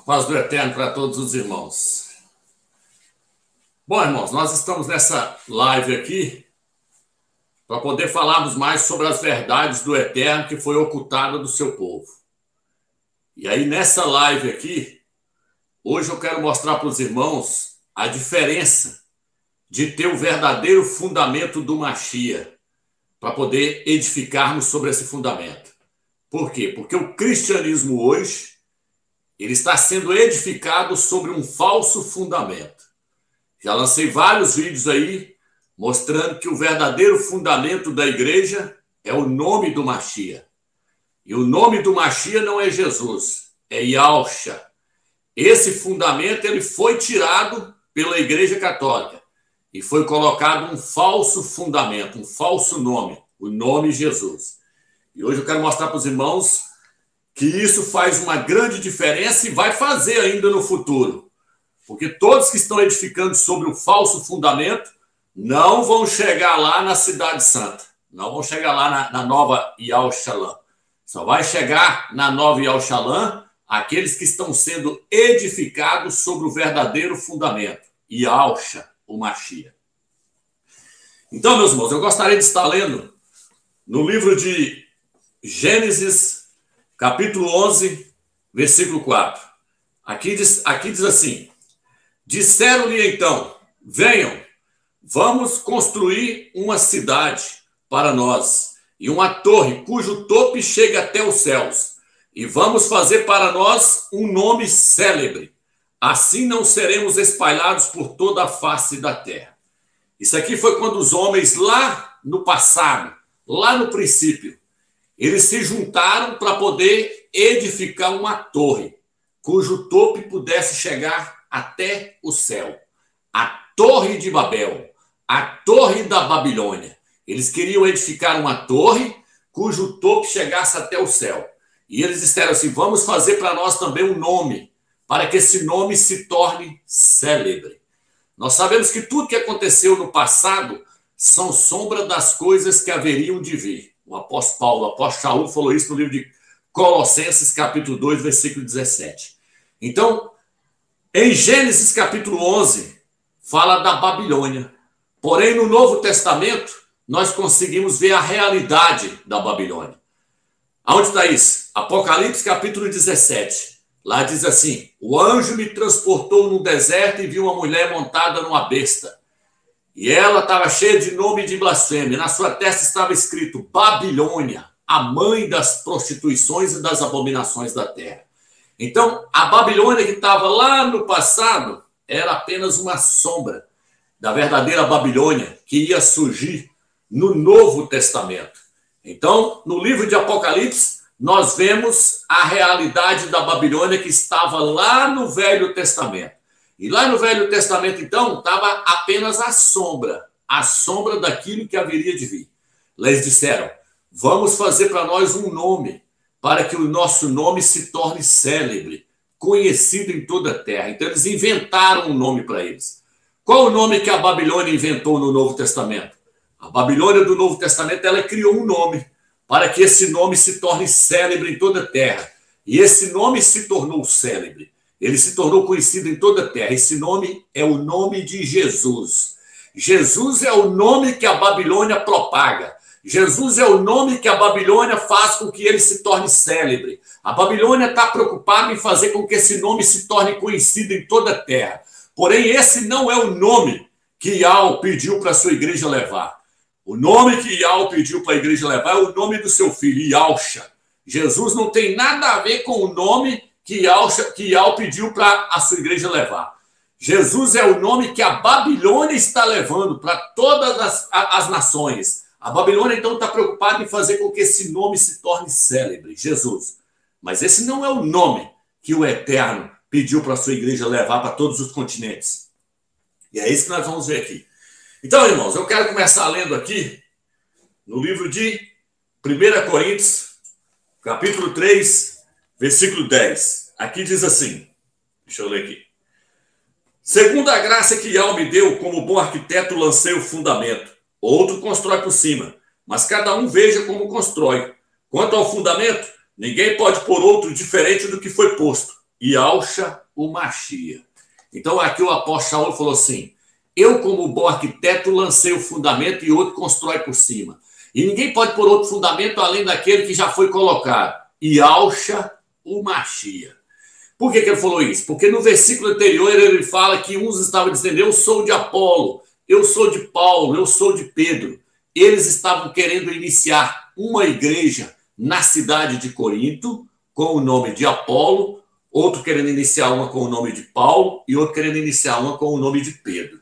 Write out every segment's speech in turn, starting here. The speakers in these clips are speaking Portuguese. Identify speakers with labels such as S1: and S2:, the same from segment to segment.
S1: Paz do Eterno para todos os irmãos. Bom, irmãos, nós estamos nessa live aqui para poder falarmos mais sobre as verdades do Eterno que foi ocultada do seu povo. E aí, nessa live aqui, hoje eu quero mostrar para os irmãos a diferença de ter o verdadeiro fundamento do Mashiach, para poder edificarmos sobre esse fundamento. Por quê? Porque o cristianismo hoje, ele está sendo edificado sobre um falso fundamento. Já lancei vários vídeos aí, mostrando que o verdadeiro fundamento da igreja é o nome do Mashiach. E o nome do Mashiach não é Jesus, é Yahushua. Esse fundamento ele foi tirado pela Igreja Católica e foi colocado um falso fundamento, um falso nome, o nome Jesus. E hoje eu quero mostrar para os irmãos que isso faz uma grande diferença e vai fazer ainda no futuro. Porque todos que estão edificando sobre o falso fundamento não vão chegar lá na Cidade Santa. Não vão chegar lá na nova Yahushua. Só vai chegar na nova Yahushua aqueles que estão sendo edificados sobre o verdadeiro fundamento. Yahushua, o Mashiach. Então, meus irmãos, eu gostaria de estar lendo no livro de Gênesis, capítulo 11, versículo 4. Aqui diz assim: disseram-lhe então, venham, vamos construir uma cidade para nós, e uma torre cujo topo chega até os céus, e vamos fazer para nós um nome célebre. Assim não seremos espalhados por toda a face da terra. Isso aqui foi quando os homens lá no passado, lá no princípio, eles se juntaram para poder edificar uma torre, cujo topo pudesse chegar até o céu. A Torre de Babel, a Torre da Babilônia. Eles queriam edificar uma torre cujo topo chegasse até o céu. E eles disseram assim, vamos fazer para nós também um nome, para que esse nome se torne célebre. Nós sabemos que tudo que aconteceu no passado são sombra das coisas que haveriam de vir. O apóstolo Paulo, o apóstolo Shaul falou isso no livro de Colossenses, capítulo 2, versículo 17. Então, em Gênesis, capítulo 11, fala da Babilônia. Porém, no Novo Testamento, nós conseguimos ver a realidade da Babilônia. Aonde está isso? Apocalipse, capítulo 17. Lá diz assim, o anjo me transportou no deserto e viu uma mulher montada numa besta. E ela estava cheia de nome de blasfêmia. Na sua testa estava escrito Babilônia, a mãe das prostituições e das abominações da terra. Então, a Babilônia que estava lá no passado era apenas uma sombra da verdadeira Babilônia que ia surgir no Novo Testamento. Então, no livro de Apocalipse, nós vemos a realidade da Babilônia que estava lá no Velho Testamento. E lá no Velho Testamento, então, estava apenas a sombra daquilo que haveria de vir. Eles disseram, vamos fazer para nós um nome, para que o nosso nome se torne célebre, conhecido em toda a terra. Então, eles inventaram um nome para eles. Qual o nome que a Babilônia inventou no Novo Testamento? A Babilônia do Novo Testamento, ela criou um nome, para que esse nome se torne célebre em toda a terra. E esse nome se tornou célebre. Ele se tornou conhecido em toda a terra. Esse nome é o nome de Jesus. Jesus é o nome que a Babilônia propaga. Jesus é o nome que a Babilônia faz com que ele se torne célebre. A Babilônia está preocupada em fazer com que esse nome se torne conhecido em toda a terra. Porém, esse não é o nome que Yahweh pediu para a sua igreja levar. O nome que Yahweh pediu para a igreja levar é o nome do seu filho, Yahushua. Jesus não tem nada a ver com o nome que Yahweh pediu para a sua igreja levar. Jesus é o nome que a Babilônia está levando para todas as nações. A Babilônia, então, está preocupada em fazer com que esse nome se torne célebre, Jesus. Mas esse não é o nome que o Eterno pediu para a sua igreja levar para todos os continentes. E é isso que nós vamos ver aqui. Então, irmãos, eu quero começar lendo aqui no livro de 1 Coríntios, capítulo 3, versículo 10. Aqui diz assim, deixa eu ler aqui. Segundo a graça que Yahweh me deu, como bom arquiteto, lancei o fundamento. Outro constrói por cima, mas cada um veja como constrói. Quanto ao fundamento, ninguém pode pôr outro diferente do que foi posto. Yahshua o Machia. Então aqui o apóstolo Saulo falou assim: eu, como bom arquiteto, lancei o fundamento e outro constrói por cima. E ninguém pode pôr outro fundamento além daquele que já foi colocado. Yahshua o Machia. Por que ele falou isso? Porque no versículo anterior ele fala que uns estavam dizendo: eu sou de Apolo, eu sou de Paulo, eu sou de Pedro. Eles estavam querendo iniciar uma igreja na cidade de Corinto com o nome de Apolo, outro querendo iniciar uma com o nome de Paulo e outro querendo iniciar uma com o nome de Pedro.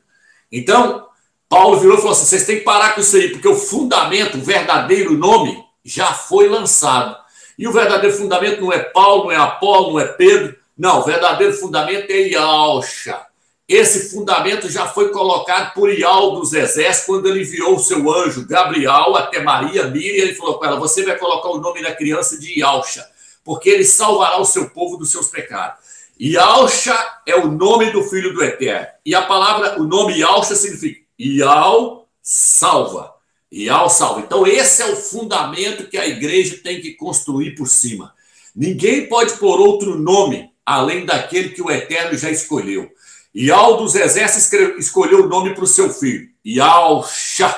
S1: Então, Paulo virou e falou assim: vocês têm que parar com isso aí, porque o fundamento, o verdadeiro nome, já foi lançado. E o verdadeiro fundamento não é Paulo, não é Apolo, não é Pedro. Não, o verdadeiro fundamento é Yahshua. Esse fundamento já foi colocado por Yahweh dos exércitos quando ele enviou o seu anjo Gabriel até Maria, Miriam, e falou com ela: você vai colocar o nome da criança de Yahshua, porque ele salvará o seu povo dos seus pecados. Yahshua é o nome do Filho do Eterno. E a palavra, o nome Yahshua significa Yahweh salva. Yahweh salva. Então esse é o fundamento que a igreja tem que construir por cima. Ninguém pode pôr outro nome além daquele que o Eterno já escolheu. Yahweh dos exércitos escolheu o nome para o seu filho, Yahshua.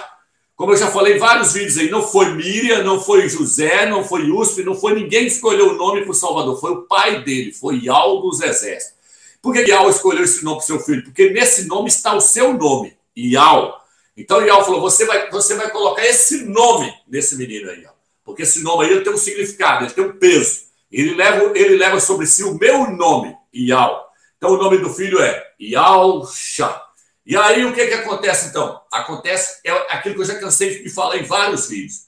S1: Como eu já falei em vários vídeos aí, não foi Miriam, não foi José, não foi Yusuf, não foi ninguém que escolheu o nome para o Salvador, foi o pai dele, foi Yahweh dos exércitos. Por que Yahweh escolheu esse nome para o seu filho? Porque nesse nome está o seu nome, Yahweh. Então Yahweh falou: você vai colocar esse nome nesse menino aí, porque esse nome aí ele tem um significado, ele tem um peso. Ele leva sobre si o meu nome, Yahweh. Então o nome do filho é Yahshua. E aí o que acontece então? Acontece aquilo que eu já cansei de falar em vários vídeos.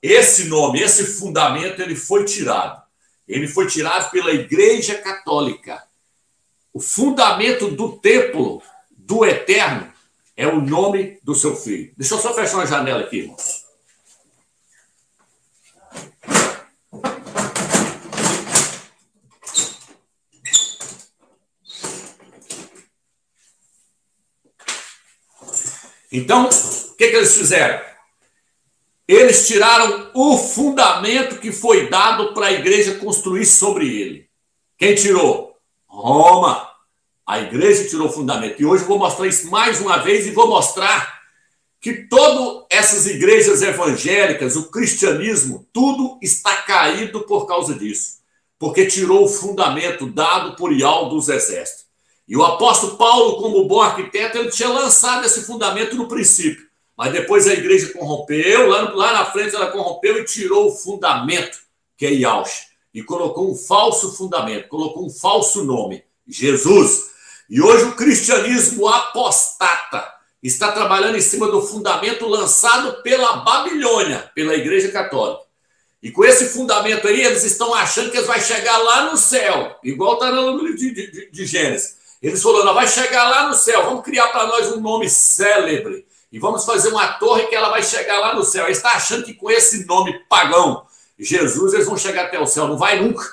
S1: Esse nome, esse fundamento, ele foi tirado. Ele foi tirado pela Igreja Católica. O fundamento do templo do Eterno é o nome do seu filho. Deixa eu só fechar uma janela aqui, irmãos. Então, o que eles fizeram? Eles tiraram o fundamento que foi dado para a igreja construir sobre ele. Quem tirou? Roma. A igreja tirou o fundamento. E hoje eu vou mostrar isso mais uma vez e vou mostrar que todas essas igrejas evangélicas, o cristianismo, tudo está caído por causa disso. Porque tirou o fundamento dado por Yahweh dos exércitos. E o apóstolo Paulo, como bom arquiteto, ele tinha lançado esse fundamento no princípio. Mas depois a igreja corrompeu, lá na frente ela corrompeu e tirou o fundamento, que é Yahshua. E colocou um falso fundamento, colocou um falso nome, Jesus. E hoje o cristianismo apostata está trabalhando em cima do fundamento lançado pela Babilônia, pela Igreja Católica. E com esse fundamento aí, eles estão achando que eles vão chegar lá no céu, igual está no livro de Gênesis. Eles falaram: nós vai chegar lá no céu, vamos criar para nós um nome célebre e vamos fazer uma torre que ela vai chegar lá no céu. Eles estão achando que com esse nome pagão, Jesus, eles vão chegar até o céu. Não vai nunca,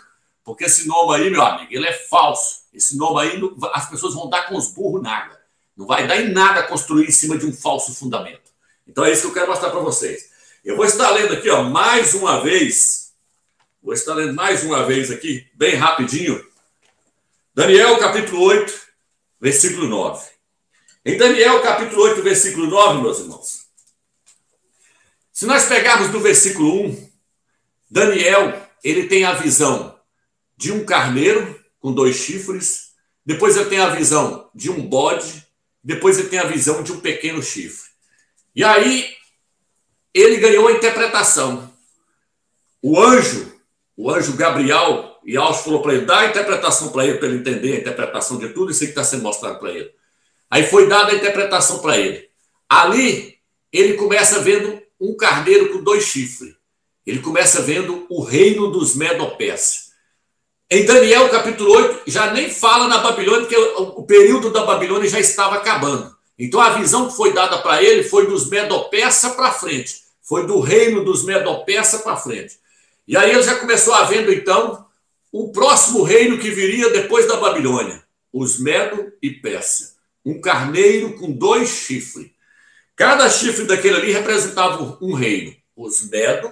S1: porque esse nome aí, meu amigo, ele é falso. Esse nome aí, as pessoas vão dar com os burros na água. Não vai dar em nada construir em cima de um falso fundamento. Então é isso que eu quero mostrar para vocês. Eu vou estar lendo aqui, mais uma vez. Vou estar lendo mais uma vez aqui, bem rapidinho. Daniel, capítulo 8, versículo 9. Em Daniel, capítulo 8, versículo 9, meus irmãos, se nós pegarmos do versículo 1, Daniel, ele tem a visão de um carneiro com 2 chifres, depois ele tem a visão de um bode, depois ele tem a visão de um pequeno chifre. E aí, ele ganhou a interpretação. O anjo Gabriel, e Yahshua falou para ele: dá a interpretação para ele entender a interpretação de tudo isso que está sendo mostrado para ele. Aí foi dada a interpretação para ele. Ali, ele começa vendo um carneiro com 2 chifres. Ele começa vendo o reino dos Medo-Persas. Em Daniel, capítulo 8, já nem fala na Babilônia, porque o período da Babilônia já estava acabando. Então, a visão que foi dada para ele foi dos Medo-Persas para frente. Foi do reino dos Medo-Persas para frente. E aí ele já começou a vendo, então, o próximo reino que viria depois da Babilônia, os Medo e Persa. Um carneiro com 2 chifres. Cada chifre daquele ali representava um reino, os Medo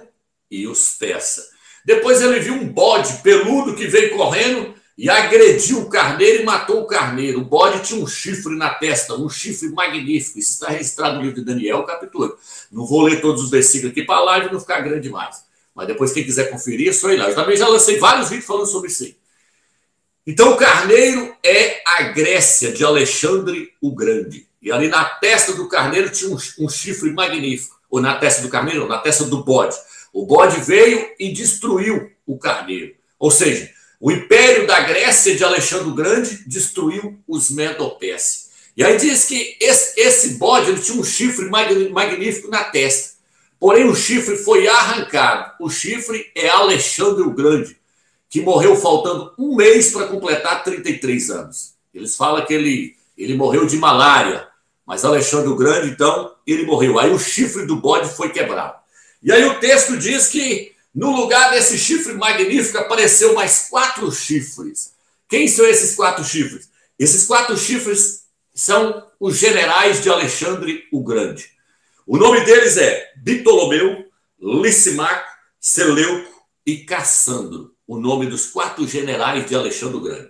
S1: e os Persa. Depois ele viu um bode peludo que veio correndo, e agrediu o carneiro e matou o carneiro. O bode tinha um chifre na testa, um chifre magnífico. Isso está registrado no livro de Daniel, capítulo 8. Não vou ler todos os versículos aqui para a live não ficar grande demais. Mas depois, quem quiser conferir, é só ir lá. Eu também já lancei vários vídeos falando sobre isso aí. Então, o carneiro é a Grécia de Alexandre o Grande. E ali na testa do carneiro tinha um chifre magnífico. Ou na testa do carneiro, ou na testa do bode. O bode veio e destruiu o carneiro. Ou seja, o império da Grécia de Alexandre o Grande destruiu os Medo-Persas. E aí diz que esse bode ele tinha um chifre magnífico na testa. Porém, o chifre foi arrancado. O chifre é Alexandre o Grande, que morreu faltando um mês para completar 33 anos. Eles falam que ele morreu de malária, mas Alexandre o Grande, então, ele morreu. Aí o chifre do bode foi quebrado. E aí o texto diz que no lugar desse chifre magnífico apareceu mais 4 chifres. Quem são esses 4 chifres? Esses 4 chifres são os generais de Alexandre o Grande. O nome deles é Ptolomeu, Licimaco, Seleuco e Cassandro. O nome dos 4 generais de Alexandre o Grande.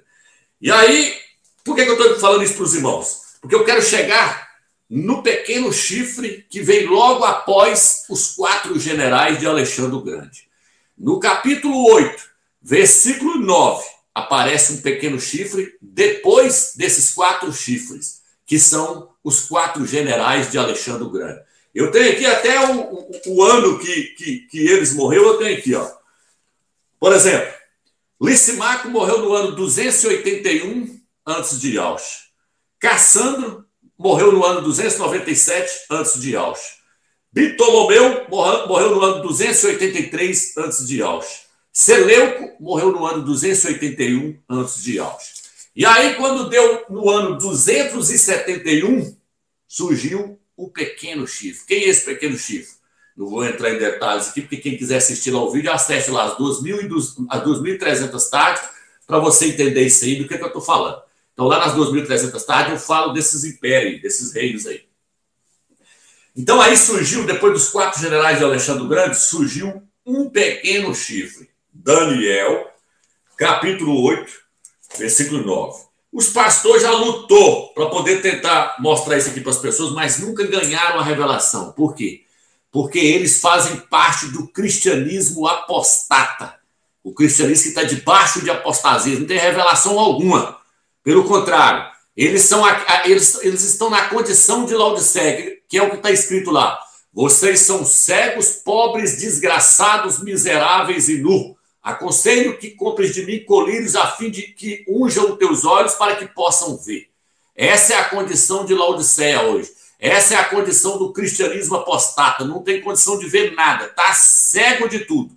S1: E aí, por que eu estou falando isso para os irmãos? Porque eu quero chegar no pequeno chifre que veio logo após os 4 generais de Alexandre o Grande. No capítulo 8, versículo 9, aparece um pequeno chifre depois desses 4 chifres, que são os 4 generais de Alexandre o Grande. Eu tenho aqui até o ano que eles morreram, eu tenho aqui, ó. Por exemplo, Licimaco morreu no ano 281 antes de Ausch. Cassandro morreu no ano 297 antes de Ausch. Ptolomeu morreu no ano 283 antes de Ausch. Seleuco morreu no ano 281 antes de Ausch. E aí, quando deu no ano 271, surgiu o pequeno chifre. Quem é esse pequeno chifre? Não vou entrar em detalhes aqui, porque quem quiser assistir lá o vídeo, acesse lá as 2.300 tardes para você entender isso aí do que eu estou falando. Então, lá nas 2.300 tardes, eu falo desses impérios, desses reinos aí. Então, aí surgiu, depois dos 4 generais de Alexandre o Grande, surgiu um pequeno chifre. Daniel, capítulo 8, versículo 9. Os pastores já lutou para poder tentar mostrar isso aqui para as pessoas, mas nunca ganharam a revelação. Por quê? Porque eles fazem parte do cristianismo apostata. O cristianismo que está debaixo de apostasia, não tem revelação alguma. Pelo contrário, eles estão na condição de Laodiceia, que é o que está escrito lá. Vocês são cegos, pobres, desgraçados, miseráveis e nu. Aconselho que compres de mim colírios a fim de que unjam teus olhos para que possam ver. Essa é a condição de Laodiceia hoje. Essa é a condição do cristianismo apostata. Não tem condição de ver nada. Está cego de tudo.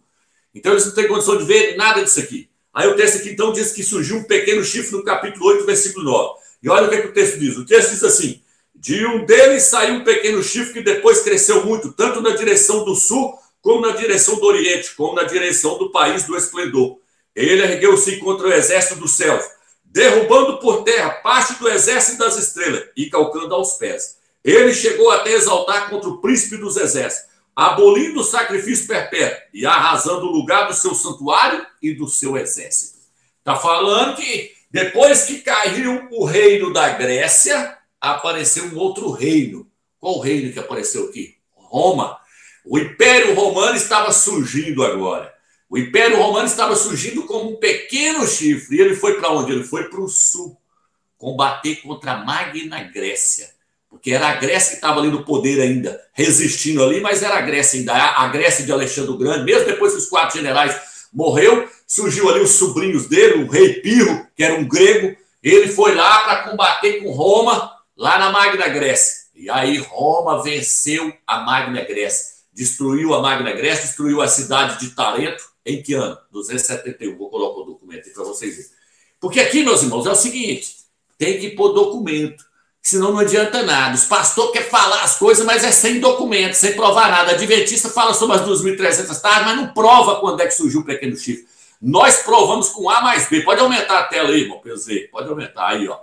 S1: Então eles não têm condição de ver nada disso aqui. Aí o texto aqui então diz que surgiu um pequeno chifre no capítulo 8, versículo 9. E olha o que o texto diz. O texto diz assim: de um deles saiu um pequeno chifre que depois cresceu muito, tanto na direção do sul, como na direção do oriente, como na direção do país do esplendor. Ele ergueu-se contra o exército dos céus, derrubando por terra parte do exército das estrelas e calcando aos pés. Ele chegou até exaltar contra o príncipe dos exércitos, abolindo o sacrifício perpétuo e arrasando o lugar do seu santuário e do seu exército. Está falando que depois que caiu o reino da Grécia, apareceu um outro reino. Qual reino que apareceu aqui? Roma. O Império Romano estava surgindo agora. O Império Romano estava surgindo como um pequeno chifre. E ele foi para onde? Ele foi para o sul, combater contra a Magna Grécia. Porque era a Grécia que estava ali no poder ainda, resistindo ali, mas era a Grécia ainda. A Grécia de Alexandre o Grande, mesmo depois que os 4 generais morreu, surgiu ali os sobrinhos dele, o rei Pirro, que era um grego. Ele foi lá para combater com Roma, lá na Magna Grécia. E aí Roma venceu a Magna Grécia. Destruiu a Magna Grécia, destruiu a cidade de Tarento. Em que ano? 271. Vou colocar o documento aí para vocês verem. Porque aqui, meus irmãos, é o seguinte: tem que pôr documento, senão não adianta nada. Os pastores querem falar as coisas, mas é sem documento, sem provar nada. A Adventista fala sobre as 2.300 tardes, mas não prova quando é que surgiu o pequeno chifre. Nós provamos com A mais B. Pode aumentar a tela aí, irmão, para eu ver. Pode aumentar aí, ó.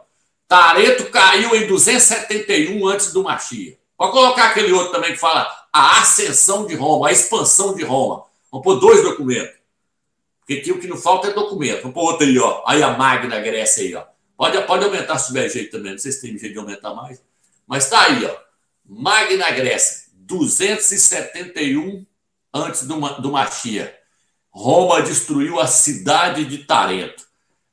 S1: Tarento caiu em 271 antes do Machia. Pode colocar aquele outro também que fala a ascensão de Roma, a expansão de Roma. Vamos pôr 2 documentos. Porque aqui o que não falta é documento. Vamos pôr outro aí, ó. Aí a Magna Grécia aí, ó. Pode aumentar se tiver jeito também. Não sei se tem jeito de aumentar mais. Mas tá aí, ó. Magna Grécia, 271 antes do Machia. Roma destruiu a cidade de Tarento.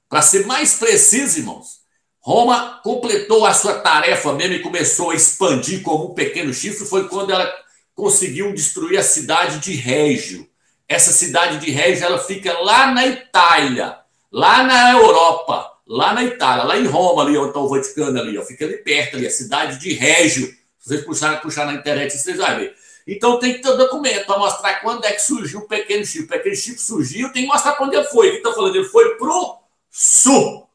S1: Para ser mais preciso, irmãos, Roma completou a sua tarefa mesmo e começou a expandir como um pequeno chifre. Foi quando ela conseguiu destruir a cidade de Régio. Essa cidade de Régio, ela fica lá na Itália, lá na Europa, lá na Itália, lá em Roma, ali onde está o Vaticano ali, ó, fica ali perto ali, a cidade de Régio. Se vocês puxar na internet, vocês vão ver. Então tem que ter um documento para mostrar quando é que surgiu o pequeno chifre. O pequeno chifre surgiu, tem que mostrar para onde ele foi. O que está falando? Ele foi para o sul.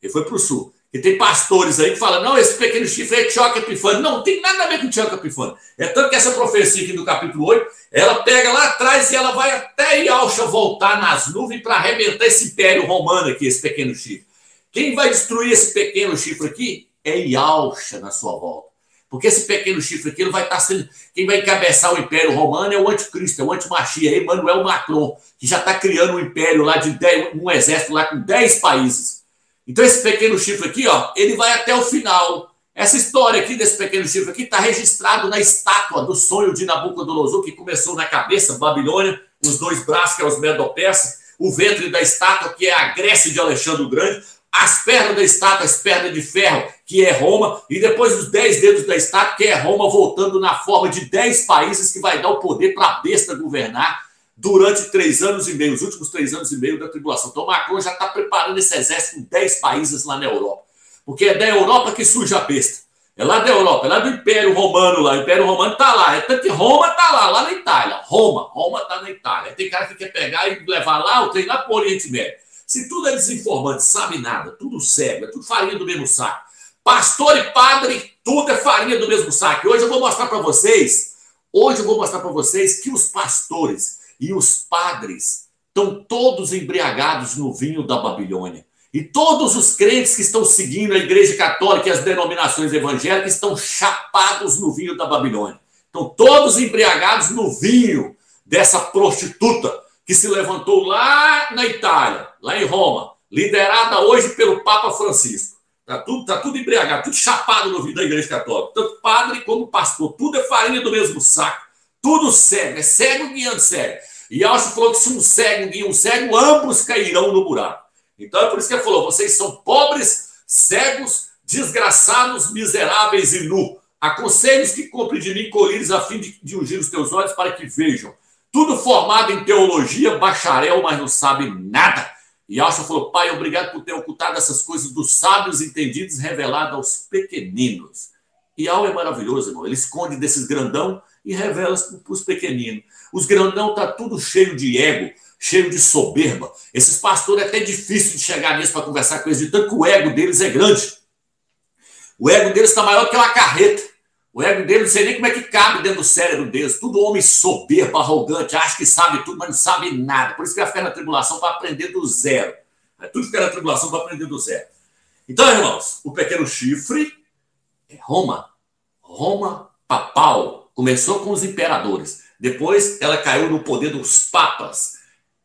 S1: Ele foi para o sul. E tem pastores aí que falam, não, esse pequeno chifre é Antioco Epifânio. Não tem nada a ver com Antioco Epifânio. É tanto que essa profecia aqui do capítulo 8, ela pega lá atrás e ela vai até Ialcha voltar nas nuvens para arrebentar esse império romano aqui, esse pequeno chifre. Quem vai destruir esse pequeno chifre aqui é Ialcha na sua volta. Porque esse pequeno chifre aqui, ele vai estar sendo... Quem vai encabeçar o império romano é o anticristo, é o antimachia, é Emmanuel Macron, que já está criando um império lá de 10, um exército lá com 10 países. Então esse pequeno chifre aqui, ó, ele vai até o final. Essa história aqui desse pequeno chifre aqui está registrado na estátua do sonho de Nabucodonosor, que começou na cabeça, Babilônia, os dois braços, que é os Medo-Persas, o ventre da estátua, que é a Grécia de Alexandre o Grande, as pernas da estátua, as pernas de ferro, que é Roma, e depois os 10 dedos da estátua, que é Roma, voltando na forma de 10 países, que vai dar o poder para a besta governar durante 3 anos e meio, os últimos 3 anos e meio da tribulação. Então Macron já está preparando esse exército com 10 países lá na Europa, porque é da Europa que surge a besta. É lá da Europa, é lá do Império Romano lá. O Império Romano está lá, é tanto que Roma está lá na Itália. Roma está na Itália. Tem cara que quer pegar e levar lá o trem lá para o Oriente Médio. Se tudo é desinformante, sabe nada, tudo cego, é tudo farinha do mesmo saco. Pastor e padre, tudo é farinha do mesmo saco. Hoje eu vou mostrar para vocês, que os pastores e os padres estão todos embriagados no vinho da Babilônia. E todos os crentes que estão seguindo a Igreja Católica e as denominações evangélicas estão chapados no vinho da Babilônia. Estão todos embriagados no vinho dessa prostituta que se levantou lá na Itália, lá em Roma, liderada hoje pelo Papa Francisco. Tá tudo embriagado, tudo chapado no vinho da Igreja Católica. Tanto padre como pastor, tudo é farinha do mesmo saco. Tudo cego, é cego guiando cego. E Alcho falou que se um cego guia um cego, ambos cairão no buraco. Então é por isso que ele falou, vocês são pobres, cegos, desgraçados, miseráveis e nu. Aconselho-os que comprem de mim colírios a fim de ungir os teus olhos para que vejam. Tudo formado em teologia, bacharel, mas não sabe nada. E Alcho falou, pai, obrigado por ter ocultado essas coisas dos sábios entendidos revelado aos pequeninos. E Al é maravilhoso, irmão. Ele esconde desses grandão e revela para os pequeninos. Os grandão tá tudo cheio de ego, cheio de soberba. Esses pastores é até difícil de chegar nisso para conversar com eles, de tanto que o ego deles é grande. O ego deles está maior que uma carreta. O ego deles, não sei nem como é que cabe dentro do cérebro deles. Tudo homem soberbo, arrogante, acha que sabe tudo, mas não sabe nada. Por isso que vai ficar na tribulação para aprender do zero. É tudo ficar na tribulação para aprender do zero. Então, irmãos, o pequeno chifre é Roma. Roma papal. Começou com os imperadores. Depois ela caiu no poder dos papas.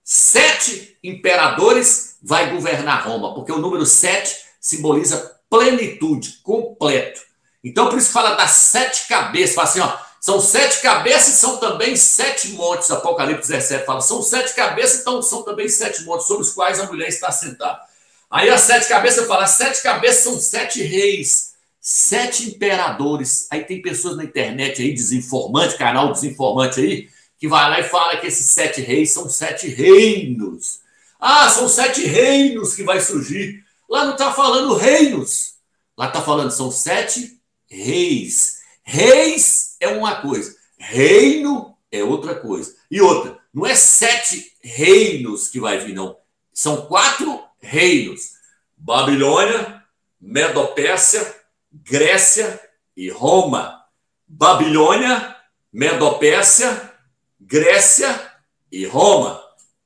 S1: 7 imperadores vai governar Roma, porque o número 7 simboliza plenitude, completo. Então, por isso que fala das 7 cabeças. Fala assim, ó, são 7 cabeças e são também 7 montes. Apocalipse 17 fala, são 7 cabeças, então são também 7 montes, sobre os quais a mulher está sentada. Aí as 7 cabeças fala, as 7 cabeças são 7 reis, 7 imperadores. Aí tem pessoas na internet aí, desinformante, canal desinformante aí, que vai lá e fala que esses 7 reis são 7 reinos. Ah, são 7 reinos que vai surgir. Lá não está falando reinos. Lá está falando, são 7 reis. Reis é uma coisa. Reino é outra coisa. E outra, não é 7 reinos que vai vir, não. São 4 reinos. Babilônia, Medo-Pérsia, Grécia e Roma. Babilônia, Medo-Pérsia, Grécia e Roma.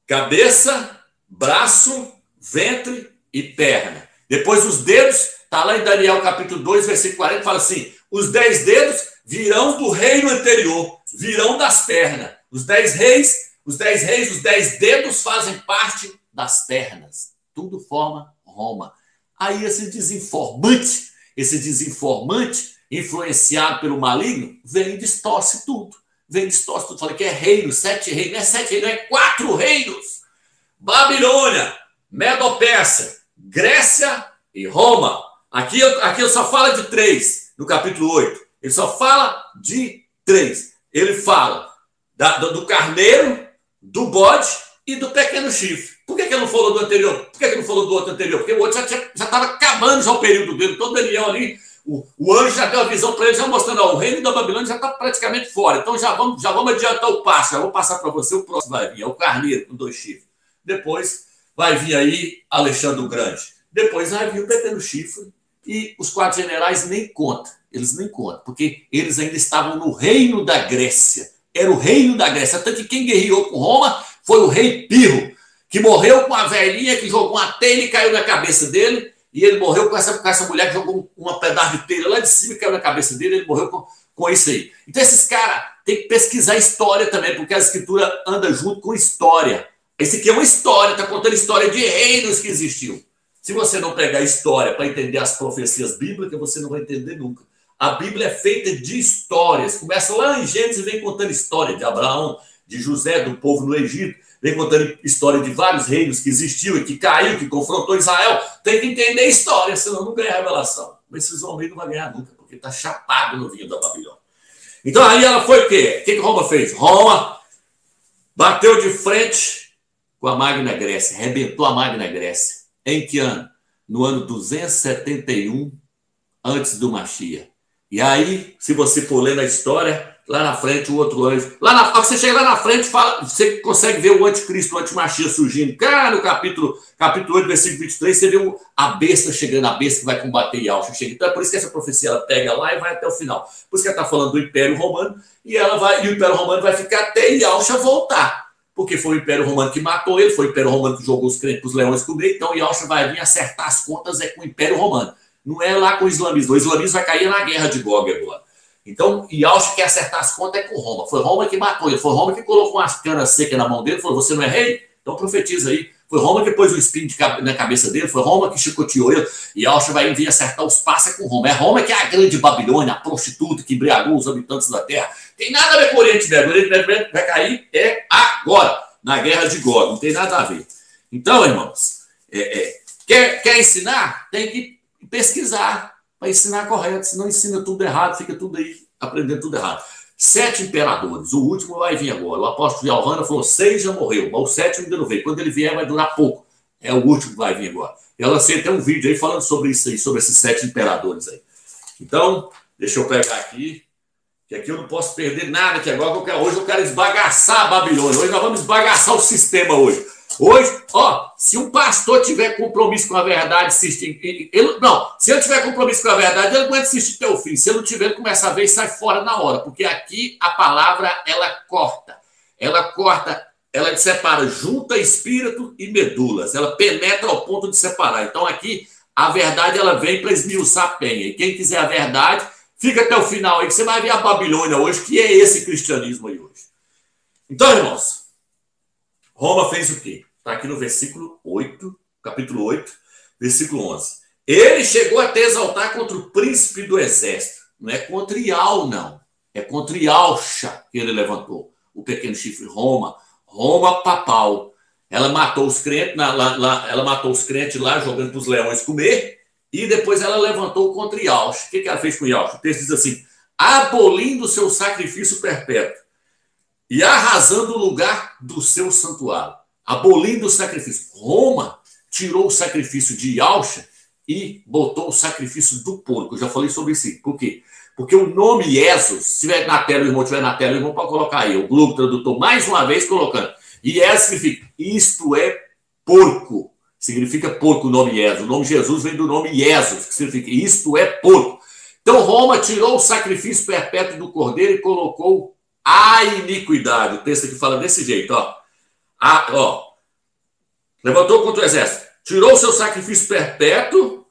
S1: Cabeça, braço, ventre e perna. Depois os dedos, está lá em Daniel capítulo 2, versículo 40, fala assim, os 10 dedos virão do reino anterior, virão das pernas. Os 10 reis Os 10 reis, os 10 dedos fazem parte das pernas. Tudo forma Roma. Aí esse desinformante, influenciado pelo maligno, vem e distorce tudo. Fala que é reino, 7 reinos. Não é 7 reinos, é 4 reinos. Babilônia, Medo-Pérsia, Grécia e Roma. Aqui eu só falo de 3, no capítulo 8. Ele só fala de 3. Ele fala do carneiro, do bode e do pequeno chifre. Por que ele não falou do anterior? Por que ele não falou do outro anterior? Porque o outro já estava acabando já o período dele. Todo Daniel ali, o anjo já deu a visão para ele, já mostrando, ó, o reino da Babilônia já está praticamente fora. Então já vamos adiantar o passo. Já vou passar para você, o próximo vai vir. É o carneiro com 2 chifres. Depois vai vir aí Alexandre o Grande. Depois vai vir o pequeno chifre. E os 4 generais nem contam. Eles nem contam, porque eles ainda estavam no reino da Grécia. Era o reino da Grécia. Tanto que quem guerreou com Roma foi o rei Pirro, que morreu com a velhinha que jogou uma telha e caiu na cabeça dele. E ele morreu com essa mulher que jogou um pedaço de telha lá de cima e caiu na cabeça dele. Ele morreu com isso aí. Então esses caras têm que pesquisar história também, porque a escritura anda junto com história. Esse aqui é uma história, está contando história de reinos que existiu. Se você não pegar história para entender as profecias bíblicas, você não vai entender nunca. A Bíblia é feita de histórias. Começa lá em Gênesis e vem contando história de Abraão, de José, do povo no Egito. Vem contando história de vários reinos que existiu e que caiu, que confrontou Israel. Tem que entender história, senão não ganha revelação. Mas esses homens não vão ganhar nunca, porque está chapado no vinho da Babilônia. Então aí ela foi o quê? O que Roma fez? Roma bateu de frente com a Magna Grécia, arrebentou a Magna Grécia. Em que ano? No ano 271 antes do Mashiach. E aí, se você for ler na história, lá na frente o outro anjo. Você chega lá na frente, você consegue ver o anticristo, o anti-Mashiach surgindo. Cara, no capítulo 8, versículo 23, você vê a besta chegando, a besta que vai combater Yahshua. Então é por isso que essa profecia ela pega lá e vai até o final. Por isso que ela está falando do Império Romano, e o Império Romano vai ficar até Yahshua voltar. Porque foi o Império Romano que matou ele, foi o Império Romano que jogou os crentes para os leões comer, então Yahshua vai vir acertar as contas com o Império Romano. Não é lá com o islamismo. O islamismo vai cair na guerra de Gog agora. Então, Yahshua quer acertar as contas com Roma. Foi Roma que matou ele. Foi Roma que colocou uma cana seca na mão dele e falou, você não é rei? Então profetiza aí. Foi Roma que pôs o espinho na cabeça dele. Foi Roma que chicoteou ele. E Yahshua vai vir acertar os passos com Roma. É Roma que é a grande Babilônia, a prostituta que embriagou os habitantes da terra. Tem nada a ver com o Oriente Médio. O Oriente Médio vai cair agora, na guerra de Gog. Não tem nada a ver. Então, irmãos, quer ensinar? Tem que pesquisar para ensinar correto, senão ensina tudo errado, fica tudo aí aprendendo tudo errado. 7 imperadores, o último vai vir agora. O apóstolo Yohanan falou 6 já morreu, mas o 7º ainda não veio. Quando ele vier vai durar pouco. É o último que vai vir agora. Eu lancei até um vídeo aí falando sobre isso aí, sobre esses 7 imperadores aí. Então, deixa eu pegar aqui, que aqui eu não posso perder nada, que agora hoje eu quero esbagaçar a Babilônia. Hoje nós vamos esbagaçar o sistema hoje. Hoje, se um pastor tiver compromisso com a verdade, se ele tiver compromisso com a verdade, ele aguenta assistir até o fim. Se ele não tiver, ele começa a ver e sai fora na hora. Porque aqui a palavra, ela corta. Ela separa, junta espírito e medulas. Ela penetra ao ponto de separar. Então aqui, a verdade, ela vem para esmiuçar a penha. E quem quiser a verdade, fica até o final aí, que você vai ver a Babilônia hoje, que é esse cristianismo aí hoje. Então, irmãos, Roma fez o quê? Está aqui no versículo 8, capítulo 8, versículo 11. Ele chegou até exaltar contra o príncipe do exército. Não é contra Ial, não. É contra Yalcha que ele levantou. O pequeno chifre Roma papal. Ela matou os crentes lá jogando para os leões comer. E depois ela levantou contra Yalcha. O que ela fez com Yalcha? O texto diz assim, abolindo o seu sacrifício perpétuo e arrasando o lugar do seu santuário. Abolindo o sacrifício. Roma tirou o sacrifício de Yalcha e botou o sacrifício do porco. Eu já falei sobre isso. Por quê? Porque o nome Jesus, se tiver na tela, o irmão tiver na tela, o irmão pode colocar aí. O Globo Tradutor, mais uma vez, colocando. E Jesus significa, isto é porco. Significa porco o nome Jesus. O nome Jesus vem do nome Jesus, que significa, isto é porco. Então, Roma tirou o sacrifício perpétuo do cordeiro e colocou a iniquidade. O texto aqui fala desse jeito, levantou contra o exército, tirou o seu sacrifício perpétuo,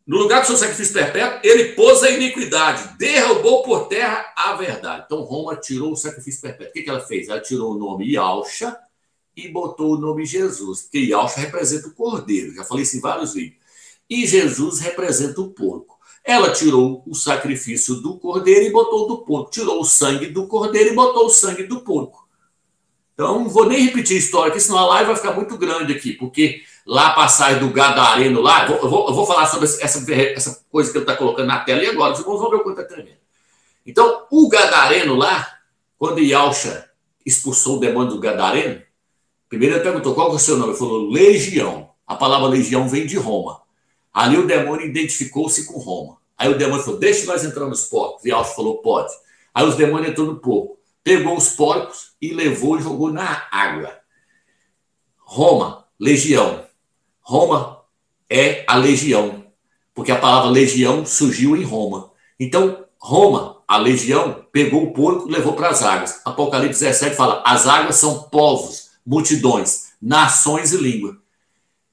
S1: no lugar do seu sacrifício perpétuo, ele pôs a iniquidade, derrubou por terra a verdade. Então, Roma tirou o sacrifício perpétuo. O que ela fez? Ela tirou o nome Yahshua e botou o nome Jesus, porque Yahshua representa o cordeiro. Já falei isso em vários vídeos. E Jesus representa o porco. Ela tirou o sacrifício do cordeiro e botou do porco. Tirou o sangue do cordeiro e botou o sangue do porco. Então, não vou nem repetir a história aqui, senão a live vai ficar muito grande aqui, porque lá a passagem do Gadareno lá, eu vou falar sobre essa coisa que ele está colocando na tela, e agora os irmãos vão ver o quanto é tremendo. Então, o Gadareno lá, quando Yahshua expulsou o demônio do Gadareno, primeiro ele perguntou, qual é o seu nome? Ele falou, Legião. A palavra legião vem de Roma. Ali o demônio identificou-se com Roma. Aí o demônio falou, deixa nós entrar nos porcos. E Yahshua falou, pode. Aí os demônios entrou no porco, pegou os porcos e levou e jogou na água. Roma, legião. Roma é a legião, porque a palavra legião surgiu em Roma. Então, Roma, a legião, pegou o porco e levou para as águas. Apocalipse 17 fala, as águas são povos, multidões, nações e língua.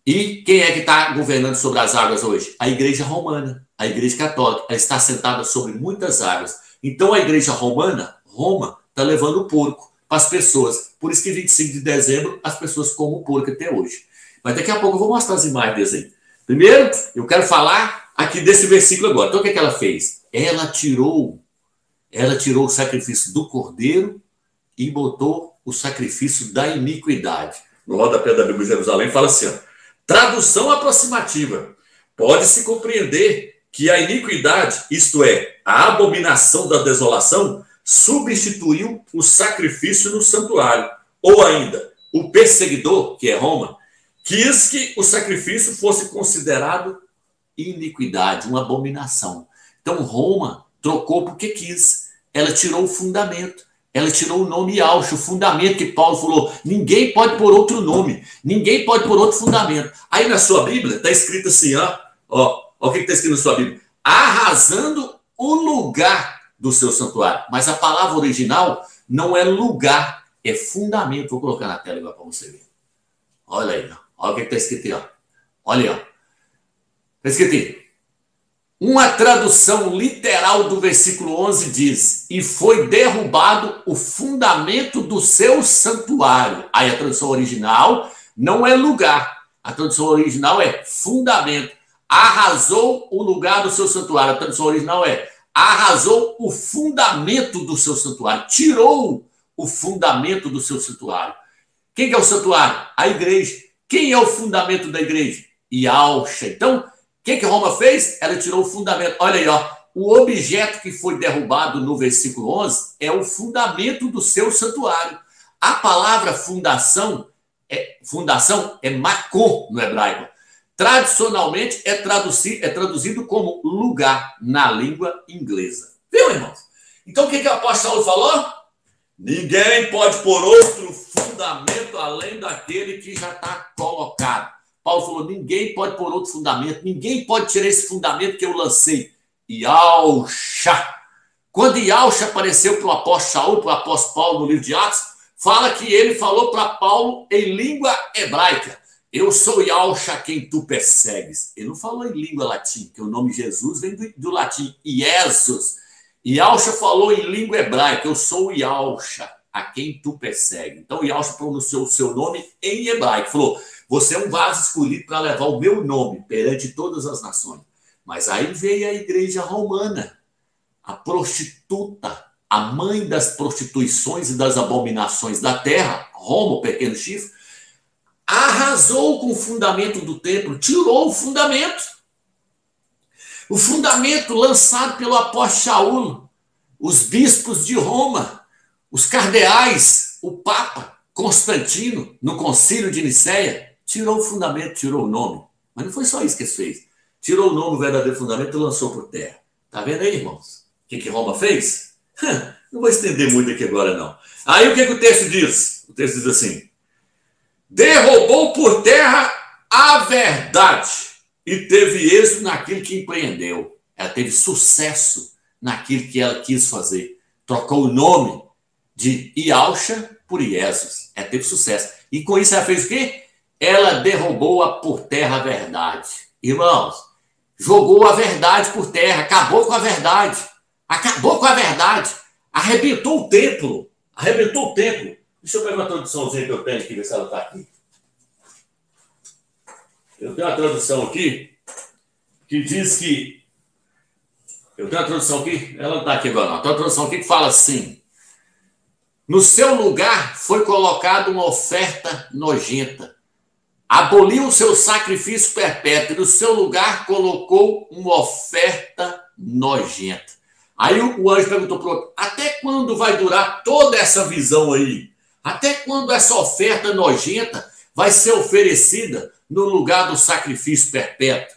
S1: E quem é que está governando sobre as águas hoje? A igreja romana, a igreja católica. Ela está sentada sobre muitas águas. Então, a igreja romana, Roma, está levando o porco para as pessoas. Por isso que 25 de dezembro as pessoas comem o porco até hoje. Mas daqui a pouco eu vou mostrar as imagens aí. Primeiro, eu quero falar aqui desse versículo agora. Então, o que é que ela fez? Ela tirou o sacrifício do cordeiro e botou o sacrifício da iniquidade. No rodapé da Bíblia de Jerusalém fala assim, ó, tradução aproximativa. Pode-se compreender que a iniquidade, isto é, a abominação da desolação, substituiu o sacrifício no santuário. Ou ainda, o perseguidor, que é Roma, quis que o sacrifício fosse considerado iniquidade, uma abominação. Então, Roma trocou porque quis. Ela tirou o fundamento. Ela tirou o nome Yahshua, o fundamento que Paulo falou. Ninguém pode pôr outro nome. Ninguém pode pôr outro fundamento. Aí na sua Bíblia está escrito assim, ó o que está escrito na sua Bíblia? Arrasando o lugar do seu santuário. Mas a palavra original não é lugar, é fundamento. Vou colocar na tela agora para você ver. Olha aí, ó. Olha o que está escrito aí, ó. Olha aí, ó. Está escrito aí. Uma tradução literal do versículo 11 diz, e foi derrubado o fundamento do seu santuário. Aí a tradução original não é lugar. A tradução original é fundamento. Arrasou o lugar do seu santuário. A tradução original é arrasou o fundamento do seu santuário. Tirou o fundamento do seu santuário. Quem que é o santuário? A igreja. Quem é o fundamento da igreja? Yahshua. Então, o que Roma fez? Ela tirou o fundamento. Olha aí, ó. O objeto que foi derrubado no versículo 11 é o fundamento do seu santuário. A palavra fundação é makor no hebraico. Tradicionalmente é traduzido como lugar na língua inglesa. Viu, irmãos? Então, o que o apóstolo falou? Ninguém pode pôr outro fundamento além daquele que já está colocado. Paulo falou, ninguém pode pôr outro fundamento, ninguém pode tirar esse fundamento que eu lancei. Yahshua. Quando Yahshua apareceu para o apóstolo Saul, para o apóstolo Paulo no livro de Atos, fala que ele falou para Paulo em língua hebraica. Eu sou Yahshua quem tu persegues. Ele não falou em língua latim, porque o nome Jesus vem do latim, Jesus. Yahshua falou em língua hebraica, eu sou Yahshua a quem tu persegue. Então Yahshua pronunciou o seu nome em hebraico, falou, você é um vaso escolhido para levar o meu nome perante todas as nações. Mas aí veio a igreja romana, a prostituta, a mãe das prostituições e das abominações da terra, Roma, o pequeno chifre, arrasou com o fundamento do templo, tirou o fundamento. O fundamento lançado pelo apóstolo Saul, os bispos de Roma, os cardeais, o Papa Constantino, no concílio de Nicéia, tirou o fundamento, tirou o nome. Mas não foi só isso que ele fez. Tirou o nome, o verdadeiro fundamento e lançou por terra. Tá vendo aí, irmãos? O que Roma fez? Não vou estender muito aqui agora, não. Aí o que o texto diz? O texto diz assim, derrubou por terra a verdade e teve êxito naquilo que empreendeu. Ela teve sucesso naquilo que ela quis fazer. Trocou o nome de Yahshua por Jesus. Ela teve sucesso. E com isso ela fez o quê? Ela derrubou por terra a verdade. Irmãos, jogou a verdade por terra, acabou com a verdade. Acabou com a verdade. Arrebentou o templo. Arrebentou o templo. Deixa eu pegar uma traduçãozinha que eu tenho aqui, ver se ela está aqui. Eu tenho uma tradução aqui que diz que... Eu tenho uma tradução aqui, ela não está aqui agora não. Tem uma tradução aqui que fala assim: no seu lugar foi colocada uma oferta nojenta. Aboliu o seu sacrifício perpétuo e no seu lugar colocou uma oferta nojenta. Aí o anjo perguntou para o outro: até quando vai durar toda essa visão aí? Até quando essa oferta nojenta vai ser oferecida no lugar do sacrifício perpétuo?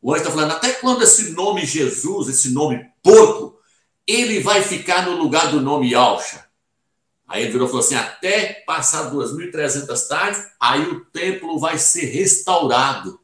S1: O anjo está falando: até quando esse nome Jesus, esse nome porco, ele vai ficar no lugar do nome Yahshua? Aí ele virou e falou assim: até passar 2.300 tardes, aí o templo vai ser restaurado.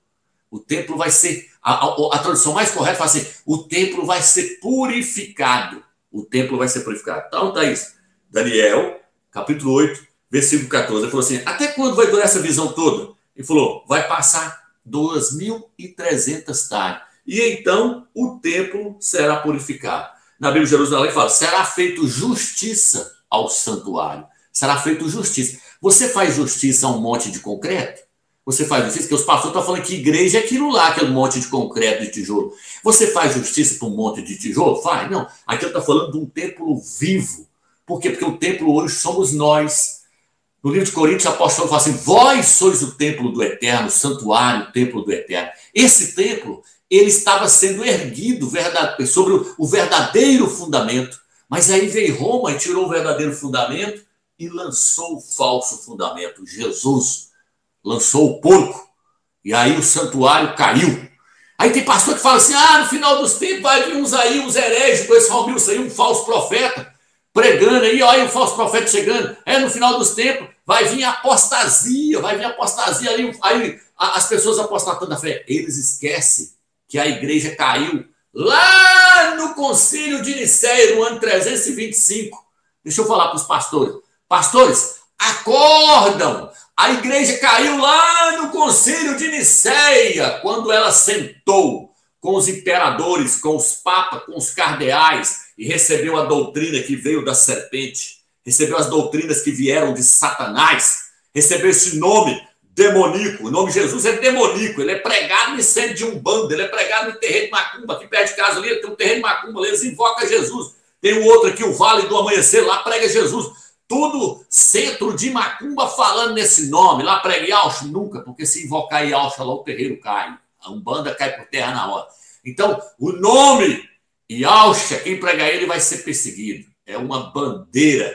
S1: O templo vai ser... A tradução mais correta fala assim: o templo vai ser purificado. O templo vai ser purificado. Então tá isso. Daniel, capítulo 8, versículo 14. Ele falou assim: até quando vai durar essa visão toda? Ele falou: vai passar 2.300 tardes. E então o templo será purificado. Na Bíblia de Jerusalém fala: será feito justiça ao santuário. Será feito justiça. Você faz justiça a um monte de concreto? Você faz justiça? Porque os pastores estão falando que igreja é aquilo lá, aquele monte de concreto, de tijolo. Você faz justiça para um monte de tijolo? Faz? Não. Aqui está falando de um templo vivo. Por quê? Porque o templo hoje somos nós. No livro de Coríntios, o apóstolo fala assim: vós sois o templo do Eterno, o santuário, o templo do Eterno. Esse templo, ele estava sendo erguido sobre o verdadeiro fundamento. Mas aí veio Roma e tirou o verdadeiro fundamento e lançou o falso fundamento. Jesus lançou o porco. E aí o santuário caiu. Aí tem pastor que fala assim: no final dos tempos vai vir uns aí, uns hereges, com esse Romilson aí, um falso profeta, pregando aí, olha o falso profeta chegando. No final dos tempos vai vir apostasia ali, aí as pessoas apostatando da fé. Eles esquecem que a igreja caiu lá no concílio de Nicéia, no ano 325. Deixa eu falar para os pastores. Pastores, acordam! A igreja caiu lá no concílio de Nicéia, quando ela sentou com os imperadores, com os papas, com os cardeais, e recebeu a doutrina que veio da serpente, recebeu as doutrinas que vieram de Satanás, recebeu esse nome demoníaco. O nome de Jesus é demoníaco, ele é pregado em centro de Umbanda, ele é pregado no terreiro de Macumba, aqui perto de casa ali, tem um terreiro de Macumba, eles invocam Jesus. Tem um outro aqui, o Vale do Amanhecer, lá prega Jesus. Tudo centro de Macumba falando nesse nome. Lá prega Yahshua? Nunca, porque se invocar Yahshua lá o terreiro cai. A Umbanda cai por terra na hora. Então, o nome Yahshua, quem prega ele vai ser perseguido. É uma bandeira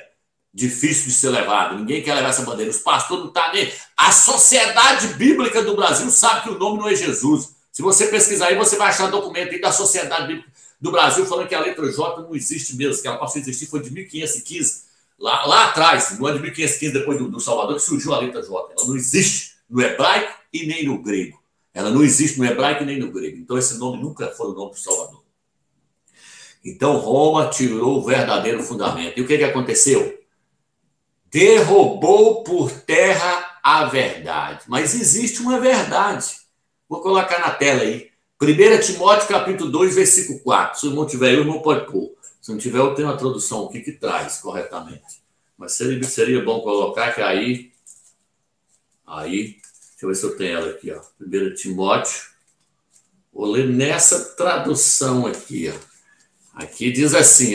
S1: difícil de ser levada. Ninguém quer levar essa bandeira. Os pastores não estão nem... A Sociedade Bíblica do Brasil sabe que o nome não é Jesus. Se você pesquisar aí, você vai achar documento aí da Sociedade Bíblica do Brasil falando que a letra J não existe mesmo, que ela passou a existir foi de 1515. Lá atrás, no ano de 1515, depois do Salvador, que surgiu a letra J. Ela não existe no hebraico e nem no grego. Ela não existe no hebraico e nem no grego. Então, esse nome nunca foi o nome do Salvador. Então, Roma tirou o verdadeiro fundamento. E o que aconteceu? Derrubou por terra a verdade. Mas existe uma verdade. Vou colocar na tela aí. 1 Timóteo, capítulo 2, versículo 4. Se não tiver, o irmão pode pôr. Se não tiver, eu tenho uma tradução aqui que traz corretamente. Mas seria bom colocar que aí, deixa eu ver se eu tenho ela aqui, ó. 1 Timóteo. Vou ler nessa tradução aqui, ó. Aqui diz assim,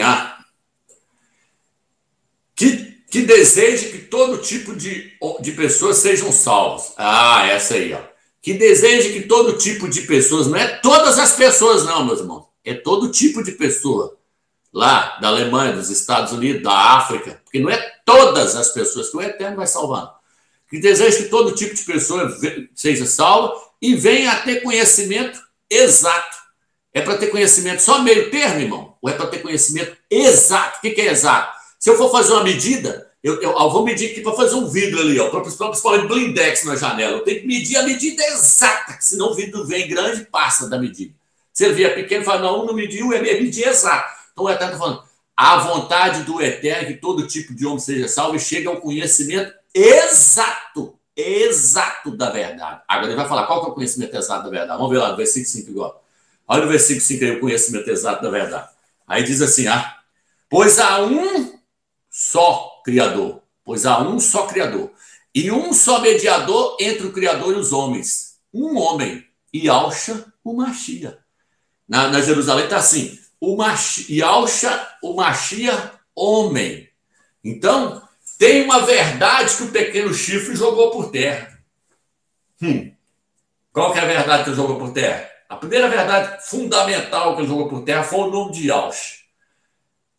S1: que deseje que todo tipo de pessoas sejam salvos. Essa aí, ó. Que deseje que todo tipo de pessoas, não é todas as pessoas não, meus irmãos, é todo tipo de pessoa. Lá da Alemanha, dos Estados Unidos, da África, porque não é todas as pessoas que o Eterno vai salvando. Que deseja que todo tipo de pessoa seja salva e venha a ter conhecimento exato. É para ter conhecimento só meio termo, irmão? Ou é para ter conhecimento exato? O que é exato? Se eu for fazer uma medida, eu vou medir aqui para fazer um vidro ali, ó, principalmente blindex na janela. Eu tenho que medir a medida exata, senão o vidro vem grande e passa da medida. Se ele vier pequeno, fala, não mediu, é medir exato. Então o Eterno está falando, a vontade do Eterno é que todo tipo de homem seja salvo e chegue ao conhecimento exato da verdade. Agora ele vai falar qual que é o conhecimento exato da verdade. Vamos ver lá no versículo 5 agora. Olha o versículo 5 aí, o conhecimento exato da verdade. Aí diz assim, pois há um só Criador. Pois há um só Criador. E um só mediador entre o Criador e os homens. Um homem. Yahshua, o Mashiach. Na Jerusalém está assim. Yahshua, o Mashiach, homem. Então, tem uma verdade que o pequeno chifre jogou por terra. Qual que é a verdade que ele jogou por terra? A primeira verdade fundamental que ele jogou por terra foi o nome de Yahshua.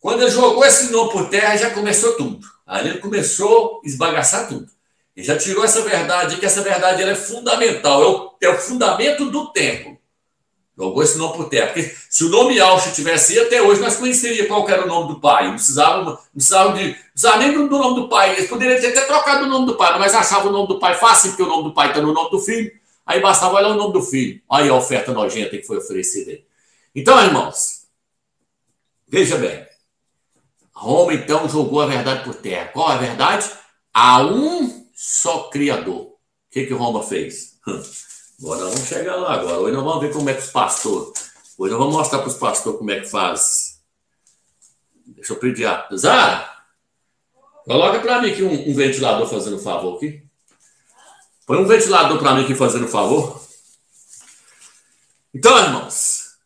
S1: Quando ele jogou esse nome por terra, já começou tudo. Aí ele começou a esbagaçar tudo. Ele já tirou essa verdade, que essa verdade ela é fundamental, é o fundamento do templo. Jogou esse nome por terra. Porque se o nome Yahshua tivesse aí, até hoje nós conheceríamos qual era o nome do pai. Não precisava nem do nome do pai. Eles poderiam ter até trocado o nome do pai, mas achavam o nome do pai fácil, porque o nome do pai está no nome do filho. Aí bastava olhar o nome do filho. Olha a oferta nojenta que foi oferecida aí. Então, irmãos, veja bem. Roma, então, jogou a verdade por terra. Qual a verdade? Há um só Criador. O que Roma fez? Agora vamos chegar lá agora. Hoje nós vamos ver como é que os pastores... Hoje nós vamos mostrar para os pastores como é que faz. Deixa eu pedir a... Zara, coloca para mim aqui um ventilador fazendo favor aqui. Põe um ventilador para mim aqui fazendo favor. Então, irmãos,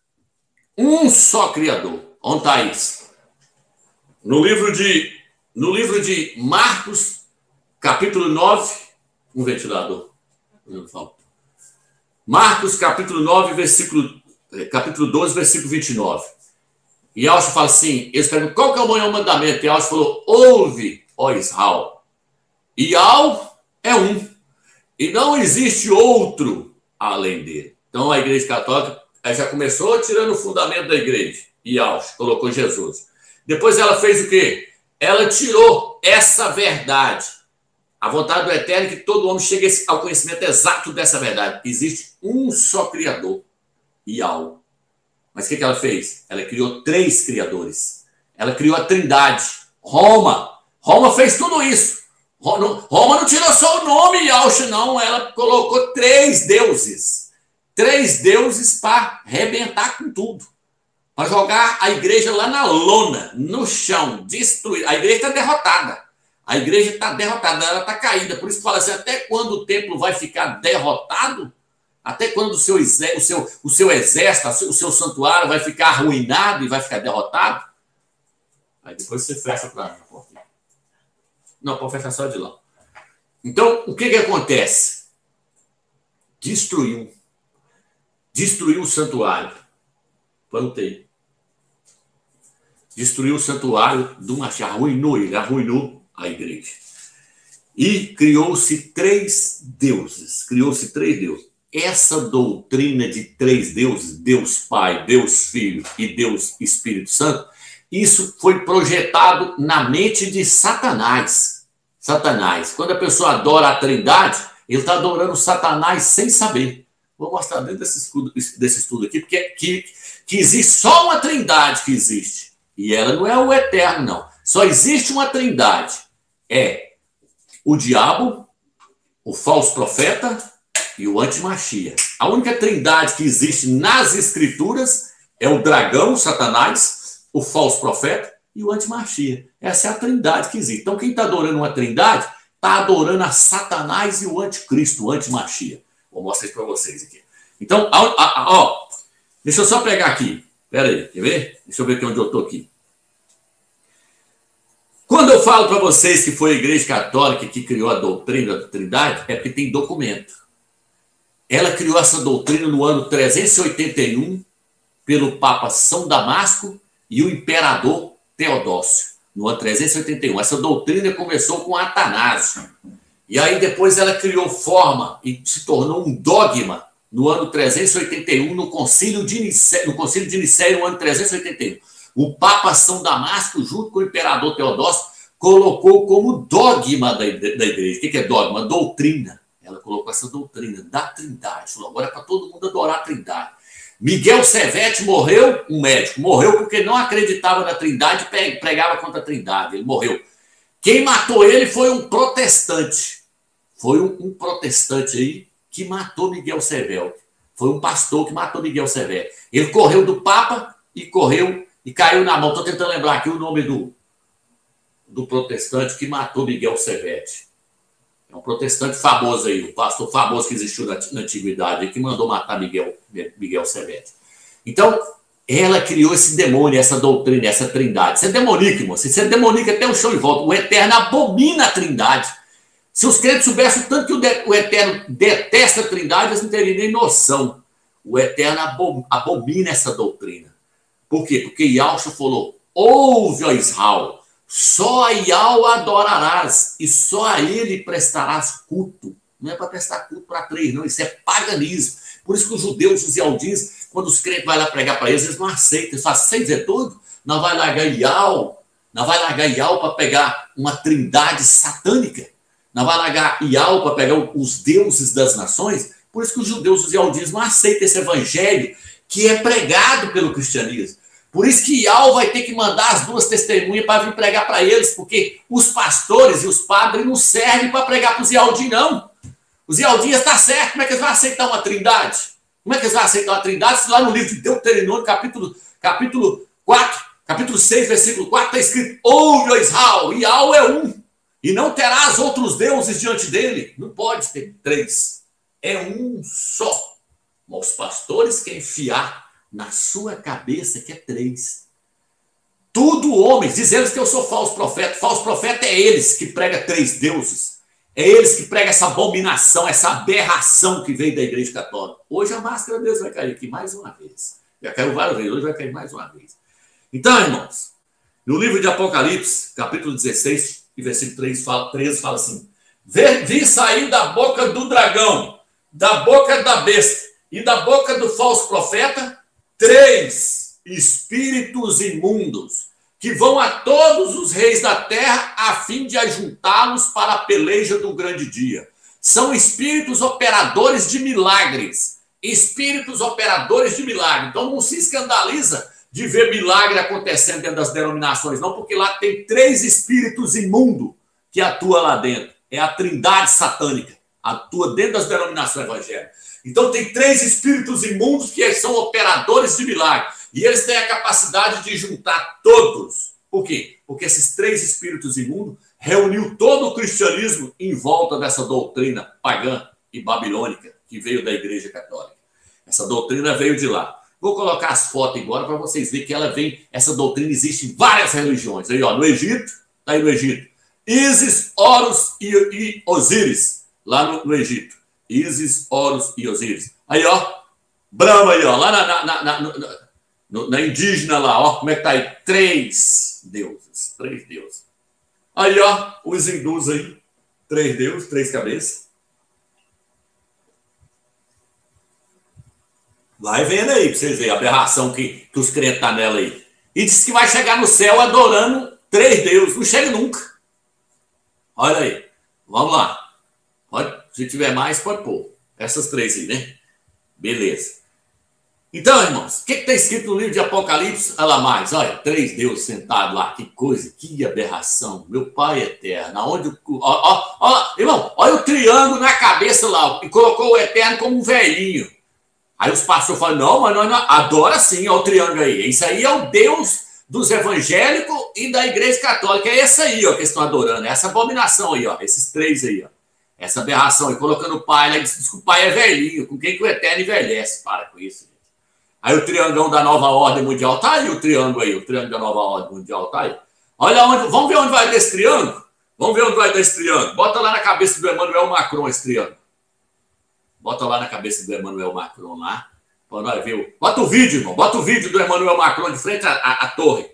S1: um só Criador. Onde está isso? No livro de Marcos, capítulo 9, um ventilador. Marcos, capítulo 9, capítulo 12, versículo 29. E Yahshua fala assim, eles perguntam, qual que é o maior mandamento? E Yahshua falou, ouve, ó Israel. Yahweh é um. E não existe outro além dele. Então a igreja católica já começou tirando o fundamento da igreja. Yahshua colocou Jesus. Depois ela fez o quê? Ela tirou essa verdade. A vontade do Eterno é que todo homem chegue ao conhecimento exato dessa verdade. Existe um só Criador, Yahweh. Mas o que ela fez? Ela criou 3 criadores. Ela criou a Trindade. Roma fez tudo isso. Roma não tirou só o nome Yahshua, não. Ela colocou 3 deuses. 3 deuses para arrebentar com tudo. Para jogar a igreja lá na lona, no chão, destruir. A igreja está derrotada. A igreja está derrotada, ela está caída. Por isso que fala assim, até quando o templo vai ficar derrotado? Até quando o seu exército, o seu santuário vai ficar arruinado e vai ficar derrotado? Aí depois você fecha para mim a porta. Não, pode fechar só de lá. Então, o que acontece? Destruiu o santuário. Plantei. Destruiu o santuário do Mashiach. Arruinou a igreja. E criou-se 3 deuses. Essa doutrina de 3 deuses, Deus Pai, Deus Filho e Deus Espírito Santo, isso foi projetado na mente de Satanás. Quando a pessoa adora a Trindade, ele está adorando Satanás sem saber. Vou mostrar dentro desse estudo aqui, porque que existe só uma Trindade que existe. E ela não é o Eterno, não. Só existe uma Trindade. É o diabo, o falso profeta e o antimachia. A única Trindade que existe nas Escrituras é o dragão, Satanás, o falso profeta e o antimachia. Essa é a Trindade que existe. Então, quem está adorando uma Trindade, está adorando a Satanás e o anticristo, o antimachia. Vou mostrar isso para vocês aqui. Então, deixa eu só pegar aqui. Espera aí, quer ver? Deixa eu ver aqui onde eu estou aqui. Quando eu falo para vocês que foi a Igreja Católica que criou a doutrina da Trindade, é porque tem documento. Ela criou essa doutrina no ano 381 pelo Papa São Damasco e o Imperador Teodósio, no ano 381. Essa doutrina começou com Atanásio. E aí depois ela criou forma e se tornou um dogma no ano 381, no Concílio de Nicéia, no ano 381. O Papa São Damasco, junto com o Imperador Teodósio, colocou como dogma da igreja. O que é dogma? Doutrina. Ela colocou essa doutrina da Trindade. Falou, agora é para todo mundo adorar a Trindade. Miguel Servetti morreu, um médico, morreu porque não acreditava na Trindade e pregava contra a Trindade. Ele morreu. Quem matou ele foi um protestante. Foi um protestante aí que matou Miguel Servetti. Foi um pastor que matou Miguel Severo. Ele correu do Papa e correu e caiu na mão. Estou tentando lembrar aqui o nome do protestante que matou Miguel Severo. É um protestante famoso aí, um pastor famoso que existiu na antiguidade, que mandou matar Miguel Severo. Então, ela criou esse demônio, essa doutrina, essa trindade. Isso é demoníaco, moça. Isso é demoníaco até o chão e volta. O Eterno abomina a trindade. Se os crentes soubessem o tanto que o Eterno detesta a trindade, eles não teriam nem noção. O Eterno abomina essa doutrina. Por quê? Porque Yahshua falou, ouve, ó Israel, só a Yahweh adorarás e só a ele prestarás culto. Não é para prestar culto para três, não. Isso é paganismo. Por isso que os judeus, os ialdins, quando os crentes vão lá pregar para eles não aceitam. Eles falam, sem dizer tudo, não vai largar Yahweh, não vai largar Yahweh para pegar uma trindade satânica. Não vai largar Yahweh para pegar os deuses das nações. Por isso que os judeus, os ialdins, não aceitam esse evangelho que é pregado pelo cristianismo. Por isso que Yahweh vai ter que mandar as duas testemunhas para vir pregar para eles, porque os pastores e os padres não servem para pregar para os ialdins, não. Os ialdins está certo, como é que eles vão aceitar uma trindade? Como é que eles vão aceitar uma trindade se lá no livro de Deuteronômio, capítulo 4, capítulo 6, versículo 4, está escrito, ouve, ó Israel, Yahweh é um. E não terás outros deuses diante dele. Não pode ter três. É um só. Mas os pastores querem enfiar na sua cabeça que é três. Tudo homens. Diz eles que eu sou falso profeta. Falso profeta é eles que prega três deuses. É eles que pregam essa abominação, essa aberração que veio da Igreja Católica. Hoje a máscara deles vai cair aqui mais uma vez. Já caiu várias vezes. Hoje vai cair mais uma vez. Então, irmãos, no livro de Apocalipse, capítulo 16, e versículo 13 fala assim, vi sair da boca do dragão, da boca da besta e da boca do falso profeta, 3 espíritos imundos, que vão a todos os reis da terra a fim de ajuntá-los para a peleja do grande dia. São espíritos operadores de milagres. Espíritos operadores de milagres. Então não se escandaliza de ver milagre acontecendo dentro das denominações, não, porque lá tem 3 espíritos imundos que atuam lá dentro. É a trindade satânica, atua dentro das denominações evangélicas. Então tem 3 espíritos imundos que são operadores de milagre. E eles têm a capacidade de juntar todos. Por quê? Porque esses 3 espíritos imundos reuniu todo o cristianismo em volta dessa doutrina pagã e babilônica que veio da Igreja Católica. Essa doutrina veio de lá. Vou colocar as fotos agora para vocês verem que ela vem, essa doutrina existe em várias religiões. Aí, ó, no Egito, tá aí no Egito. Ísis, Horus e Osíris, lá no Egito. Ísis, Horus e Osíris. Aí, ó, Brahma aí, ó, lá na indígena lá, ó, como é que tá aí? 3 deuses, 3 deuses. Aí, ó, os hindus aí, 3 deuses, 3 cabeças. Vai vendo aí pra vocês verem a aberração que os crentes estão nela aí. E diz que vai chegar no céu adorando 3 deuses. Não chega nunca. Olha aí. Vamos lá. Pode, se tiver mais, pode pôr. Essas 3 aí, né? Beleza. Então, irmãos, o que está escrito no livro de Apocalipse? Olha lá mais. Olha, 3 deuses sentados lá. Que coisa, que aberração. Meu Pai eterno. Aonde, irmão, olha o triângulo na cabeça lá. E colocou o eterno como um velhinho. Aí os pastores falam, não, mas nós não... adora sim, ó, o triângulo aí. Isso aí é o Deus dos evangélicos e da Igreja Católica. É esse aí, ó, que eles estão adorando. É essa abominação aí, ó. Esses 3 aí, ó. Essa aberração aí, colocando o pai lá, diz que o pai é velhinho. Com quem que o eterno envelhece? Para com isso, gente. Aí o triângulão da nova ordem mundial. Tá aí o triângulo aí. O triângulo da nova ordem mundial tá aí. Olha onde... Vamos ver onde vai desse triângulo? Vamos ver onde vai desse triângulo. Bota lá na cabeça do Emmanuel Macron esse triângulo. Bota lá na cabeça do Emmanuel Macron lá, para nós ver. Bota o vídeo, irmão. Bota o vídeo do Emmanuel Macron de frente à torre.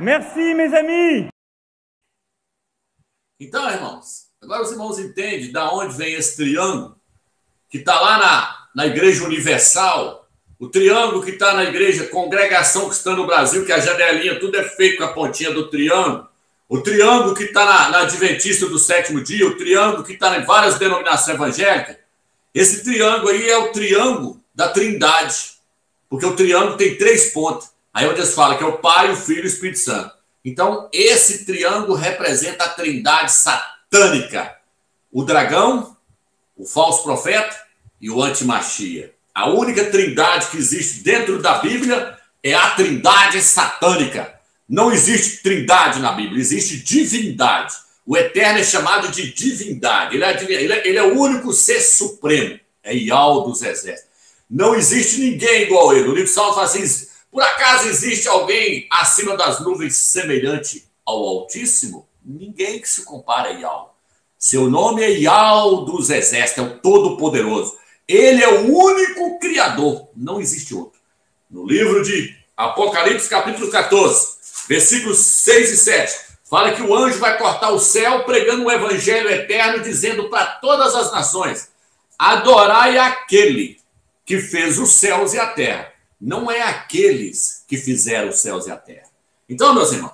S2: Merci, mes amis.
S1: Então, irmãos, agora os irmãos entendem de onde vem esse triângulo que está lá na Igreja Universal, o triângulo que está na Igreja Congregação Cristã no Brasil, que a janelinha tudo é feito com a pontinha do triângulo, o triângulo que está na Adventista do Sétimo Dia, o triângulo que está em várias denominações evangélicas. Esse triângulo aí é o triângulo da Trindade, porque o triângulo tem 3 pontas. Aí onde eles falam que é o Pai, o Filho e o Espírito Santo. Então, esse triângulo representa a Trindade satânica. O dragão, o falso profeta e o antimachia. A única trindade que existe dentro da Bíblia é a Trindade satânica. Não existe trindade na Bíblia, existe divindade. O Eterno é chamado de divindade. Ele é o único ser supremo. É Yahweh dos exércitos. Não existe ninguém igual a ele. O livro de Salmos fala assim: por acaso existe alguém acima das nuvens semelhante ao Altíssimo? Ninguém que se compara a Yahweh. Seu nome é Yahweh dos exércitos, é o Todo-Poderoso. Ele é o único Criador, não existe outro. No livro de Apocalipse, capítulo 14, versículos 6 e 7, fala que o anjo vai cortar o céu pregando um evangelho eterno, dizendo para todas as nações: adorai aquele que fez os céus e a terra. Não é aqueles que fizeram os céus e a terra. Então, meus irmãos,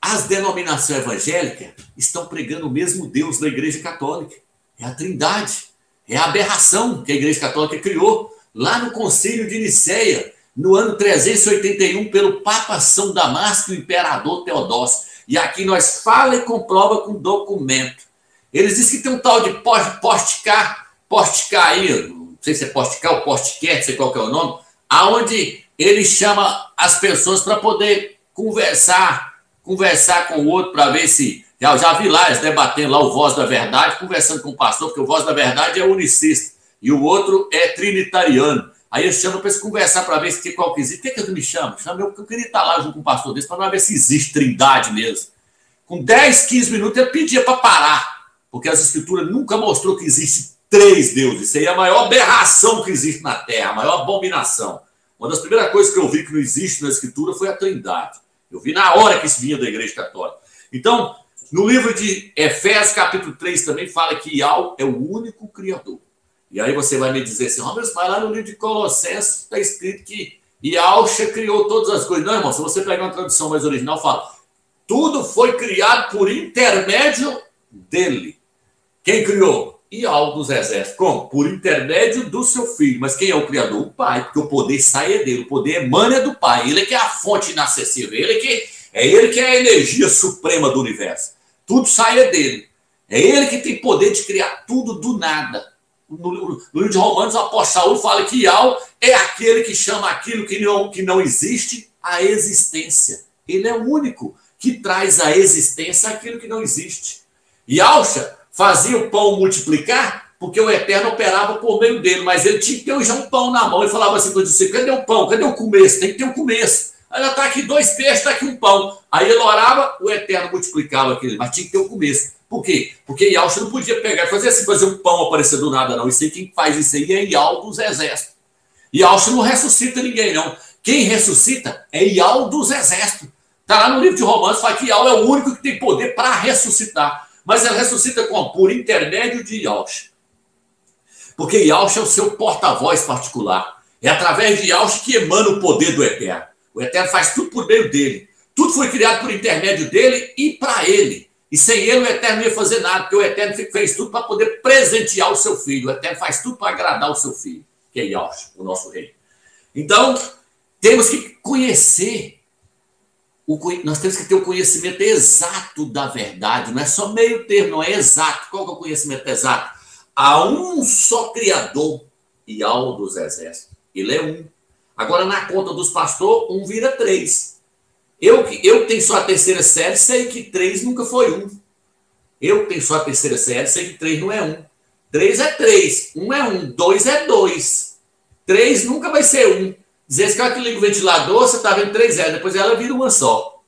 S1: as denominações evangélicas estão pregando o mesmo Deus da Igreja Católica. É a Trindade. É a aberração que a Igreja Católica criou lá no Concílio de Nicéia, no ano 381, pelo Papa São Damasco e o Imperador Teodósio. E aqui nós fala e comprova com documento. Eles dizem que tem um tal de posticar aí, não sei se é posticar ou postiquete, não sei qual que é o nome, aonde ele chama as pessoas para poder conversar com o outro para ver se... Já vi lá, eles debatendo lá o Voz da Verdade, conversando com o pastor, porque o Voz da Verdade é unicista e o outro é trinitariano. Aí eles chamam para eles conversar para ver se qual que existe. Por que eles me chamam? Eu queria estar lá junto com o pastor desse para ver se existe trindade mesmo. Com 10, 15 minutos ele pedia para parar, porque as escrituras nunca mostrou que existe 3 deuses. Isso aí é a maior aberração que existe na Terra, a maior abominação. Uma das primeiras coisas que eu vi que não existe na escritura foi a trindade. Eu vi na hora que isso vinha da Igreja Católica. Então, no livro de Efésios, capítulo 3, também fala que Yahweh é o único Criador. E aí você vai me dizer assim: mas lá no livro de Colossenses está escrito que Yahweh criou todas as coisas. Não, irmão, se você pegar uma tradução mais original, fala: tudo foi criado por intermédio dele. Quem criou? Yahweh dos exércitos. Como? Por intermédio do seu filho. Mas quem é o Criador? O Pai, porque o poder sai dele, o poder emana do Pai. Ele é que é a fonte inacessível, ele que é a energia suprema do universo. Tudo sai dele. É ele que tem poder de criar tudo do nada. No livro de Romanos, o apóstolo Saulo fala que Yahweh é aquele que chama aquilo que não existe à existência. Ele é o único que traz à existência aquilo que não existe. Yahweh fazia o pão multiplicar porque o Eterno operava por meio dele, mas ele tinha que ter já um pão na mão. Ele falava assim para os discípulos: cadê o pão? Cadê o começo? Tem que ter um começo. Aí está aqui 2 peixes, está aqui um pão. Aí ele orava, o Eterno multiplicava aquele, mas tinha que ter um começo. Por quê? Porque Yahweh não podia pegar e fazer assim, fazer um pão aparecer do nada, não. Isso aí, quem faz isso aí é Yahweh dos exércitos. Yahweh não ressuscita ninguém, não. Quem ressuscita é Yahweh dos exércitos. Está lá no livro de Romanos, fala que Yahweh é o único que tem poder para ressuscitar. Mas ele ressuscita como? Por intermédio de Yahweh. Porque Yahweh é o seu porta-voz particular. É através de Yahweh que emana o poder do Eterno. O Eterno faz tudo por meio dele. Tudo foi criado por intermédio dele e para ele. E sem ele o Eterno não ia fazer nada, porque o Eterno fez tudo para poder presentear o seu filho. O Eterno faz tudo para agradar o seu filho, que é Yahweh, o nosso rei. Então, temos que conhecer, nós temos que ter o conhecimento exato da verdade. Não é só meio termo, não é exato. Qual que é o conhecimento exato? Há um só Criador, Yahweh dos exércitos. Ele é um. Agora, na conta dos pastores, 1 vira 3. Eu tenho só a terceira série, sei que 3 nunca foi 1. Eu tenho só a terceira série, sei que 3 não é 1. 3 é 3, 1 é 1, 2 é 2. 3 nunca vai ser 1. Dizer que ela liga o ventilador, você está vendo 3 é, depois ela vira uma só.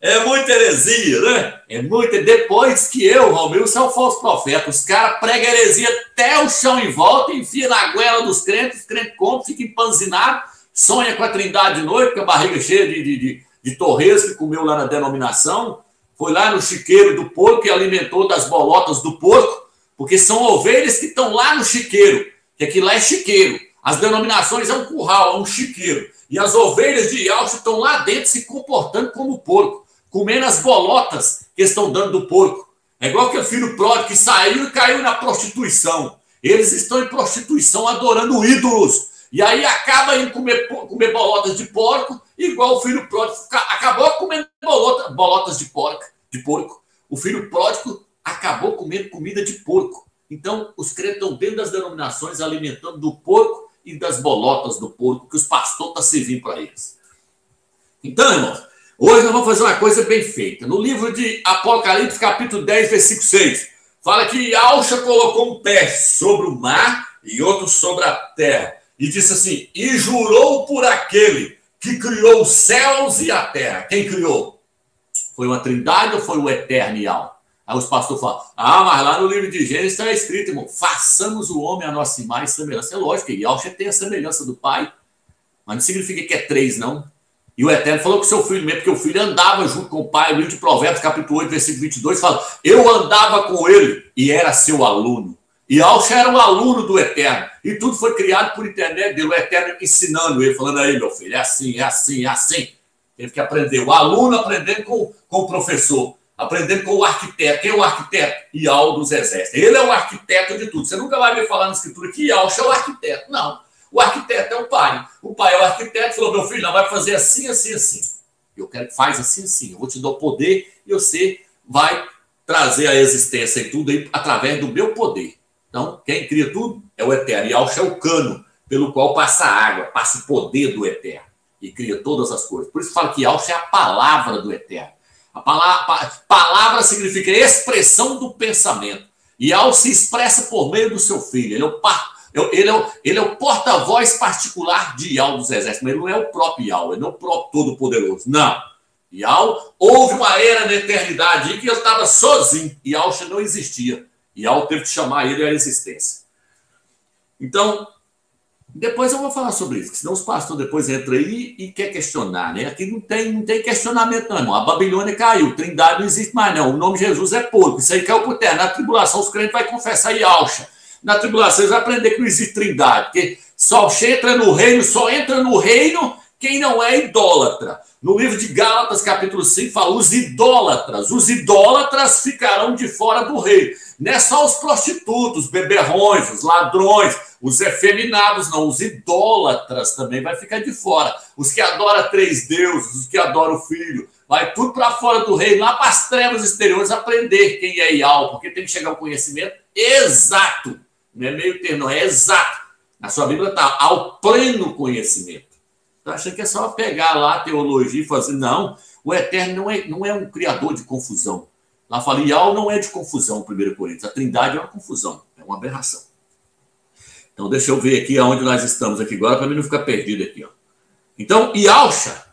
S1: É muita heresia, né? É muita. Depois que Romeu, são falsos profetas. Os caras pregam heresia até o chão em volta, enfia na goela dos crentes, os crentes compram, fica empanzinado, sonha com a Trindade de noite, com a barriga cheia de torresmo que comeu lá na denominação, foi lá no chiqueiro do porco e alimentou das bolotas do porco, porque são ovelhas que estão lá no chiqueiro, que aquilo lá é chiqueiro. As denominações é um curral, é um chiqueiro. E as ovelhas de Yauch estão lá dentro se comportando como porco, comendo as bolotas que estão dando do porco. É igual aquele filho pródigo que saiu e caiu na prostituição. Eles estão em prostituição adorando ídolos. E aí acaba indo comer bolotas de porco, igual o filho pródigo acabou comendo bolotas de porco. O filho pródigo acabou comendo comida de porco. Então, os crentes estão dentro das denominações alimentando do porco e das bolotas do porco que os pastores estão servindo para eles. Então, irmãos, hoje nós vamos fazer uma coisa bem feita. No livro de Apocalipse, capítulo 10, versículo 6, fala que Yaucha colocou um pé sobre o mar e outro sobre a terra. E disse assim, e jurou por aquele que criou os céus e a terra. Quem criou? Foi uma trindade ou foi o eterno Yahweh? Aí os pastores falam, mas lá no livro de Gênesis está escrito, irmão, façamos o homem a nossa imagem e semelhança. É lógico que Yahweh tem a semelhança do Pai, mas não significa que é 3, não. E o Eterno falou com o seu filho mesmo, porque o filho andava junto com o Pai. O livro de Provérbios, capítulo 8, versículo 22, fala, eu andava com ele e era seu aluno. E Yahweh era um aluno do Eterno. E tudo foi criado por internet dele, o Eterno ensinando ele, falando aí, meu filho, é assim, é assim, é assim. Teve que aprender. O aluno aprendendo com o professor. Aprendendo com o arquiteto. Quem é o arquiteto? Yahweh dos exércitos. Ele é o arquiteto de tudo. Você nunca vai ver falar na escritura que Yahweh é o arquiteto. Não. O arquiteto é o pai. O pai é o arquiteto. Falou, meu filho, não vai fazer assim, assim, assim. Eu quero que faz assim, assim. Eu vou te dar o poder e você vai trazer a existência e tudo aí através do meu poder. Então, quem cria tudo é o Eterno. Yahweh é o cano pelo qual passa a água, passa o poder do Eterno. E cria todas as coisas. Por isso fala que Yahweh é a palavra do Eterno. A palavra significa expressão do pensamento. E Yahweh se expressa por meio do seu filho. Ele é o porta-voz particular de Yahweh dos exércitos. Mas ele não é o próprio Yahweh, ele não é o próprio Todo-Poderoso. Não. Yahweh, houve uma era na eternidade em que ele estava sozinho. E Yahweh não existia. Yahweh teve que chamar ele à existência. Então, depois eu vou falar sobre isso, senão os pastores depois entram aí e quer questionar, né? Aqui não tem questionamento, não, irmão. A Babilônia caiu, Trindade não existe mais, não. O nome de Jesus é porco. Isso aí caiu por terra. Na tribulação, os crentes vão confessar Yaucha. Na tribulação, eles vão aprender que não existe Trindade, porque só entra no reino quem não é idólatra. No livro de Gálatas, capítulo 5, fala, os idólatras ficarão de fora do reino. Não é só os prostitutos, os beberrões, os ladrões, os efeminados, não. Os idólatras também vai ficar de fora. Os que adoram 3 deuses, os que adoram o Filho. Vai tudo para fora do reino, lá para as trevas exteriores, aprender quem é Yahweh, porque tem que chegar ao conhecimento exato. Não é meio termo, não, é exato. Na sua Bíblia está ao pleno conhecimento. Então, achando que é só pegar lá a teologia e fazer. Não, o Eterno não é um criador de confusão. Lá fala, Yahweh não é de confusão, 1 Coríntios. A Trindade é uma confusão, é uma aberração. Então, deixa eu ver aqui aonde nós estamos aqui agora, para mim não ficar perdido aqui. Ó. Então, Yaucha,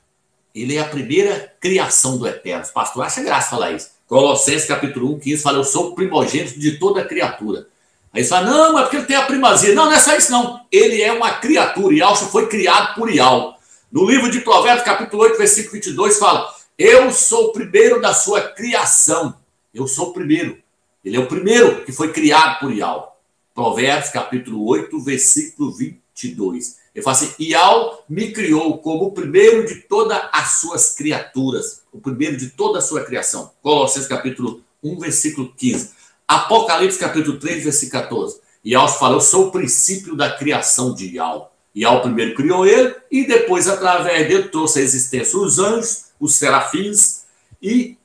S1: ele é a primeira criação do Eterno. Os pastores acham graça falar isso. Colossenses, capítulo 1, 15, fala, eu sou o primogênito de toda a criatura. Aí eles falam, não, mas porque ele tem a primazia. Não, não é só isso, não. Ele é uma criatura. Yaucha foi criado por Yahweh. No livro de Provérbios, capítulo 8, versículo 22, fala, eu sou o primeiro da sua criação. Eu sou o primeiro. Ele é o primeiro que foi criado por Yahweh. Provérbios, capítulo 8, versículo 22. Ele fala assim, Yahweh me criou como o primeiro de todas as suas criaturas. O primeiro de toda a sua criação. Colossenses, capítulo 1, versículo 15. Apocalipse, capítulo 3, versículo 14. Yahweh fala, eu sou o princípio da criação de Yahweh. Yahweh primeiro criou ele e depois, através dele, trouxe à existência os anjos, os serafins e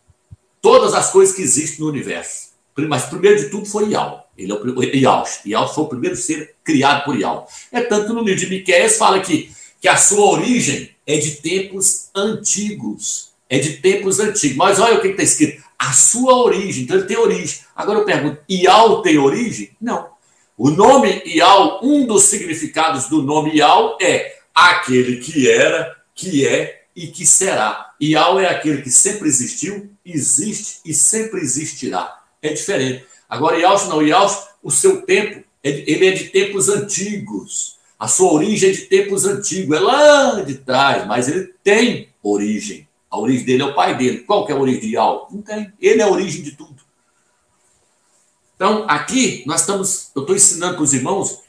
S1: todas as coisas que existem no universo. Mas primeiro de tudo foi Yahweh. Ele é o Yahweh foi o primeiro ser criado por Yahweh. É tanto que no livro de Miqueias fala que a sua origem é de tempos antigos. É de tempos antigos. Mas olha o que está escrito. A sua origem. Então ele tem origem. Agora eu pergunto, Yahweh tem origem? Não. O nome Yahweh, um dos significados do nome Yahweh é aquele que era, que é e que será. Yahweh é aquele que sempre existiu, existe e sempre existirá. É diferente. Agora, Yahweh não. Yahweh, o seu tempo, ele é de tempos antigos. A sua origem é de tempos antigos, é lá de trás, mas ele tem origem. A origem dele é o pai dele. Qual que é a origem de Yahweh? Não tem. Ele é a origem de tudo. Então, aqui, eu estou ensinando para os irmãos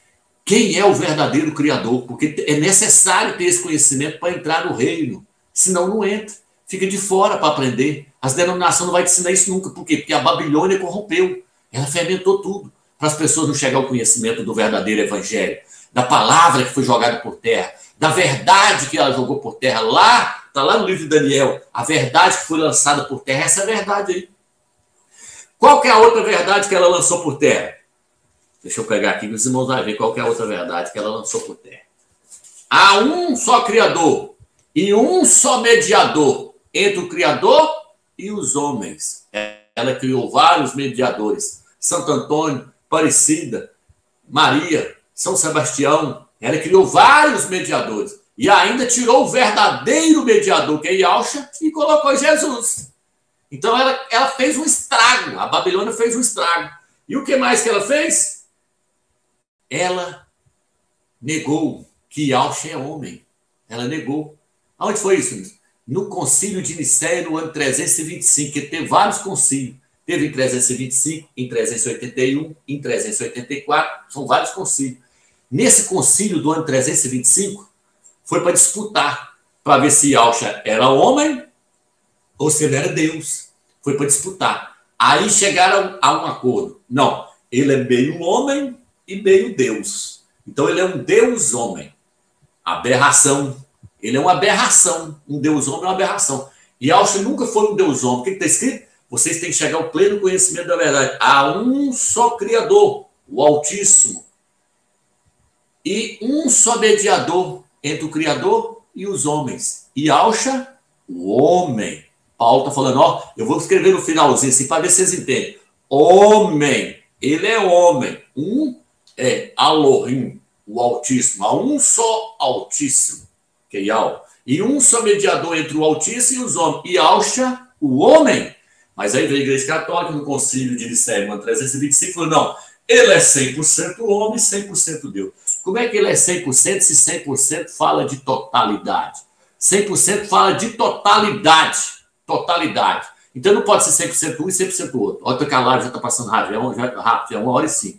S1: quem é o verdadeiro Criador, porque é necessário ter esse conhecimento para entrar no reino. Senão não entra. Fica de fora para aprender. As denominações não vão te ensinar isso nunca. Por quê? Porque a Babilônia corrompeu. Ela fermentou tudo para as pessoas não chegarem ao conhecimento do verdadeiro evangelho, da palavra que foi jogada por terra, da verdade que ela jogou por terra. Lá, está lá no livro de Daniel, a verdade que foi lançada por terra, essa é a verdade aí. Qual que é a outra verdade que ela lançou por terra? Deixa eu pegar aqui, os irmãos vão ver qual que é a outra verdade que ela lançou por terra. Há um só Criador e um só mediador entre o Criador e os homens. Ela criou vários mediadores. Santo Antônio, Aparecida, Maria, São Sebastião. Ela criou vários mediadores. E ainda tirou o verdadeiro mediador, que é Yahshua, e colocou Jesus. Então ela fez um estrago. A Babilônia fez um estrago. E o que mais que ela fez? Ela negou que Yahshua é homem. Ela negou. Aonde foi isso? No concílio de Nicéia, no ano 325, que teve vários concílios. Teve em 325, em 381, em 384, são vários concílios. Nesse concílio do ano 325, foi para disputar, para ver se Yahshua era homem ou se ele era Deus. Foi para disputar. Aí chegaram a um acordo. Não, ele é meio homem e meio Deus. Então ele é um Deus-homem. Aberração. Ele é uma aberração. Um Deus-homem é uma aberração. E Yahshua nunca foi um Deus-homem. O que está escrito? Vocês têm que chegar ao pleno conhecimento da verdade. Há um só Criador, o Altíssimo. E um só mediador entre o Criador e os homens. E Yahshua, o homem. Paulo está falando, ó, eu vou escrever no finalzinho assim para ver se vocês entendem. Homem, ele é homem. Um é Elohim, o Altíssimo. Há um só Altíssimo, que é Yahweh. E um só mediador entre o Altíssimo e os homens. E Yahshua, o homem. Mas aí veio a Igreja Católica no concílio de Nicéia, em 325, falou, não, ele é 100% homem e 100% Deus. Como é que ele é 100% se 100% fala de totalidade? 100% fala de totalidade. Totalidade. Então não pode ser 100% um e 100% outro. Olha que a live já está passando rápido, já é 1h05.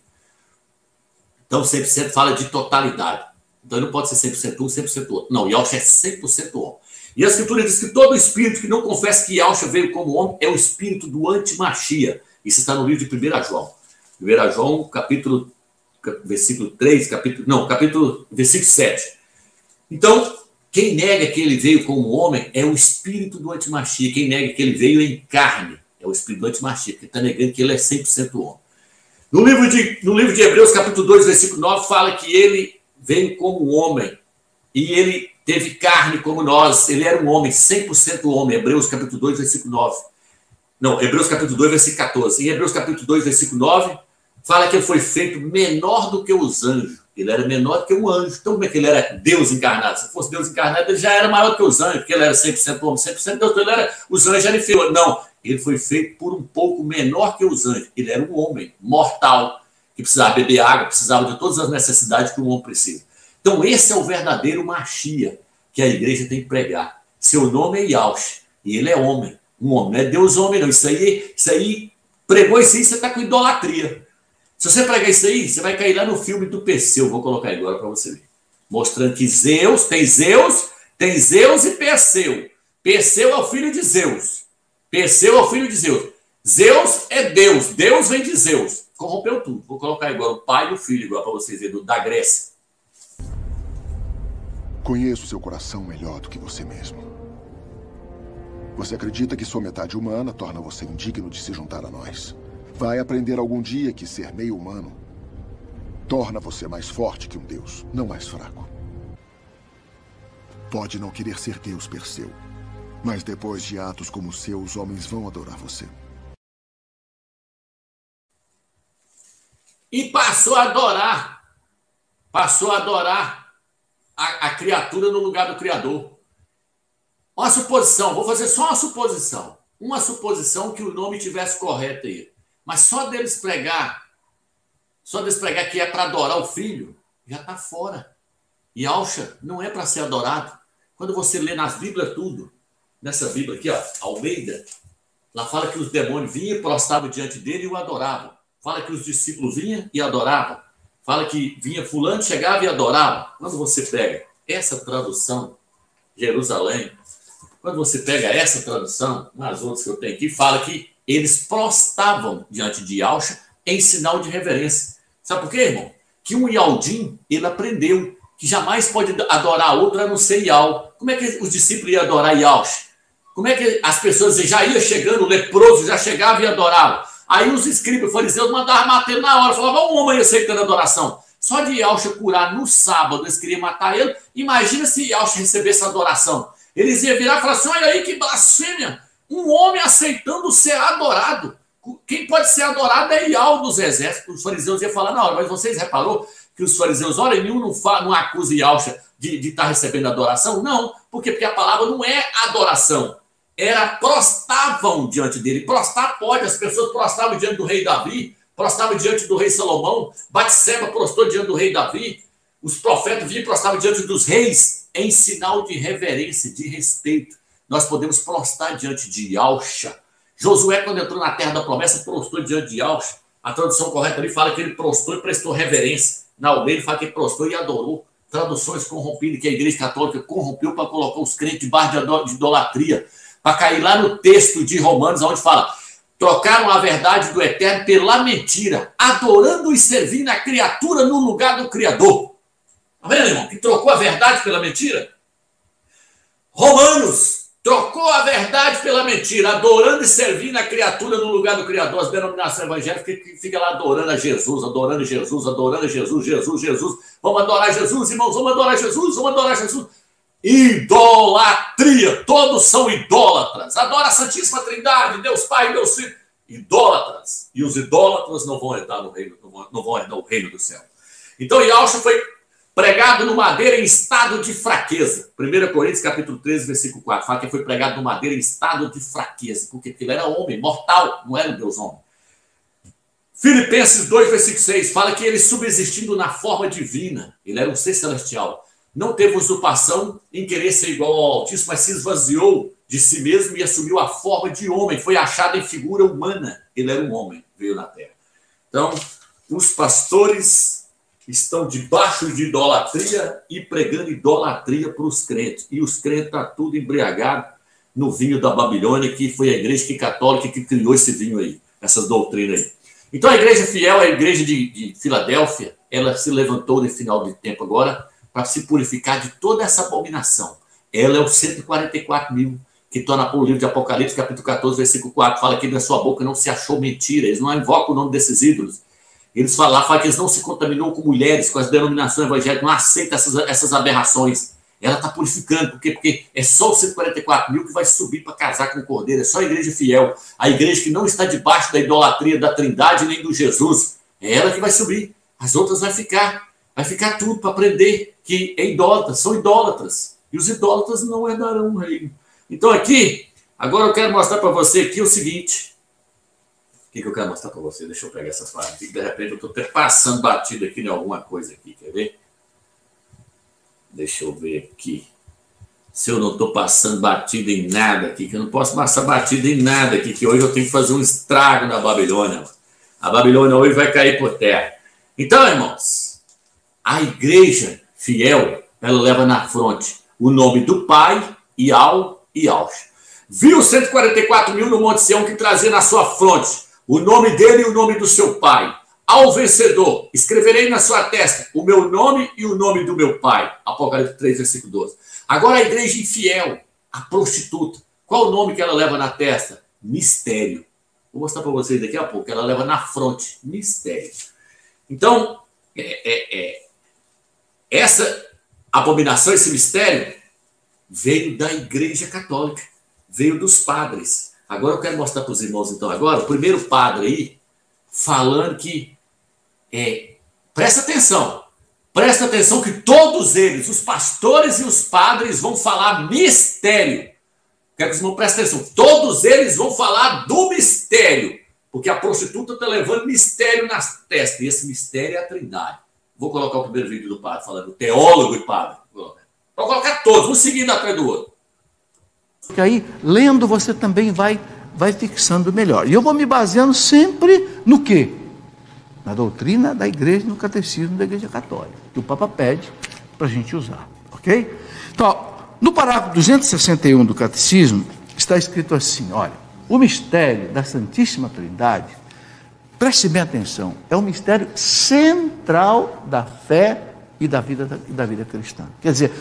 S1: Então 100% fala de totalidade. Então não pode ser 100% um e 100% outro. Não, Yahshua é 100% homem. E a Escritura diz que todo espírito que não confessa que Yahshua veio como homem é o espírito do antimachia. Isso está no livro de 1 João. 1 João, versículo 3, versículo 7. Então, quem nega que ele veio como homem é o espírito do antimachia. Quem nega que ele veio em carne é o espírito do antimachia, que está negando que ele é 100% homem. No livro de Hebreus, capítulo 2, versículo 9, fala que ele veio como homem e ele teve carne como nós. Ele era um homem, 100% homem. Hebreus, capítulo 2, versículo 9. Não, Hebreus, capítulo 2, versículo 14. Em Hebreus, capítulo 2, versículo 9, fala que ele foi feito menor do que os anjos. Ele era menor do que um anjo. Então, como é que ele era Deus encarnado? Se fosse Deus encarnado, ele já era maior do que os anjos, porque ele era 100% homem, 100% Deus. Então, os anjos eram inferiores. Não, ele foi feito por um pouco menor que os anjos. Ele era um homem mortal, que precisava beber água, precisava de todas as necessidades que um homem precisa. Então, esse é o verdadeiro Machia que a igreja tem que pregar. Seu nome é Yahshua, e ele é homem. Um homem, não é Deus homem, não. Isso aí, pregou isso aí, você está com idolatria. Se você pregar isso aí, você vai cair lá no filme do Perseu. Vou colocar agora para você ver. Mostrando que tem Zeus e Perseu. Perseu é o filho de Zeus. Perseu é o filho de Zeus. Zeus é Deus. Deus vem de Zeus. Corrompeu tudo. Vou colocar agora o pai e o filho, igual para vocês verem, da Grécia.
S2: Conheço seu coração melhor do que você mesmo. Você acredita que sua metade humana torna você indigno de se juntar a nós. Vai aprender algum dia que ser meio humano torna você mais forte que um deus, não mais fraco. Pode não querer ser Deus, Perseu, mas depois de atos como os seus, homens vão adorar você.
S1: E passou a adorar a criatura no lugar do Criador. Uma suposição, vou fazer só uma suposição. Uma suposição que o nome tivesse correto aí. Mas só deles pregar que é para adorar o filho, já está fora. Yahshua não é para ser adorado. Quando você lê nas Bíblias tudo, nessa Bíblia aqui, ó, Almeida, lá fala que os demônios vinham e prostravam diante dele e o adoravam. Fala que os discípulos vinham e adoravam. Fala que vinha fulano, chegava e adorava. Quando você pega essa tradução, Jerusalém, quando você pega essa tradução, nas outras que eu tenho aqui, fala que eles prostravam diante de Yahshua em sinal de reverência. Sabe por quê, irmão? Que um Yaldim, ele aprendeu que jamais pode adorar outro a não ser Yahweh. Como é que os discípulos iam adorar Yahshua? Como é que as pessoas já iam chegando, o leproso já chegava e adorava? Aí os escribas e fariseus mandavam matar ele na hora, falavam, um homem aceitando adoração. Só de Yahshua curar no sábado, eles queriam matar ele. Imagina se Yahshua recebesse adoração. Eles iam virar e falar assim, olha aí que blasfêmia, um homem aceitando ser adorado. Quem pode ser adorado é Yahweh dos exércitos. Os fariseus iam falar na hora, mas vocês reparou que os fariseus, olha, nenhum não acusa Yahshua de estar recebendo adoração? Não, porque a palavra não é adoração. Era prostravam diante dele. Prostrar pode, as pessoas prostravam diante do rei Davi, prostravam diante do rei Salomão, Batseba prostrou diante do rei Davi, os profetas vinham e prostravam diante dos reis em sinal de reverência, de respeito. Nós podemos prostrar diante de Yahshua. Josué, quando entrou na terra da promessa, prostrou diante de Yahshua. A tradução correta ali fala que ele prostrou e prestou reverência. Na Almeida ele fala que ele prostrou e adorou. Traduções corrompidas que a Igreja Católica corrompeu para colocar os crentes debaixo de idolatria. Para cair lá no texto de Romanos, onde fala, trocaram a verdade do Eterno pela mentira, adorando e servindo a criatura no lugar do Criador. Tá vendo, irmão? Que trocou a verdade pela mentira? Romanos trocou a verdade pela mentira, adorando e servindo a criatura no lugar do Criador. As denominações evangélicas que ficam lá adorando a Jesus, adorando Jesus, adorando Jesus, Jesus, Jesus. Vamos adorar Jesus, irmãos, vamos adorar Jesus, vamos adorar Jesus. Idolatria, todos são idólatras. Adora a Santíssima Trindade, Deus Pai, Deus Filho. Idólatras. E os idólatras não vão herdar no reino, não vão herdar o reino do céu. Então Yahshua foi pregado no madeira em estado de fraqueza. 1 Coríntios capítulo 13, versículo 4, fala que ele foi pregado no madeira em estado de fraqueza, porque ele era homem, mortal, não era um Deus homem. Filipenses 2, versículo 6, fala que ele subsistindo na forma divina, ele era um ser celestial, não teve usurpação em querer ser igual ao Altíssimo, mas se esvaziou de si mesmo e assumiu a forma de homem, foi achado em figura humana, ele era um homem, veio na terra. Então, os pastores estão debaixo de idolatria e pregando idolatria para os crentes. E os crentes estão tudo embriagados no vinho da Babilônia, que foi a igreja católica que criou esse vinho aí, essas doutrinas aí. Então a igreja fiel, a igreja de Filadélfia, ela se levantou no final de tempo agora para se purificar de toda essa abominação. Ela é os 144 mil, que estão no livro de Apocalipse, capítulo 14, versículo 4, fala que na sua boca não se achou mentira, eles não invocam o nome desses ídolos. Eles falam que eles não se contaminou com mulheres, com as denominações evangélicas, não aceitam essas aberrações. Ela está purificando, porque é só os 144 mil que vai subir para casar com o Cordeiro, é só a igreja fiel, a igreja que não está debaixo da idolatria da Trindade nem do Jesus, é ela que vai subir, as outras vai ficar tudo para aprender que é idólatra, são idólatras, e os idólatras não herdarão o reino. Então aqui, agora eu quero mostrar para você aqui o seguinte. O que eu quero mostrar para você? Deixa eu pegar essas palavras aqui, de repente eu estou até passando batido aqui em alguma coisa aqui, quer ver? Deixa eu ver aqui. Se eu não estou passando batido em nada aqui, que eu não posso passar batido em nada aqui, que hoje eu tenho que fazer um estrago na Babilônia. A Babilônia hoje vai cair por terra. Então, irmãos, a igreja fiel, ela leva na fronte o nome do Pai, Yahweh e Yahshua. Viu 144 mil no Monte Sião que trazia na sua fronte o nome dele e o nome do seu pai. Ao vencedor, escreverei na sua testa o meu nome e o nome do meu pai. Apocalipse 3, versículo 12. Agora a igreja infiel, a prostituta, qual o nome que ela leva na testa? Mistério. Vou mostrar para vocês daqui a pouco. Ela leva na fronte, mistério. Então, essa abominação, esse mistério, veio da igreja católica, veio dos padres. Agora eu quero mostrar para os irmãos, então, agora, o primeiro padre aí, falando que, presta atenção que todos eles, os pastores e os padres, vão falar mistério. Quero que os irmãos prestem atenção. Todos eles vão falar do mistério, porque a prostituta está levando mistério nas testas, e esse mistério é a Trindade. Vou colocar o primeiro vídeo do padre, falando teólogo e padre. Vou colocar todos, um seguindo atrás do outro.
S3: Porque aí, lendo, você também vai fixando melhor. E eu vou me baseando sempre no quê? Na doutrina da igreja, no catecismo da igreja católica, que o Papa pede para a gente usar, ok? Então, no parágrafo 261 do catecismo, está escrito assim, olha, o mistério da Santíssima Trindade, preste bem atenção, é um mistério central da fé e da vida cristã. Quer dizer,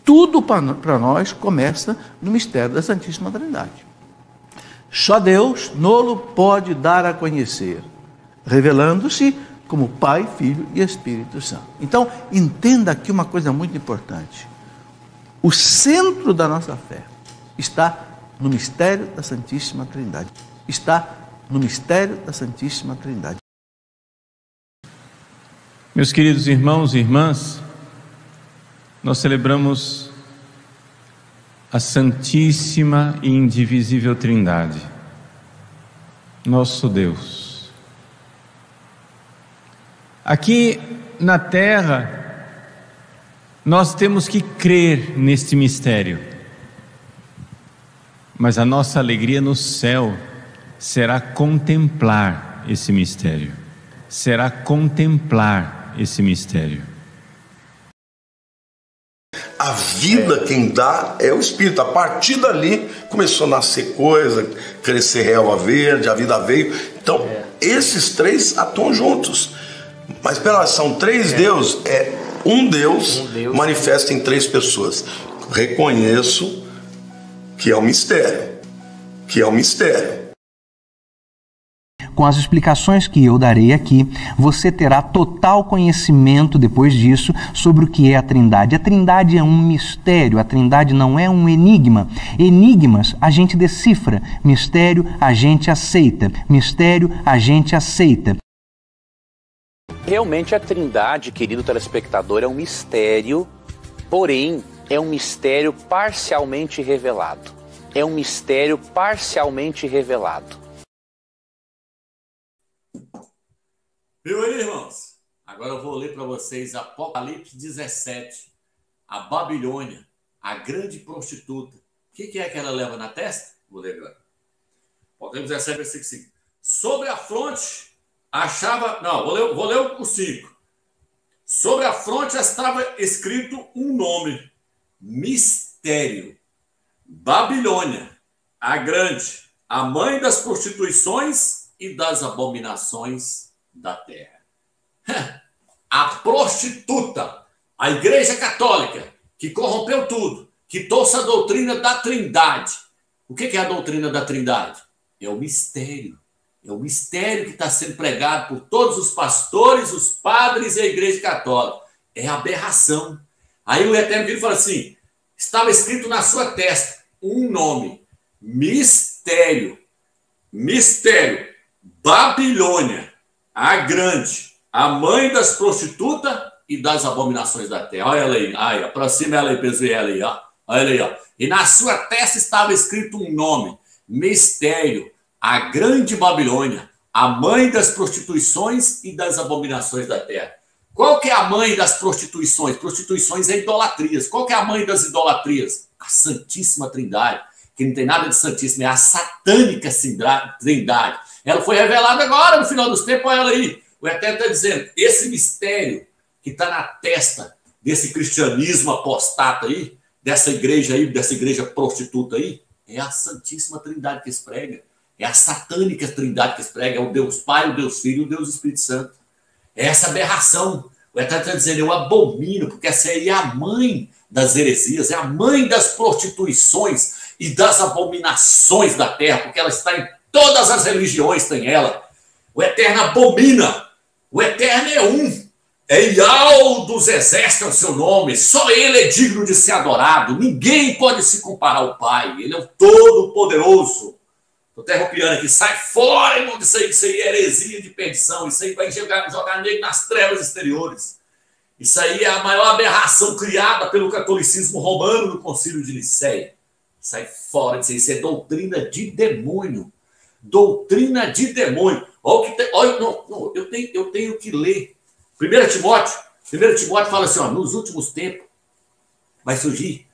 S3: tudo para nós começa no mistério da Santíssima Trindade. Só Deus nolo pode dar a conhecer, revelando-se como Pai, Filho e Espírito Santo. Então, entenda aqui uma coisa muito importante. O centro da nossa fé está no mistério da Santíssima Trindade. Está no mistério da Santíssima Trindade.
S4: Meus queridos irmãos e irmãs, nós celebramos a Santíssima e Indivisível Trindade, nosso Deus. Aqui na terra, nós temos que crer neste mistério, mas a nossa alegria no céu será contemplar esse mistério, será contemplar esse mistério.
S5: A vida quem dá é o Espírito. A partir dali começou a nascer coisa, crescer relva verde, a vida veio. Então, esses três atuam juntos. Mas pera, são três deuses, um Deus manifesta em três pessoas. Reconheço que é um mistério,
S6: Com as explicações que eu darei aqui, você terá total conhecimento depois disso sobre o que é a Trindade. A Trindade é um mistério, a Trindade não é um enigma. Enigmas a gente decifra, mistério a gente aceita, mistério a gente aceita.
S7: Realmente a Trindade, querido telespectador, é um mistério, porém é um mistério parcialmente revelado. É um mistério parcialmente revelado.
S1: Viu aí, irmãos? Agora eu vou ler para vocês Apocalipse 17. A Babilônia, a grande prostituta. O que é que ela leva na testa? Vou ler agora. Apocalipse 17, versículo 5. Sobre a fronte achava... Não, vou ler o 5. Sobre a fronte estava escrito um nome. Mistério. Babilônia, a grande, a mãe das prostituições e das abominações da terra. A prostituta, a Igreja Católica, que corrompeu tudo, que trouxe a doutrina da Trindade. O que é a doutrina da Trindade? É o mistério. É o mistério que está sendo pregado por todos os pastores, os padres e a Igreja Católica. É aberração. Aí o Eterno vira e fala assim, estava escrito na sua testa um nome, mistério. Mistério. Babilônia, a grande, a mãe das prostitutas e das abominações da terra. Olha ela aí, aí, aproxima ela aí, peso ela aí, ó. Olha aí, ó. E na sua testa estava escrito um nome, mistério, a grande Babilônia, a mãe das prostituições e das abominações da terra. Qual que é a mãe das prostituições? Prostituições é idolatrias. Qual que é a mãe das idolatrias? A Santíssima Trindade, que não tem nada de santíssima, é a satânica Trindade. Ela foi revelada agora, no final dos tempos, olha ela aí. O Eterno está dizendo, esse mistério que está na testa desse cristianismo apostata aí, dessa igreja prostituta aí, é a Santíssima Trindade que se prega. É a satânica Trindade que se prega, é o Deus Pai, o Deus Filho e o Deus Espírito Santo. É essa aberração. O Eterno está dizendo, eu abomino, porque essa aí é a mãe das heresias, é a mãe das prostituições e das abominações da terra, porque ela está em todas as religiões, tem ela. O Eterno abomina. O Eterno é um. É Ial dos exércitos, é o seu nome. Só ele é digno de ser adorado. Ninguém pode se comparar ao Pai. Ele é o Todo-Poderoso. Estou interrompendo aqui. Sai fora, irmão, disso aí é heresia de perdição. Isso aí vai jogar negro nas trevas exteriores. Isso aí é a maior aberração criada pelo catolicismo romano no Concílio de Nicéia. Sai fora disso aí. Isso é doutrina de demônio. Doutrina de demônio. Olha, eu tenho que ler 1 Timóteo, 1 Timóteo fala assim, ó, nos últimos tempos vai surgir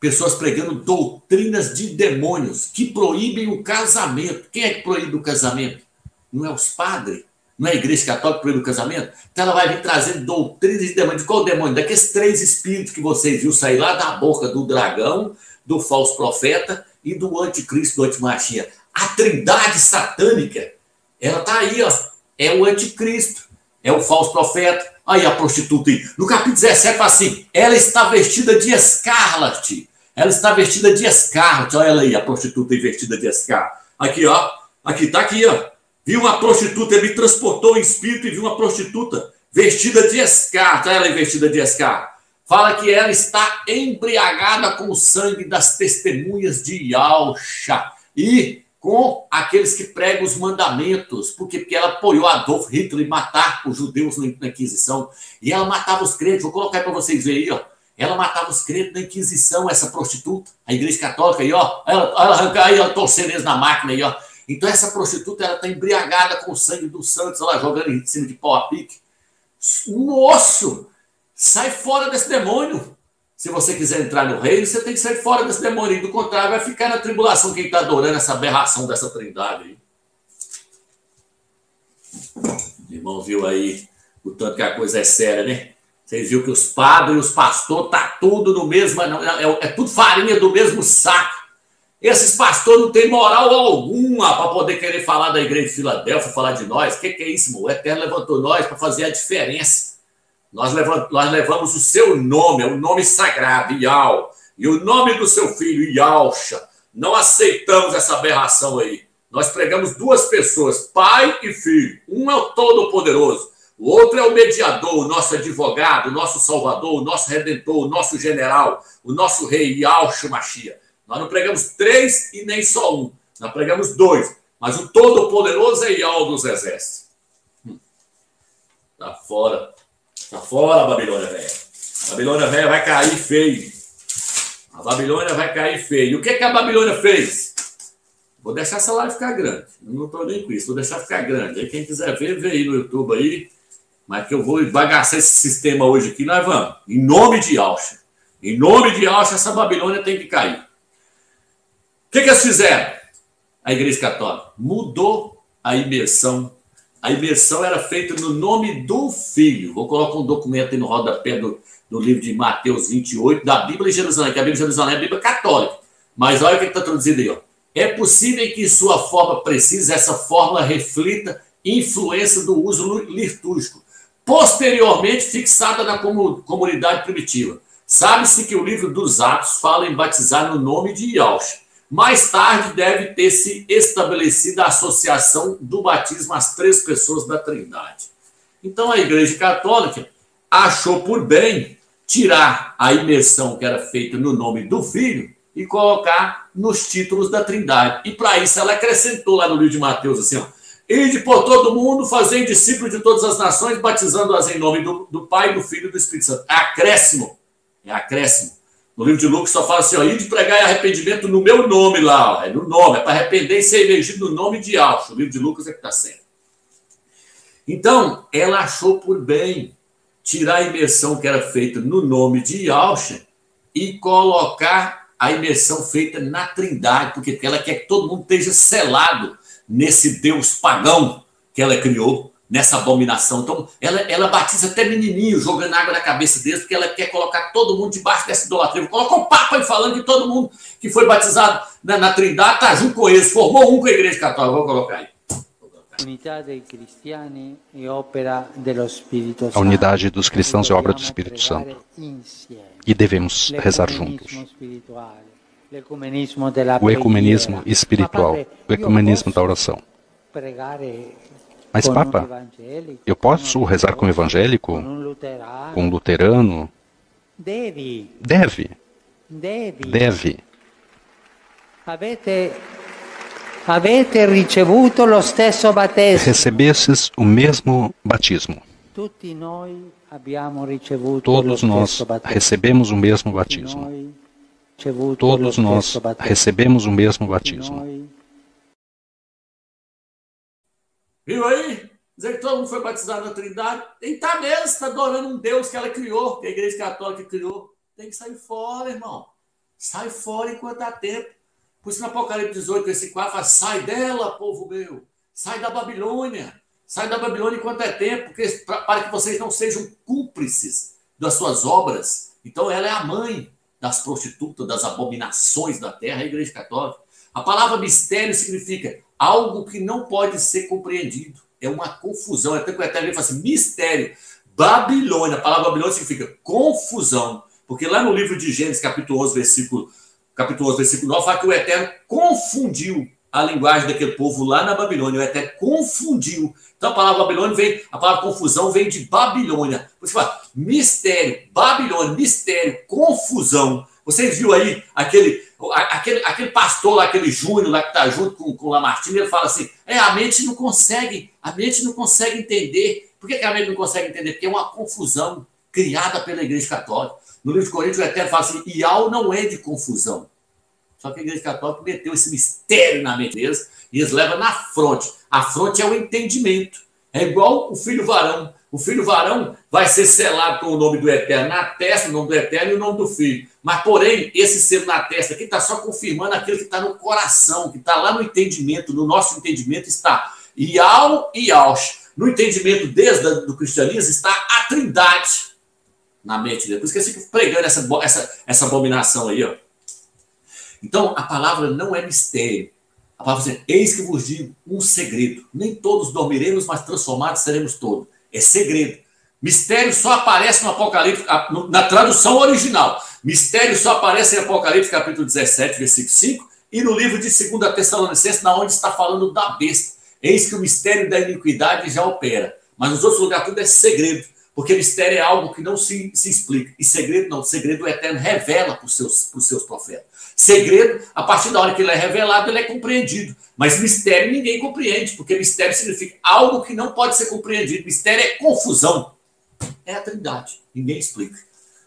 S1: pessoas pregando doutrinas de demônios que proíbem o casamento. Quem é que proíbe o casamento? Não é os padres? Não é a Igreja Católica que proíbe o casamento? Então ela vai vir trazendo doutrinas de demônios. De qual demônio? Daqueles 3 espíritos que vocês viram sair lá da boca do dragão, do falso profeta e do anticristo, do antimachia. A trindade satânica, ela está aí, ó. É o anticristo, é o falso profeta. Aí a prostituta aí. No capítulo 17 fala assim, ela está vestida de escarlate. Ela está vestida de escarlate. Olha ela aí, a prostituta aí vestida de escarlate. Aqui, ó. Aqui, tá aqui, ó. Viu uma prostituta, ele me transportou em espírito e viu uma prostituta vestida de escarlate. Olha ela aí vestida de escarlate. Fala que ela está embriagada com o sangue das testemunhas de Yalcha e com aqueles que pregam os mandamentos, porque ela apoiou Adolf Hitler em matar os judeus na Inquisição, e ela matava os crentes. Vou colocar para vocês verem aí, ó. Ela matava os crentes na Inquisição, essa prostituta, a Igreja Católica aí, ó. Ela arranca aí, ela torcendo eles na máquina aí, ó. Então essa prostituta, ela está embriagada com o sangue dos santos, ela jogando em cima de pau a pique. Moço, sai fora desse demônio. Se você quiser entrar no reino, você tem que sair fora desse demônio. Do contrário, vai ficar na tribulação quem está adorando essa aberração dessa trindade aí. O irmão viu aí o tanto que a coisa é séria, né? Vocês viram que os padres e os pastores, tá tudo no mesmo... É tudo farinha do mesmo saco. Esses pastores não têm moral alguma para poder querer falar da igreja de Filadélfia, falar de nós. O que é isso, irmão? O Eterno levantou nós para fazer a diferença. Nós levamos o seu nome, é o nome sagrado, Ial, e o nome do seu filho, Yalcha. Não aceitamos essa aberração aí. Nós pregamos 2 pessoas, pai e filho. Um é o Todo-Poderoso, o outro é o mediador, o nosso advogado, o nosso salvador, o nosso redentor, o nosso general, o nosso rei, Yalcha Machia. Nós não pregamos 3 e nem só 1. Nós pregamos 2. Mas o Todo-Poderoso é Ial dos exércitos. Tá fora. Tá fora a Babilônia velha. A Babilônia velha vai cair feio. A Babilônia vai cair feio. E o que a Babilônia fez? Vou deixar essa live ficar grande. Eu não estou nem com isso. Vou deixar ficar grande. Aí quem quiser ver, vê aí no YouTube aí. Mas que eu vou bagaçar esse sistema hoje aqui, nós vamos. Em nome de Yalcha. Em nome de Yalcha, essa Babilônia tem que cair. O que eles fizeram? A Igreja Católica mudou a imersão. A imersão era feita no nome do Filho. Vou colocar um documento aí no rodapé do livro de Mateus 28, da Bíblia de Jerusalém, que a Bíblia de Jerusalém é a Bíblia católica. Mas olha o que está traduzido aí. Ó. É possível que sua forma precisa, essa fórmula reflita influência do uso litúrgico, posteriormente fixada na comunidade primitiva. Sabe-se que o livro dos Atos fala em batizar no nome de Yalcha. Mais tarde deve ter se estabelecido a associação do batismo às 3 pessoas da Trindade. Então a Igreja Católica achou por bem tirar a imersão que era feita no nome do Filho e colocar nos títulos da Trindade. E para isso ela acrescentou lá no livro de Mateus assim, ó, ide por todo mundo, fazendo discípulos de todas as nações, batizando-as em nome do Pai, do Filho e do Espírito Santo. É acréscimo. É acréscimo. No livro de Lucas só fala assim, ó, ide pregar arrependimento no meu nome lá, ó, é no nome, é para arrepender e ser emergido no nome de Yalcha. O livro de Lucas é que está sendo. Então, ela achou por bem tirar a imersão que era feita no nome de Yalcha e colocar a imersão feita na Trindade, porque ela quer que todo mundo esteja selado nesse Deus pagão que ela criou, nessa abominação. Então, ela batiza até menininho, jogando água na cabeça deles, porque ela quer colocar todo mundo debaixo dessa idolatria. Colocou o Papa aí falando que todo mundo que foi batizado na Trindade está junto com eles, formou um com a Igreja Católica. Vou colocar aí.
S8: A unidade dos cristãos é obra do Espírito Santo. E devemos rezar juntos. O ecumenismo espiritual, o ecumenismo da oração. Mas, Papa, eu posso rezar com um evangélico? Com um luterano? Deve. Recebestes o mesmo batismo. Todos nós recebemos o mesmo batismo. Todos nós recebemos o mesmo batismo.
S1: Viu aí? Dizer que todo mundo foi batizado na Trindade. Tem que estar mesmo, está adorando um Deus que ela criou, que a Igreja Católica criou. Tem que sair fora, irmão. Sai fora enquanto há tempo. Por isso no Apocalipse 18, versículo 4, fala, sai dela, povo meu. Sai da Babilônia. Sai da Babilônia enquanto é tempo, para que vocês não sejam cúmplices das suas obras. Então ela é a mãe das prostitutas, das abominações da terra, a Igreja Católica. A palavra mistério significa algo que não pode ser compreendido. É uma confusão. Até que o Eterno fala assim, mistério. Babilônia. A palavra Babilônia significa confusão. Porque lá no livro de Gênesis, capítulo 11, versículo 9, fala que o Eterno confundiu a linguagem daquele povo lá na Babilônia. O Eterno confundiu. Então a palavra Babilônia a palavra confusão vem de Babilônia. Por isso fala mistério, Babilônia, mistério, confusão. Vocês viram aí aquele pastor lá, aquele Júnior lá que está junto com o Lamartine, ele fala assim, a mente não consegue entender. Por que a mente não consegue entender? Porque é uma confusão criada pela Igreja Católica. No livro de Coríntios, o Eterno fala assim, Ial não é de confusão. Só que a Igreja Católica meteu esse mistério na mente deles e eles levam na fronte. A fronte é o entendimento. É igual o filho varão. O filho varão vai ser selado com o nome do Eterno na testa, o nome do Eterno e o nome do filho. Mas, porém, esse selo na testa aqui está só confirmando aquilo que está no coração, que está lá no entendimento. No nosso entendimento está Ial e Yaush. No entendimento do cristianismo está a Trindade na mente dele. Por isso que eles ficam pregando essa abominação aí, ó. Então, a palavra não é mistério. A palavra diz, eis que vos digo um segredo. Nem todos dormiremos, mas transformados seremos todos. É segredo. Mistério só aparece no Apocalipse, na tradução original. Mistério só aparece em Apocalipse, capítulo 17, versículo 5, e no livro de 2 Tessalonicenses, na onde está falando da besta. Eis que o mistério da iniquidade já opera. Mas nos outros lugares tudo é segredo. Porque mistério é algo que não se explica. E segredo não. Segredo o Eterno revela para os seus profetas. Segredo, a partir da hora que ele é revelado, ele é compreendido. Mas mistério ninguém compreende, porque mistério significa algo que não pode ser compreendido. Mistério é confusão. É a Trindade. Ninguém explica.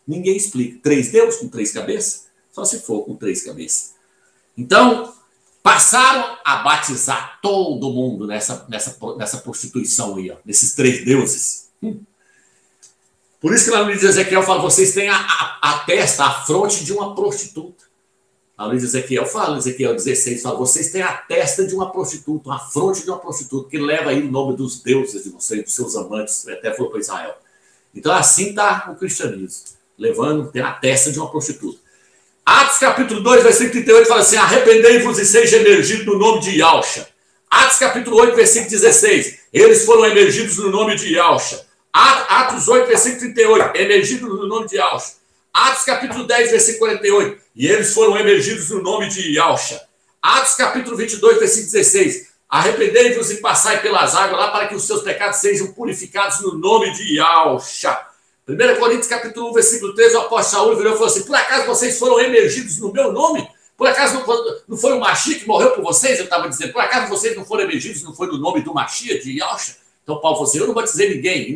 S1: Ninguém explica. 3 deuses com 3 cabeças? Só se for com 3 cabeças. Então, passaram a batizar todo mundo nessa prostituição aí, ó, nesses 3 deuses. Por isso que lá no livro de Ezequiel fala, vocês têm a testa, a fronte de uma prostituta. Lá no livro de Ezequiel fala, Ezequiel 16, fala, vocês têm a testa de uma prostituta, a fronte de uma prostituta, que leva aí o nome dos deuses de vocês, dos seus amantes, até falou para Israel. Então assim está o cristianismo, tem a testa de uma prostituta. Atos capítulo 2, versículo 38, fala assim, arrependei-vos e sejam emergidos no nome de Yahshua. Atos capítulo 8, versículo 16, eles foram emergidos no nome de Yahshua. Atos 8, versículo 38, emergidos no nome de Yahshua. Atos capítulo 10, versículo 48, e eles foram emergidos no nome de Yahshua. Atos capítulo 22, versículo 16, arrependei-vos e passai pelas águas lá para que os seus pecados sejam purificados no nome de Yahshua. 1 Coríntios capítulo 1, versículo 13, o apóstolo Saúl virou e falou assim, por acaso vocês foram emergidos no meu nome? Por acaso não foi o Machia que morreu por vocês? Eu estava dizendo, por acaso vocês não foram emergidos, não foi no nome do Machia, de Yahshua? Então Paulo falou assim, eu não batizei ninguém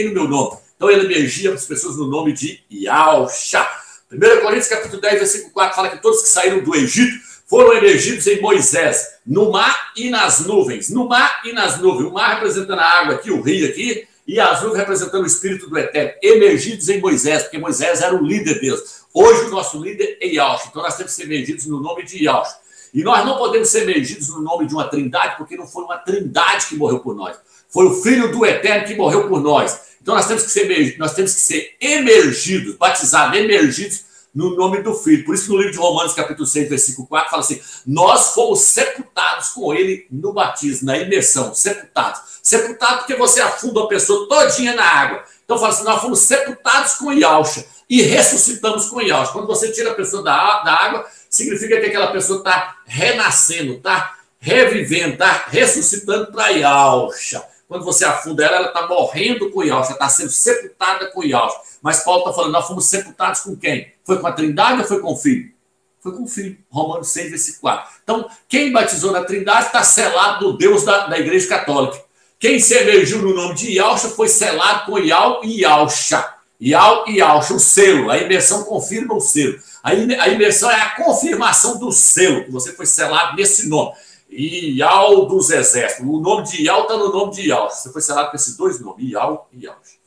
S1: no meu nome. Então ele emergia as pessoas no nome de Yahshua. 1 Coríntios capítulo 10, versículo 4, fala que todos que saíram do Egito foram emergidos em Moisés, no mar e nas nuvens. No mar e nas nuvens. O mar representando a água aqui, o rio aqui, e as nuvens representando o Espírito do Eterno. Emergidos em Moisés, porque Moisés era o líder de Deus. Hoje o nosso líder é Yahshua. Então nós temos que ser emergidos no nome de Yahshua. E nós não podemos ser emergidos no nome de uma trindade, porque não foi uma trindade que morreu por nós. Foi o Filho do Eterno que morreu por nós. Então nós temos que ser emergidos, batizados, emergidos no nome do Filho. Por isso que no livro de Romanos, capítulo 6, versículo 4, fala assim, nós fomos sepultados com ele no batismo, na imersão, sepultados. Sepultado porque você afunda a pessoa todinha na água. Então fala assim, nós fomos sepultados com Yahshua e ressuscitamos com Yahshua. Quando você tira a pessoa da água, significa que aquela pessoa está renascendo, está revivendo, está ressuscitando para Yahshua. Quando você afunda ela, ela está morrendo com Yahshua, está sendo sepultada com Yahshua. Mas Paulo está falando, nós fomos sepultados com quem? Foi com a Trindade ou foi com o Filho? Foi com o Filho. Romanos 6, versículo 4. Então, quem batizou na Trindade está selado no Deus da Igreja Católica. Quem se emergiu no nome de Yahshua foi selado com Yal e Yahshua. Yal e Yahshua, o selo. A imersão confirma o selo. A imersão é a confirmação do selo, que você foi selado nesse nome. Ial dos exércitos. O nome de Ial está no nome de Ial. Você foi selado com esses dois nomes, Ial e Iaush.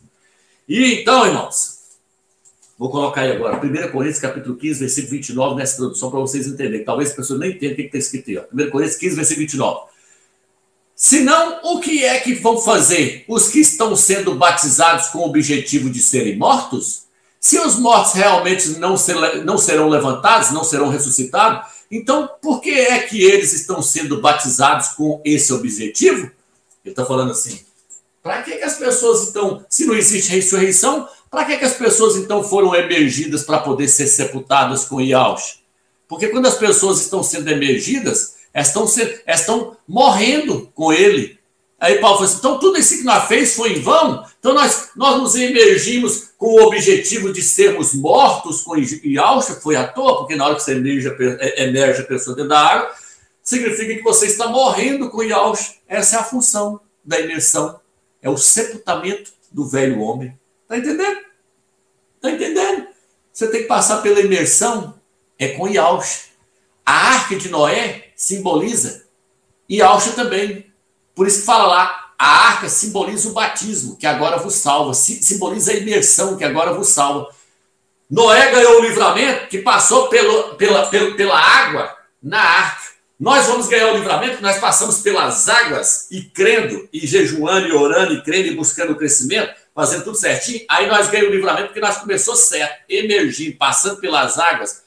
S1: E então, irmãos, vou colocar aí agora, 1 Coríntios, capítulo 15, versículo 29, nessa introdução, para vocês entenderem. Talvez as pessoas nem entendam o que está escrito aí. 1 Coríntios 15, versículo 29. Senão, o que é que vão fazer os que estão sendo batizados com o objetivo de serem mortos? Se os mortos realmente não serão levantados, não serão ressuscitados, então por que é que eles estão sendo batizados com esse objetivo? Ele está falando assim, para que as pessoas então, se não existe ressurreição, para que as pessoas então foram emergidas para poder ser sepultadas com Iaush? Porque quando as pessoas estão sendo emergidas, estão morrendo com ele. Aí Paulo falou assim, então tudo isso que nós fez foi em vão? Então nós nos emergimos com o objetivo de sermos mortos com Iaush, foi à toa, porque na hora que você emerge a pessoa dentro da água, significa que você está morrendo com Iaush. Essa é a função da imersão. É o sepultamento do velho homem. Está entendendo? Está entendendo? Você tem que passar pela imersão, é com Iaush. A arca de Noé simboliza Iaush também. Por isso que fala lá, a arca simboliza o batismo, que agora vos salva. Simboliza a imersão, que agora vos salva. Noé ganhou o livramento, que passou pela água na arca. Nós vamos ganhar o livramento, que nós passamos pelas águas e crendo, e jejuando, e orando, e crendo, e buscando o crescimento, fazendo tudo certinho. Aí nós ganhamos o livramento, porque nós começamos certo, emergindo, passando pelas águas,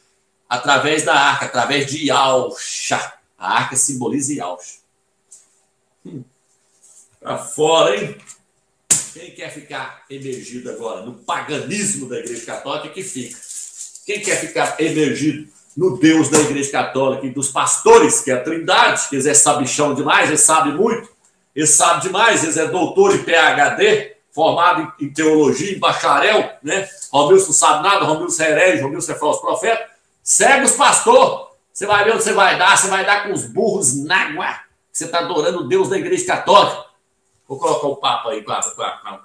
S1: através da arca, através de Iaush. A arca simboliza Iaush. Pra fora, hein? Quem quer ficar emergido agora no paganismo da Igreja Católica, que fica. Quem quer ficar emergido no Deus da Igreja Católica e dos pastores, que é a Trindade, que eles é sabichão demais, eles sabem muito, eles sabem demais, eles é doutor em PhD, formado em teologia, em bacharel, né? Romilson não sabe nada, Romilson é herege, Romilson é falso profeta. Segue os pastores. Você vai ver onde você vai dar com os burros na água. Você está adorando o Deus da Igreja Católica. Vou colocar o Papa aí com a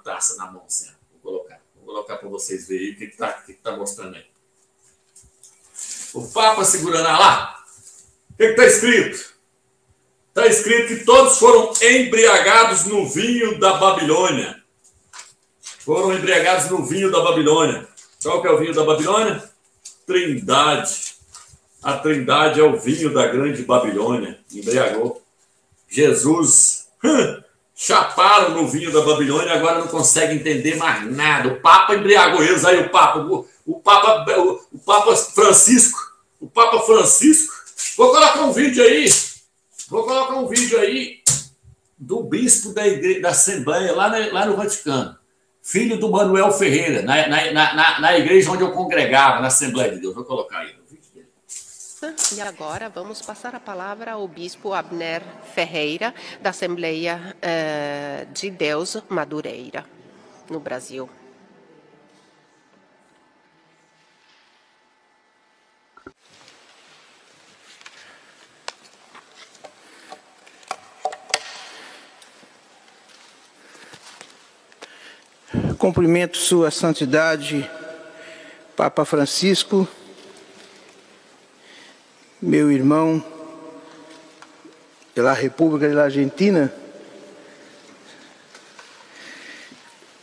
S1: taça na mão, assim. Vou colocar para vocês verem o que está mostrando aí. O Papa segurando lá. O que está escrito? Está escrito que todos foram embriagados no vinho da Babilônia. Foram embriagados no vinho da Babilônia. Qual que é o vinho da Babilônia? Trindade. A Trindade é o vinho da grande Babilônia. Embriagou. Jesus, chaparam no vinho da Babilônia e agora não consegue entender mais nada. O Papa embriagou eles. Aí o Papa Francisco. Vou colocar um vídeo aí do bispo da Assembleia lá no Vaticano. Filho do Manuel Ferreira, na igreja onde eu congregava, na Assembleia de Deus. Vou colocar aí no vídeo dele.
S9: E agora vamos passar a palavra ao bispo Abner Ferreira, da Assembleia de Deus Madureira, no Brasil.
S10: Cumprimento Sua Santidade, Papa Francisco, meu irmão pela República da Argentina,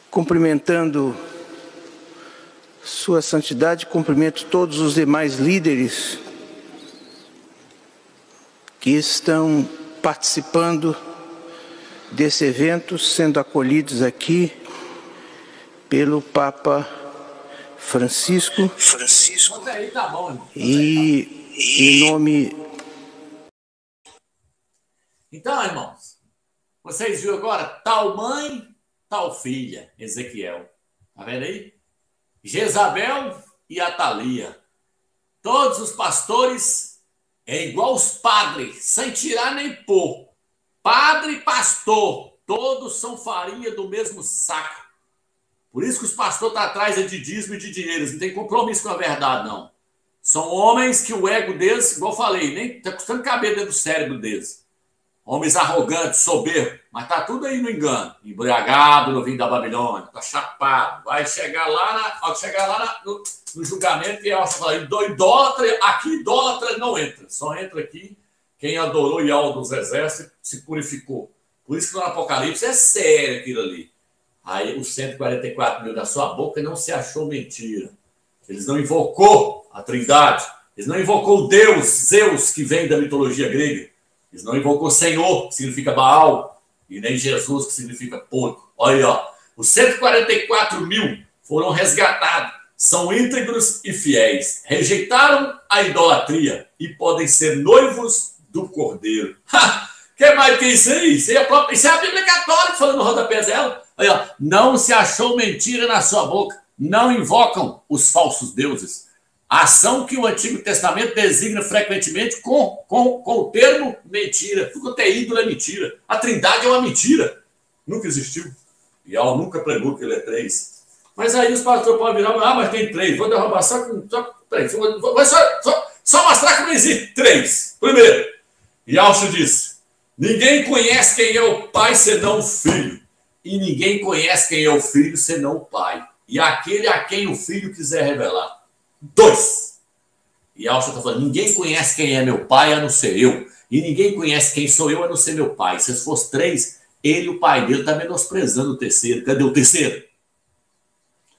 S10: cumprimentando Sua Santidade, cumprimento todos os demais líderes que estão participando desse evento, sendo acolhidos aqui pelo Papa Francisco. E em nome...
S1: Então, irmãos, vocês viram agora? Tal mãe, tal filha, Ezequiel. Tá vendo aí? Jezabel e Atalia. Todos os pastores é igual os padres, sem tirar nem pôr. Padre e pastor, todos são farinha do mesmo saco. Por isso que os pastores estão atrás de dízimo e de dinheiro. Eles não têm compromisso com a verdade, não. São homens que o ego deles, igual eu falei, nem está custando caber dentro do cérebro deles. Homens arrogantes, soberbos, mas está tudo aí no engano. Embriagado no vinho da Babilônia, está chapado. Vai chegar lá, no julgamento, que é idólatra, aqui idólatra não entra. Só entra aqui Quem adorou Yahweh dos exércitos se purificou. Por isso que no Apocalipse é sério aquilo ali. Aí os 144 mil da sua boca não se achou mentira. Eles não invocou a Trindade. Eles não invocou o Deus, Zeus, que vem da mitologia grega. Eles não invocou Senhor, que significa Baal. E nem Jesus, que significa porco. Olha aí, ó. Os 144 mil foram resgatados. São íntegros e fiéis. Rejeitaram a idolatria e podem ser noivos do Cordeiro. Que mais que isso aí? Isso é a Bíblia Católica falando no rodapé dela. Aí, ó. Não se achou mentira na sua boca. Não invocam os falsos deuses. A ação que o Antigo Testamento designa frequentemente com o termo mentira. Tudo que é ídolo é mentira. A Trindade é uma mentira. Nunca existiu. E ela nunca pregou que ele é 3. Mas aí os pastores podem virar, mas tem 3. Vou derrubar só com 3. Vou só mostrar que não existe 3. Primeiro, Yahshua disse: ninguém conhece quem é o Pai senão o Filho. E ninguém conhece quem é o Filho senão o Pai. E aquele a quem o Filho quiser revelar. 2. E Yahshua está falando: ninguém conhece quem é meu Pai a não ser eu. E ninguém conhece quem sou eu a não ser meu Pai. Se fosse 3, ele e o Pai dele está menosprezando o terceiro. Cadê o terceiro?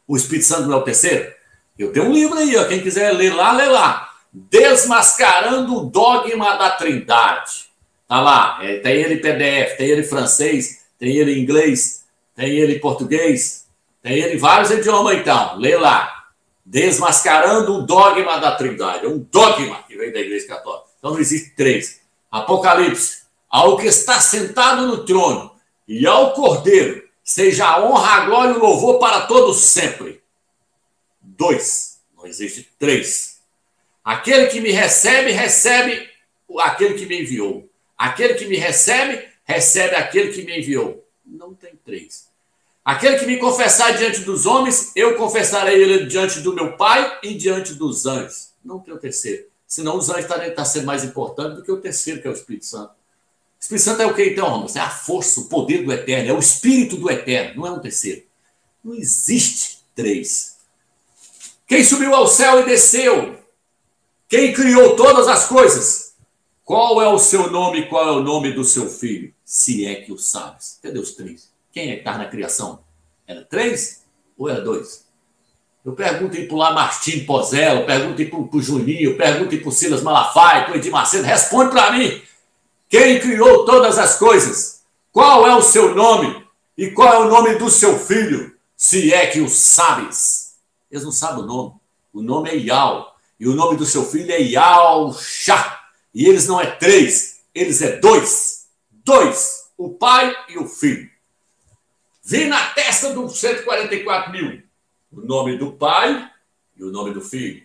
S1: O Espírito Santo não é o terceiro? Eu tenho um livro aí, ó. Quem quiser ler lá, lê lá. Desmascarando o dogma da Trindade. Tá lá. Tem ele em PDF, tem ele em francês, tem ele em inglês, tem ele em português, tem ele em vários idiomas, então. Lê lá. Desmascarando o dogma da Trindade. É um dogma que vem da Igreja Católica. Então não existe 3. Apocalipse. Ao que está sentado no trono e ao Cordeiro, seja a honra, a glória e o louvor para todos sempre. 2. Não existe 3. Aquele que me recebe, recebe aquele que me enviou. Aquele que me recebe, recebe aquele que me enviou. Não tem 3. Aquele que me confessar diante dos homens, eu confessarei ele diante do meu Pai e diante dos anjos. Não tem o terceiro. Senão os anjos estão sendo mais importantes do que o terceiro, que é o Espírito Santo. O Espírito Santo é o que então, Ramos? É a força, o poder do Eterno, é o Espírito do Eterno, não é um terceiro. Não existe 3. Quem subiu ao céu e desceu? Quem criou todas as coisas? Qual é o seu nome e qual é o nome do seu filho? Se é que o sabes. Cadê os 3? Quem é que está na criação? Era 3 ou era 2? Eu pergunto aí para o Lamartine Pozella, eu pergunto aí para o Juninho, eu pergunto aí para o Silas Malafaia, para o Edir Macedo, responde para mim. Quem criou todas as coisas? Qual é o seu nome? E qual é o nome do seu filho? Se é que o sabes. Eles não sabem o nome. O nome é Yahweh. E o nome do seu filho é Yahshua. E eles não é 3, eles é 2. 2. O pai e o filho. Vi na testa dos 144 mil o nome do pai e o nome do filho.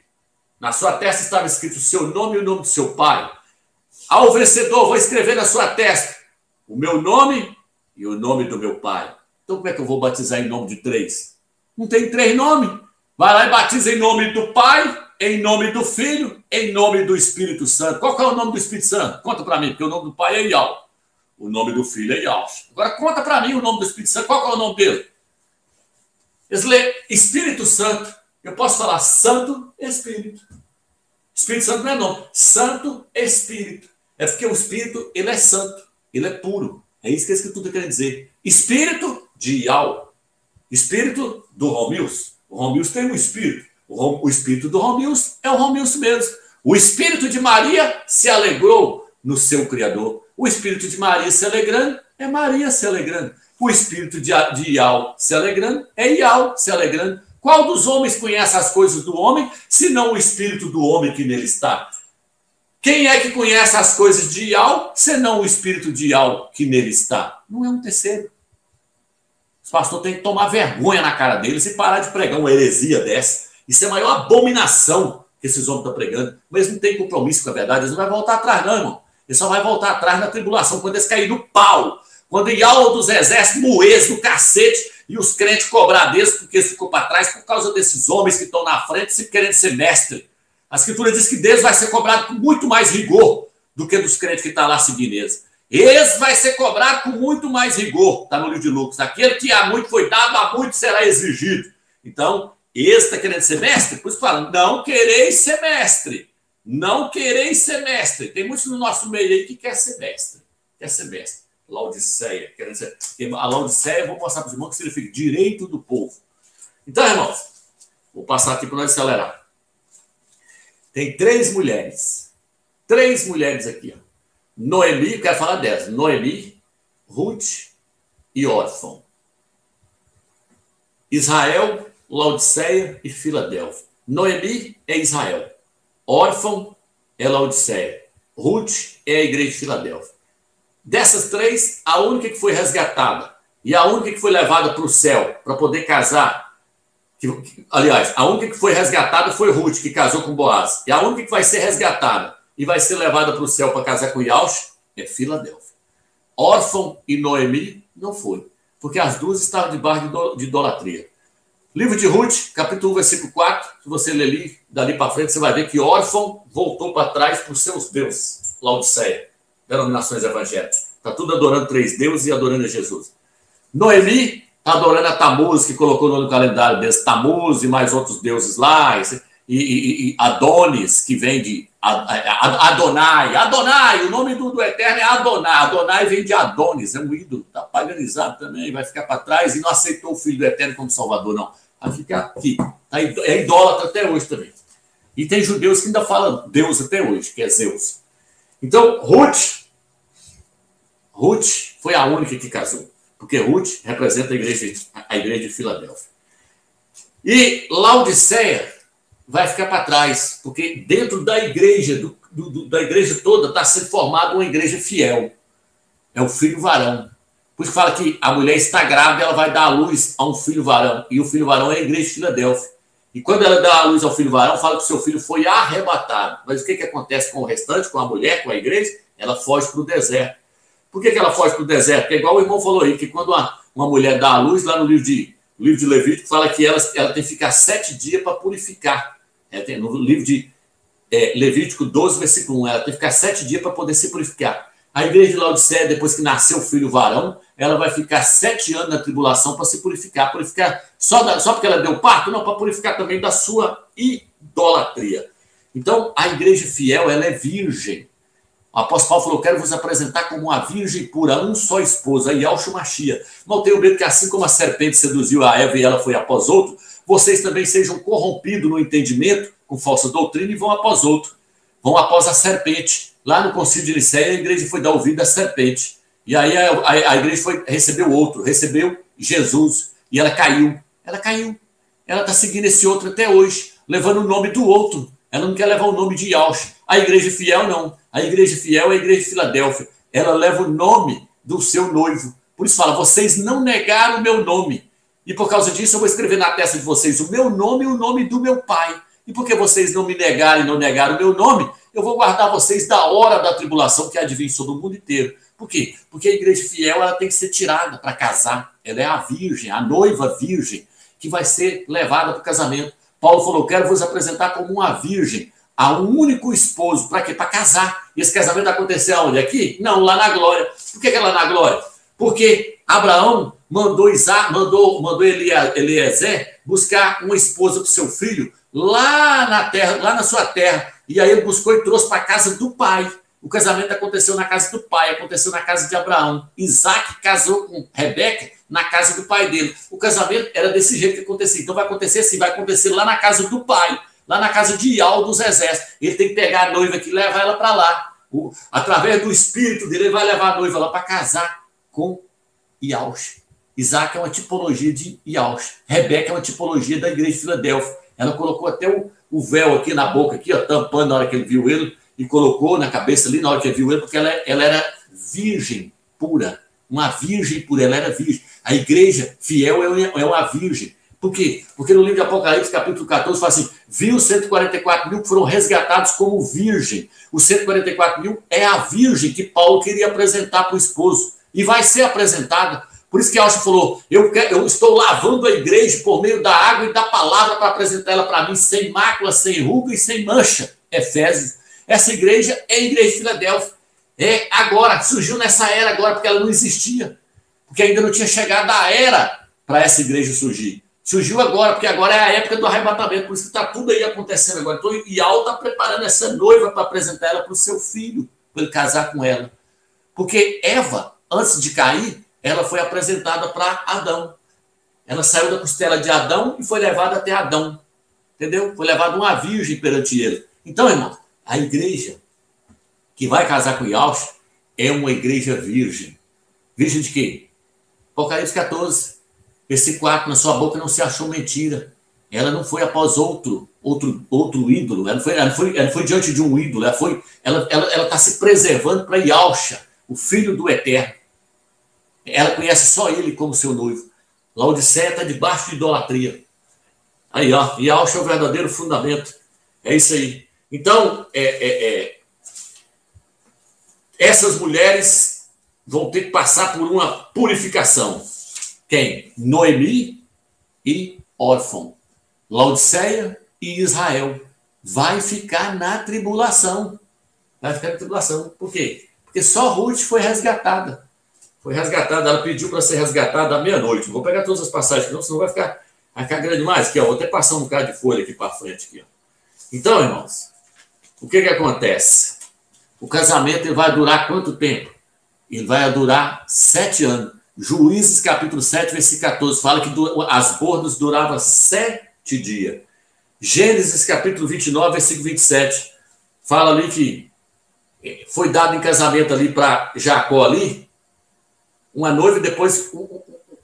S1: Na sua testa estava escrito o seu nome e o nome do seu pai. Ao vencedor, vou escrever na sua testa o meu nome e o nome do meu pai. Então, como é que eu vou batizar em nome de 3? Não tem 3 nomes. Vai lá e batiza em nome do Pai, em nome do Filho, em nome do Espírito Santo. Qual que é o nome do Espírito Santo? Conta para mim, porque o nome do Pai é Yahweh. O nome do Filho é Yahshua. Agora, conta para mim o nome do Espírito Santo. Qual que é o nome dele? Eles lêem Espírito Santo. Eu posso falar Santo Espírito. Espírito Santo não é nome. Santo Espírito. É porque o Espírito, ele é santo. Ele é puro. É isso que a Escritura quer dizer. Espírito de Yahweh. Espírito do Romilson. O Romilson tem um espírito. O espírito do Romilson é o Romilson mesmo. O espírito de Maria se alegrou no seu Criador. O espírito de Maria se alegrando é Maria se alegrando. O espírito de Yahweh se alegrando é Yahweh se alegrando. Qual dos homens conhece as coisas do homem, senão o espírito do homem que nele está? Quem é que conhece as coisas de Yahweh, senão o espírito de Yahweh que nele está? Não é um terceiro. Os pastores têm que tomar vergonha na cara deles e parar de pregar uma heresia dessa. Isso é a maior abominação que esses homens estão pregando. Mas eles não têm compromisso com a verdade. Eles não vão voltar atrás, não, irmão. Eles só vão voltar atrás na tribulação, quando eles caírem no pau. Quando Yahweh dos exércitos moer no cacete e os crentes cobrar deles porque eles ficou para trás por causa desses homens que estão na frente se querendo ser mestre. A Escritura diz que Deus vai ser cobrado com muito mais rigor do que dos crentes que estão lá seguindo eles. Esse vai ser cobrado com muito mais rigor, está no livro de Lucas. Aquele que há muito foi dado, há muito será exigido. Então, esse está querendo ser mestre? Por isso fala, não quereis ser mestre. Não quereis ser mestre. Tem muitos no nosso meio aí que quer ser mestre. Quer ser mestre. Laodiceia. Quer dizer, a Laodiceia, eu vou mostrar para os irmãos que significa direito do povo. Então, irmãos, vou passar aqui para nós acelerar. Tem 3 mulheres. 3 mulheres aqui. Ó. Noemi, quero falar delas. Noemi, Ruth e Órfão. Israel, Laodiceia e Filadélfia. Noemi é Israel. Órfão é Laodiceia. Ruth é a igreja de Filadélfia. Dessas 3, a única que foi resgatada e a única que foi levada para o céu para poder casar, aliás, a única que foi resgatada foi Ruth, que casou com Boaz. E a única que vai ser resgatada e vai ser levada para o céu para casar com Yaush é Filadélfia. Órfão e Noemi não foi, porque as duas estavam debaixo de idolatria. Livro de Ruth, capítulo 1, versículo 4, se você ler ali, dali para frente, você vai ver que Órfão voltou para trás para os seus deuses, Laodiceia, denominações evangélicas. Está tudo adorando 3 deuses e adorando a Jesus. Noemi está adorando a Tamuz, que colocou no calendário deles, Tamuz e mais outros deuses lá, e Adonis, que vem de Adonai. Adonai, o nome do Eterno é Adonai. Adonai vem de Adonis, é um ídolo, está paganizado também, vai ficar para trás e não aceitou o Filho do Eterno como Salvador, não. Vai ficar aqui. É idólatra até hoje também. E tem judeus que ainda falam Deus até hoje, que é Zeus. Então, Ruth foi a única que casou, porque Ruth representa a igreja de Filadélfia. E Laodiceia vai ficar para trás, porque dentro da igreja, da igreja toda, está sendo formada uma igreja fiel. É o filho varão. Por isso fala que a mulher está grávida, ela vai dar à luz a um filho varão. E o filho varão é a igreja de Filadélfia. E quando ela dá à luz ao filho varão, fala que o seu filho foi arrebatado. Mas o que acontece com o restante, com a mulher, com a igreja? Ela foge para o deserto. Por que ela foge para o deserto? Porque, igual o irmão falou aí, que quando uma mulher dá à luz, lá no livro de Levítico, fala que ela tem que ficar 7 dias para purificar. No livro de Levítico 12, versículo 1, ela tem que ficar 7 dias para poder se purificar. A igreja de Laodiceia, depois que nasceu o filho varão, ela vai ficar 7 anos na tribulação para se purificar. Purificar só porque ela deu parto? Não, para purificar também da sua idolatria. Então, a igreja fiel, ela é virgem. O apóstolo Paulo falou, quero vos apresentar como uma virgem pura, um só esposo, a Yahshua Mashiach. Não tenho medo que assim como a serpente seduziu a Eva e ela foi após outro, vocês também sejam corrompidos no entendimento, com falsa doutrina, e vão após outro. Vão após a serpente. Lá no concílio de Nicéia, a igreja foi dar ouvido à serpente. E aí a igreja recebeu outro, recebeu Jesus. E ela caiu. Ela caiu. Ela está seguindo esse outro até hoje, levando o nome do outro. Ela não quer levar o nome de Yahshua. A igreja fiel, não. A igreja fiel é a igreja de Filadélfia. Ela leva o nome do seu noivo. Por isso fala, vocês não negaram o meu nome. E por causa disso eu vou escrever na testa de vocês o meu nome e o nome do meu pai. E porque vocês não me negaram e não negaram o meu nome, eu vou guardar vocês da hora da tribulação que há de vir sobre o mundo inteiro. Por quê? Porque a igreja fiel ela tem que ser tirada para casar. Ela é a virgem, a noiva virgem, que vai ser levada para o casamento. Paulo falou, quero vos apresentar como uma virgem, a um único esposo. Para quê? Para casar. E esse casamento vai acontecer aonde? Aqui? Não, lá na glória. Por que é lá na glória? Porque Abraão mandou Eliezer buscar uma esposa para o seu filho lá na terra, lá na sua terra. E aí ele buscou e trouxe para a casa do pai. O casamento aconteceu na casa do pai, aconteceu na casa de Abraão. Isaac casou com Rebeca na casa do pai dele. O casamento era desse jeito que acontecia. Então vai acontecer assim, vai acontecer lá na casa do pai, lá na casa de Ial dos exércitos. Ele tem que pegar a noiva aqui e levar ela para lá. Através do espírito dele, ele vai levar a noiva lá para casar com Yaush. Isaac é uma tipologia de Yaush. Rebeca é uma tipologia da igreja de Filadélfia. Ela colocou até o véu aqui na boca, aqui, ó, tampando na hora que ele viu ele, e colocou na cabeça ali na hora que ele viu ele, porque ela era virgem pura. Uma virgem pura, ela era virgem. A igreja fiel é uma virgem. Por quê? Porque no livro de Apocalipse, capítulo 14, fala assim, viu 144 mil que foram resgatados como virgem. Os 144 mil é a virgem que Paulo queria apresentar para o esposo. E vai ser apresentada. Por isso que Yaush falou, eu estou lavando a igreja por meio da água e da palavra para apresentar ela para mim sem mácula, sem ruga e sem mancha. Efésios. Essa igreja é a igreja de Filadélfia. É agora, surgiu nessa era agora, porque ela não existia. Porque ainda não tinha chegado a era para essa igreja surgir. Surgiu agora, porque agora é a época do arrebatamento, por isso que está tudo aí acontecendo agora. Então, Ial está preparando essa noiva para apresentar ela para o seu filho, para ele casar com ela. Porque Eva, antes de cair, ela foi apresentada para Adão. Ela saiu da costela de Adão e foi levada até Adão. Entendeu? Foi levada uma virgem perante ele. Então, irmão, a igreja que vai casar com Yahshua é uma igreja virgem. Virgem de quê? Apocalipse 14. Versículo 4, na sua boca não se achou mentira. Ela não foi após outro ídolo. Ela não foi diante de um ídolo. Ela está se preservando para Yahshua, o Filho do Eterno. Ela conhece só ele como seu noivo. Laodiceia está debaixo de idolatria. Aí, ó, Yahshua é o verdadeiro fundamento. É isso aí. Então, essas mulheres vão ter que passar por uma purificação. Quem? Noemi e órfão. Laodiceia e Israel. Vai ficar na tribulação. Vai ficar na tribulação. Por quê? Porque só Ruth foi resgatada. Foi resgatada, ela pediu para ser resgatada à meia-noite. Vou pegar todas as passagens, senão vai ficar grande demais. Aqui, ó, vou até passar um bocado de folha aqui para frente. Aqui, ó. Então, irmãos, o que acontece? O casamento ele vai durar quanto tempo? Ele vai durar 7 anos. Juízes, capítulo 7, versículo 14, fala que as bodas duravam 7 dias. Gênesis, capítulo 29, versículo 27, fala ali que foi dado em casamento ali para Jacó ali, uma noiva, e depois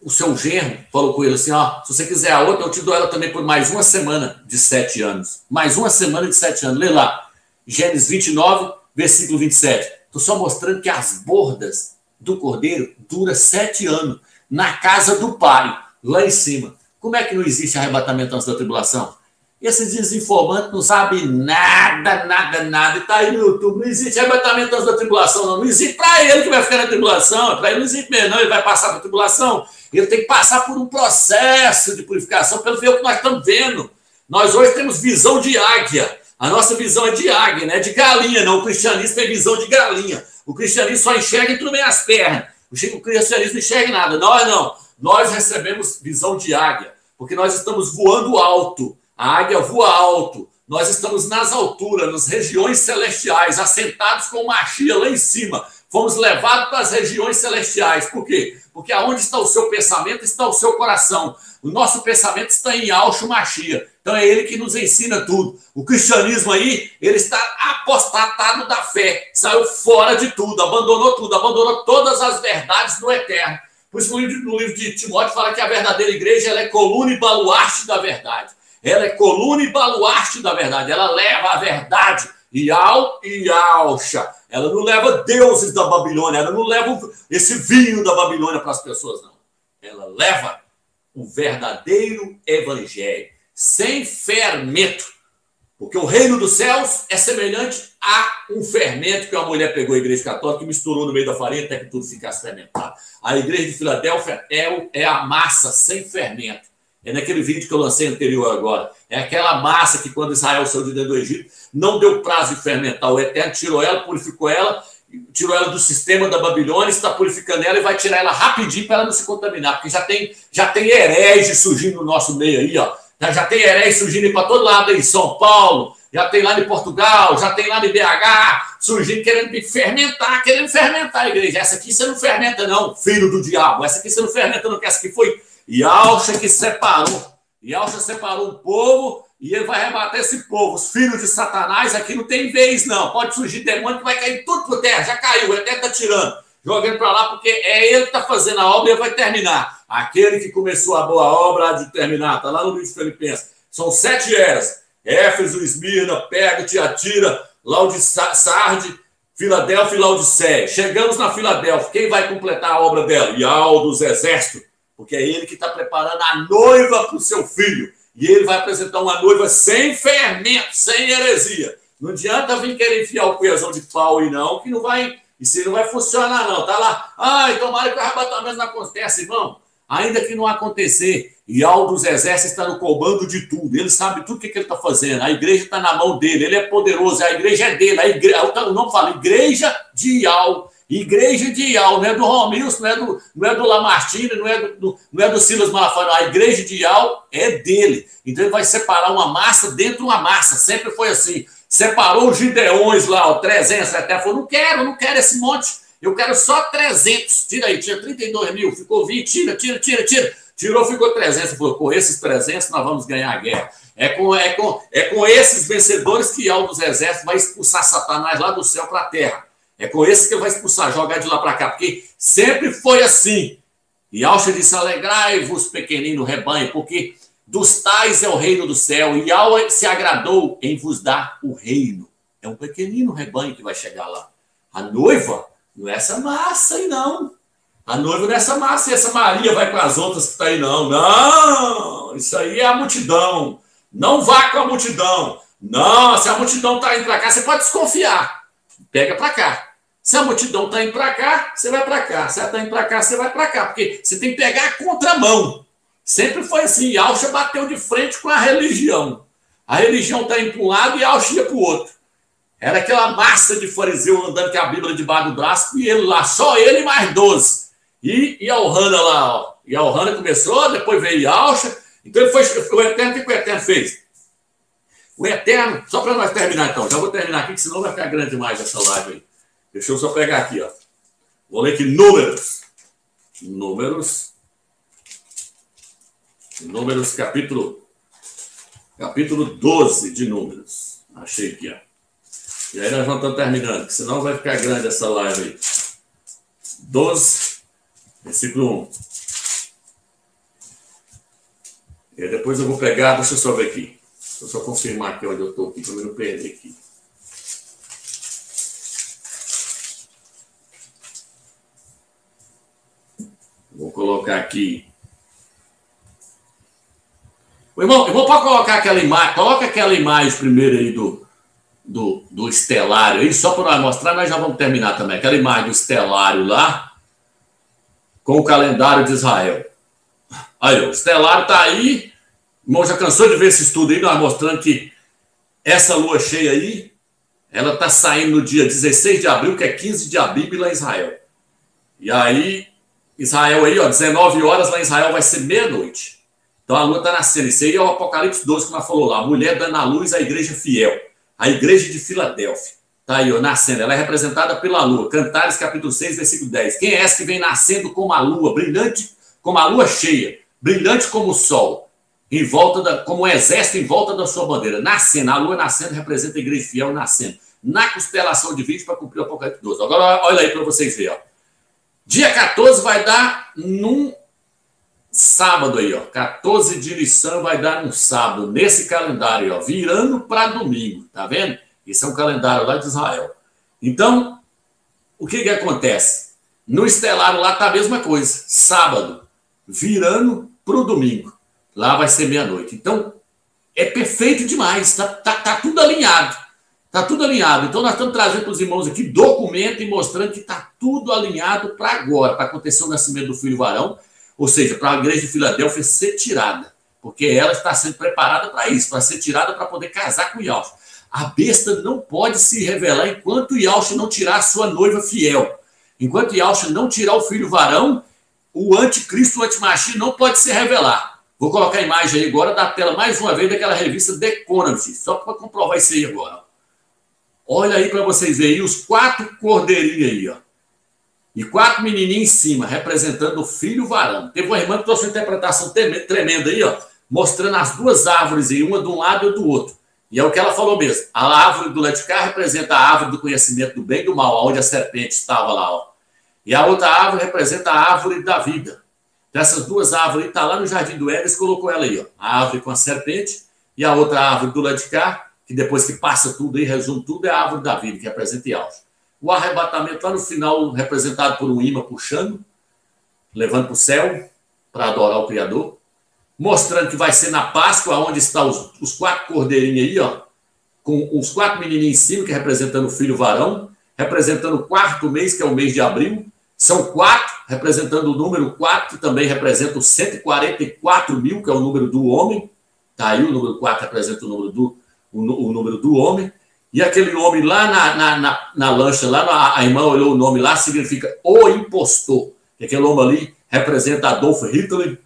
S1: o seu genro falou com ele assim, ó, se você quiser a outra, eu te dou ela também por mais uma semana de 7 anos. Mais uma semana de 7 anos. Lê lá, Gênesis 29, versículo 27. Estou só mostrando que as bordas do cordeiro dura 7 anos na casa do pai, lá em cima. Como é que não existe arrebatamento antes da tribulação? Esses desinformantes não sabem nada. E está aí no YouTube. Não existe arrebatamento antes da tribulação, não. Não existe para ele que vai ficar na tribulação. Para ele não existe mesmo, não. Ele vai passar para a tribulação. Ele tem que passar por um processo de purificação, pelo que nós estamos vendo. Nós hoje temos visão de águia. A nossa visão é de águia, não é de galinha, não. O cristianismo tem visão de galinha. O cristianismo só enxerga entre as pernas. O cristianismo não enxerga nada. Nós não. Nós recebemos visão de águia, porque nós estamos voando alto. A águia voa alto. Nós estamos nas alturas, nas regiões celestiais, assentados com o Mashiach lá em cima. Fomos levados para as regiões celestiais. Por quê? Porque aonde está o seu pensamento, está o seu coração. O nosso pensamento está em Yahshua Mashiach. Então é ele que nos ensina tudo. O cristianismo aí, ele está apostatado da fé. Saiu fora de tudo, abandonou todas as verdades do eterno. Por isso no livro de Timóteo fala que a verdadeira igreja ela é coluna e baluarte da verdade. Ela é coluna e baluarte da verdade. Ela leva a verdade. Yal e Yahshua. Ela não leva deuses da Babilônia. Ela não leva esse vinho da Babilônia para as pessoas, não. Ela leva o verdadeiro evangelho. Sem fermento. Porque o reino dos céus é semelhante a um fermento que uma mulher pegou a igreja católica e misturou no meio da farinha até que tudo ficasse fermentado. A igreja de Filadélfia é a massa sem fermento. É naquele vídeo que eu lancei anterior agora. É aquela massa que quando Israel saiu de dentro do Egito, não deu prazo de fermentar. O Eterno tirou ela, purificou ela, tirou ela do sistema da Babilônia, está purificando ela e vai tirar ela rapidinho para ela não se contaminar. Porque já tem herege surgindo no nosso meio aí, ó. Já tem herege surgindo para todo lado aí, em São Paulo, já tem lá em Portugal, já tem lá em BH, surgindo querendo fermentar a igreja. Essa aqui você não fermenta não, filho do diabo. Essa aqui você não fermenta não, que essa aqui foi Yahshua que separou. Yahshua separou o povo e ele vai rebater esse povo. Os filhos de Satanás aqui não tem vez não. Pode surgir demônio que vai cair tudo por terra. Já caiu, ele até está tirando. Jogando para lá porque é ele que está fazendo a obra e ele vai terminar. Aquele que começou a boa obra há de terminar. Está lá no livro de Filipenses. São 7 eras. Éfeso, Esmirna, Pérgamo, Tiatira, Sarde, Filadélfia e Laodiceia. Chegamos na Filadélfia. Quem vai completar a obra dela? Yahweh dos exércitos. Porque é ele que está preparando a noiva para o seu filho. E ele vai apresentar uma noiva sem fermento, sem heresia. Não adianta vir querer enfiar o coesão de pau aí não, que não vai... Isso não vai funcionar não. Tá lá, ai, tomara que o arrebatamento não aconteça, irmão. Ainda que não acontecer, Yahweh dos exércitos está no comando de tudo. Ele sabe tudo o que ele está fazendo. A igreja está na mão dele. Ele é poderoso. A igreja é dele. O nome fala igreja de Yahweh. Igreja de Ial, não é do Romilson, não é do Lamartine, não é do Silas Malafaia, não. A igreja de Ial é dele. Então ele vai separar uma massa dentro de uma massa. Sempre foi assim. Separou os gideões lá, ó, 300, até falou, não quero esse monte, eu quero só 300. Tira aí, tinha 32 mil, ficou 20, tira. Tirou, ficou 300. Falou, com esses 300 nós vamos ganhar a guerra. É com esses vencedores que Ial dos exércitos vai expulsar Satanás lá do céu para a terra. É com esse que ele vai expulsar, jogar de lá para cá, porque sempre foi assim. E Yahshua disse, alegrai-vos, pequenino rebanho, porque dos tais é o reino do céu, e Yahweh se agradou em vos dar o reino. É um pequenino rebanho que vai chegar lá. A noiva não é essa massa aí, não. A noiva não é essa massa, e essa Maria vai com as outras que está aí, não. Não, isso aí é a multidão. Não vá com a multidão. Não, se a multidão está indo para cá, você pode desconfiar. Pega para cá. Se a multidão está indo para cá, você vai para cá. Se ela está indo para cá, você vai para cá. Porque você tem que pegar a contramão. Sempre foi assim. Yahshua bateu de frente com a religião. A religião está indo para um lado e Yahshua ia para o outro. Era aquela massa de fariseu andando com a Bíblia debaixo do braço e ele lá, só ele e mais 12. E a Ohana lá, ó. E a Ohana começou, depois veio Yahshua. Então ele foi. O Eterno, o que o Eterno fez? O Eterno, só para nós terminar então, já vou terminar aqui, que senão vai ficar grande demais essa live aí. Deixa eu só pegar aqui, ó. Vou ler aqui Números. Números, capítulo 12 de Números. Achei aqui, ó. E aí nós vamos estar terminando, que senão vai ficar grande essa live aí. 12, versículo 1. E aí depois eu vou pegar, deixa eu só ver aqui. Deixa eu só confirmar aqui onde eu estou, aqui, para eu não perder aqui. Vou colocar aqui. O irmão, pode colocar aquela imagem. Coloca aquela imagem primeiro aí do estelário aí, só para nós mostrar, nós já vamos terminar também. Aquela imagem do estelário lá, com o calendário de Israel. Aí, o estelário está aí. O irmão já cansou de ver esse estudo aí, nós mostrando que essa lua cheia aí, ela está saindo no dia 16 de abril, que é 15 de Abib, lá em Israel. E aí, Israel aí, ó, 19 horas lá em Israel vai ser meia-noite. Então a lua está nascendo. Isso aí é o Apocalipse 12 que nós falou lá. A mulher dando à luz à igreja fiel. A igreja de Filadélfia. Está aí, ó, nascendo. Ela é representada pela lua. Cantares, capítulo 6, versículo 10. Quem é essa que vem nascendo como a lua, brilhante, como a lua cheia, brilhante como o sol, em volta como um exército em volta da sua bandeira. Nascendo. A lua nascendo representa a igreja fiel nascendo. Na constelação de 20 para cumprir o Apocalipse 12. Agora, olha aí para vocês verem, ó. Dia 14 vai dar num sábado aí, ó. 14 de Nissan vai dar num sábado, nesse calendário, ó, virando para domingo, tá vendo? Esse é um calendário lá de Israel. Então, o que acontece? No estelário lá tá a mesma coisa. Sábado, virando para o domingo. Lá vai ser meia-noite. Então, é perfeito demais. Tá tudo alinhado. Está tudo alinhado. Então, nós estamos trazendo para os irmãos aqui documento e mostrando que está tudo alinhado para agora, para acontecer o nascimento do filho varão, ou seja, para a igreja de Filadélfia ser tirada, porque ela está sendo preparada para isso, para ser tirada para poder casar com Yahshua. A besta não pode se revelar enquanto Yahshua não tirar a sua noiva fiel. Enquanto Yahshua não tirar o filho varão, o anticristo, o antimachia, não pode se revelar. Vou colocar a imagem aí agora da tela, mais uma vez, daquela revista The Economist, só para comprovar isso aí agora. Olha aí para vocês verem os 4 cordeirinhos aí, ó. E 4 menininhos em cima, representando o filho varão. Teve uma irmã que trouxe uma interpretação tremenda aí, ó, mostrando as 2 árvores aí, uma de um lado e outra do outro. E é o que ela falou mesmo. A árvore do lado de cá representa a árvore do conhecimento do bem e do mal, onde a serpente estava lá, ó. E a outra árvore representa a árvore da vida. Então, essas 2 árvores estão lá no Jardim do Éden, colocou ela aí, ó. A árvore com a serpente e a outra árvore do lado de cá, que depois que passa tudo aí, resume tudo, é a árvore da vida, que representa Yahshua. O arrebatamento lá no final, representado por um imã puxando, levando para o céu, para adorar o Criador, mostrando que vai ser na Páscoa, onde estão os 4 cordeirinhos aí, ó, com os 4 menininhos em cima, que representando o filho varão, representando o 4º mês, que é o mês de abril. São 4, representando o número 4, que também representa os 144 mil, que é o número do homem. Tá aí, o número 4 representa o número do homem. E aquele homem lá na lancha, lá a irmã olhou o nome lá, significa o impostor. Que aquele homem ali representa Adolf Hitler.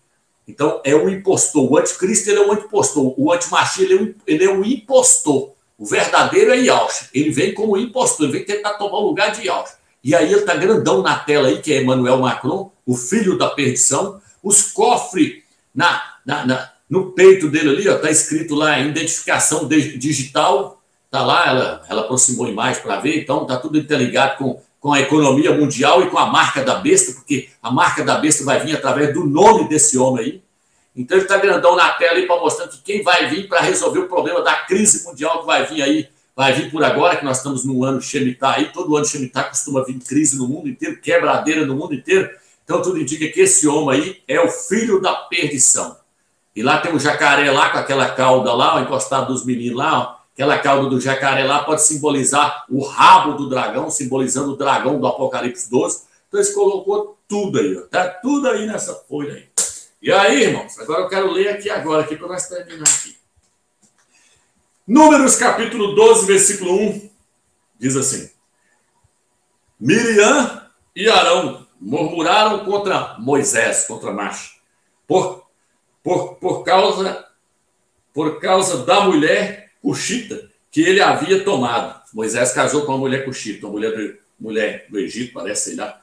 S1: Então, é um impostor. O anticristo, ele é um impostor. O antimachia, ele é um impostor. O verdadeiro é Yahshua. Ele vem como impostor, ele vem tentar tomar o lugar de Yahshua. E aí ele está grandão na tela aí, que é Emmanuel Macron, o filho da perdição. Os cofres no peito dele ali, está escrito lá, identificação digital. Está lá, ela aproximou a imagem para ver. Então, está tudo interligado com a economia mundial e com a marca da besta, porque a marca da besta vai vir através do nome desse homem aí. Então, ele está grandão na tela aí para mostrar que quem vai vir para resolver o problema da crise mundial que vai vir aí, vai vir por agora, que nós estamos no ano Shemitah aí, todo ano Shemitah costuma vir crise no mundo inteiro, quebradeira no mundo inteiro. Então, tudo indica que esse homem aí é o filho da perdição. E lá tem um jacaré lá, com aquela cauda lá, encostado dos meninos lá, ó. Aquela cauda do jacaré lá pode simbolizar o rabo do dragão, simbolizando o dragão do Apocalipse 12. Então, eles colocou tudo aí, ó. Tá tudo aí nessa folha aí. E aí, irmãos, agora eu quero ler aqui para nós terminar aqui. Números capítulo 12, versículo 1, diz assim: Miriam e Arão murmuraram contra Moisés, contra Macha, por causa da mulher cuxita que ele havia tomado. Moisés casou com uma mulher cuxita, uma mulher do Egito, parece, sei lá.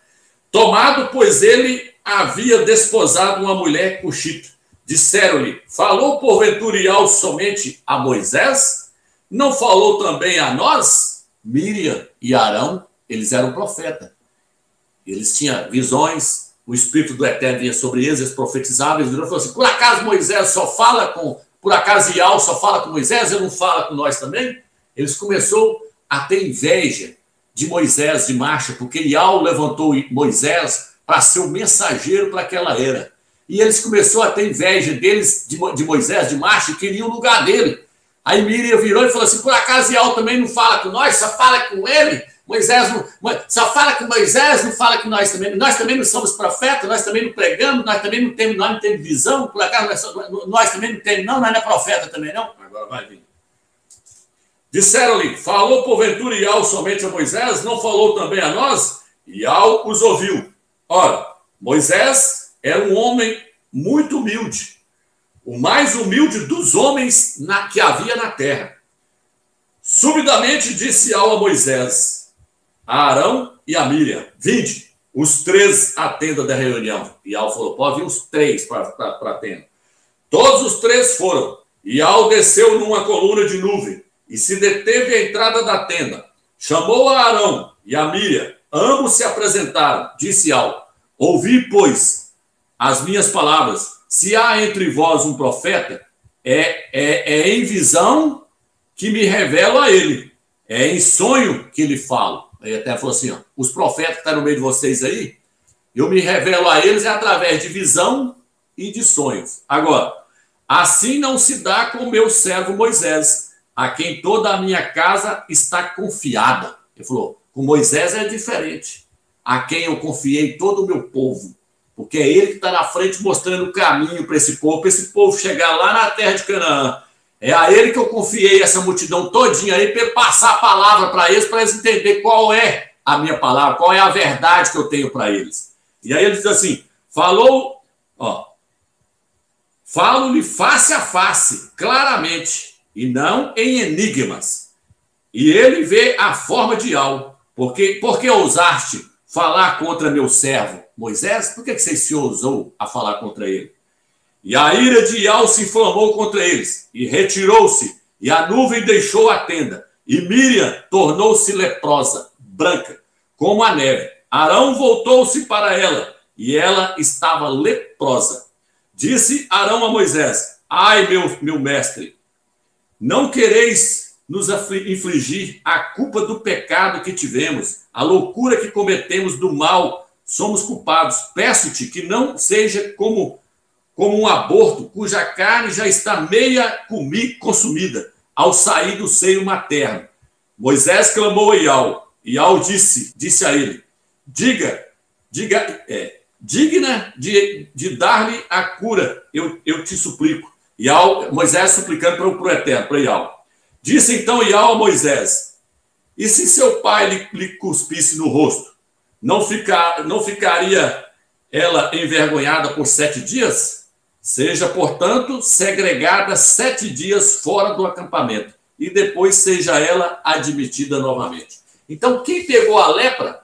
S1: Tomado, pois ele havia desposado uma mulher cuxita. Disseram-lhe: falou porventura Ial somente a Moisés? Não falou também a nós? Miriam e Arão, eles eram profetas. Eles tinham visões, o Espírito do Eterno vinha sobre eles profetizavam, eles viram e falaram assim: por acaso Moisés só fala com... Por acaso Ial só fala com Moisés? Ele não fala com nós também? Eles começaram a ter inveja de Moisés, de Macha, porque Ial levantou Moisés para ser o mensageiro para aquela era. E eles começaram a ter inveja deles, de Moisés, de Macha, e queriam o lugar dele. Aí Miriam virou e falou assim: por acaso Ial também não fala com nós, só fala com ele? Moisés não, só fala com Moisés, não fala com nós também. Nós também não somos profetas, nós também não pregamos, nós também não temos visão, por acaso nós também não temos, não, nós não é profeta também, não? Agora vai vir. Disseram-lhe: falou porventura Ial somente a Moisés, não falou também a nós? Ial os ouviu. Ora, Moisés era um homem muito humilde, o mais humilde dos homens que havia na terra. Subitamente disse Ial a Moisés, a Arão e a Miriam: vinde, os três à tenda da reunião. Ial falou: pode vir os três para a tenda. Todos os três foram. Ial desceu numa coluna de nuvem e se deteve à entrada da tenda. Chamou a Arão e a Miriam, ambos se apresentaram. Disse Ial: ouvi, pois, as minhas palavras. Se há entre vós um profeta, é em visão que me revelo a ele. É em sonho que lhe falo. Aí até falou assim: ó, os profetas que estão no meio de vocês aí, eu me revelo a eles através de visão e de sonhos. Agora, assim não se dá com o meu servo Moisés, a quem toda a minha casa está confiada. Ele falou: com Moisés é diferente, a quem eu confiei todo o meu povo, porque é ele que está na frente mostrando o caminho para esse povo chegar lá na terra de Canaã. É a ele que eu confiei essa multidão todinha aí, para passar a palavra para eles entenderem qual é a minha palavra, qual é a verdade que eu tenho para eles. E aí ele diz assim: falo-lhe face a face, claramente, e não em enigmas. E ele vê a forma de Ial. Por que ousaste falar contra meu servo Moisés? Por que você se ousou a falar contra ele? E a ira de Ial se inflamou contra eles, e retirou-se, e a nuvem deixou a tenda, e Miriam tornou-se leprosa, branca, como a neve. Arão voltou-se para ela, e ela estava leprosa. Disse Arão a Moisés: ai, meu mestre, não quereis nos infligir a culpa do pecado que tivemos, a loucura que cometemos do mal, somos culpados. Peço-te que não seja como um aborto cuja carne já está meia consumida ao sair do seio materno. Moisés clamou a Ial. Ial disse a ele: digna de dar-lhe a cura, eu te suplico. Moisés suplicando para o Eterno, para Ial. Disse então Ial a Moisés: E se seu pai lhe cuspisse no rosto, não ficaria ela envergonhada por 7 dias? Seja, portanto, segregada 7 dias fora do acampamento, e depois seja ela admitida novamente. Então, quem pegou a lepra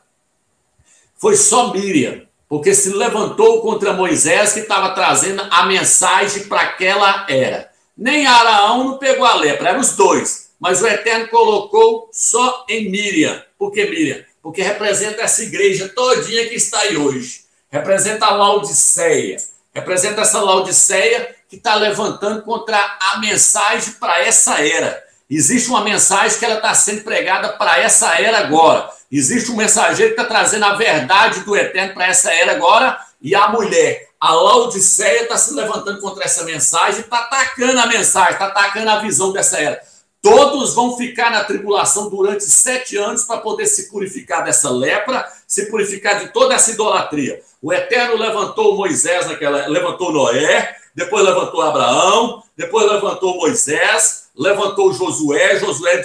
S1: foi só Miriam, porque se levantou contra Moisés, que estava trazendo a mensagem para aquela era. Nem Araão não pegou a lepra, eram os dois. Mas o Eterno colocou só em Miriam. Por que Miriam? Porque representa essa igreja todinha que está aí hoje. Representa a Laodiceia. Representa essa Laodiceia que está levantando contra a mensagem para essa era. Existe uma mensagem que ela está sendo pregada para essa era agora. Existe um mensageiro que está trazendo a verdade do Eterno para essa era agora. E a mulher, a Laodiceia, está se levantando contra essa mensagem, está atacando a mensagem, está atacando a visão dessa era. Todos vão ficar na tribulação durante 7 anos para poder se purificar dessa lepra, se purificar de toda essa idolatria. O Eterno levantou Moisés levantou Noé, depois levantou Abraão, depois levantou Moisés, levantou Josué. Josué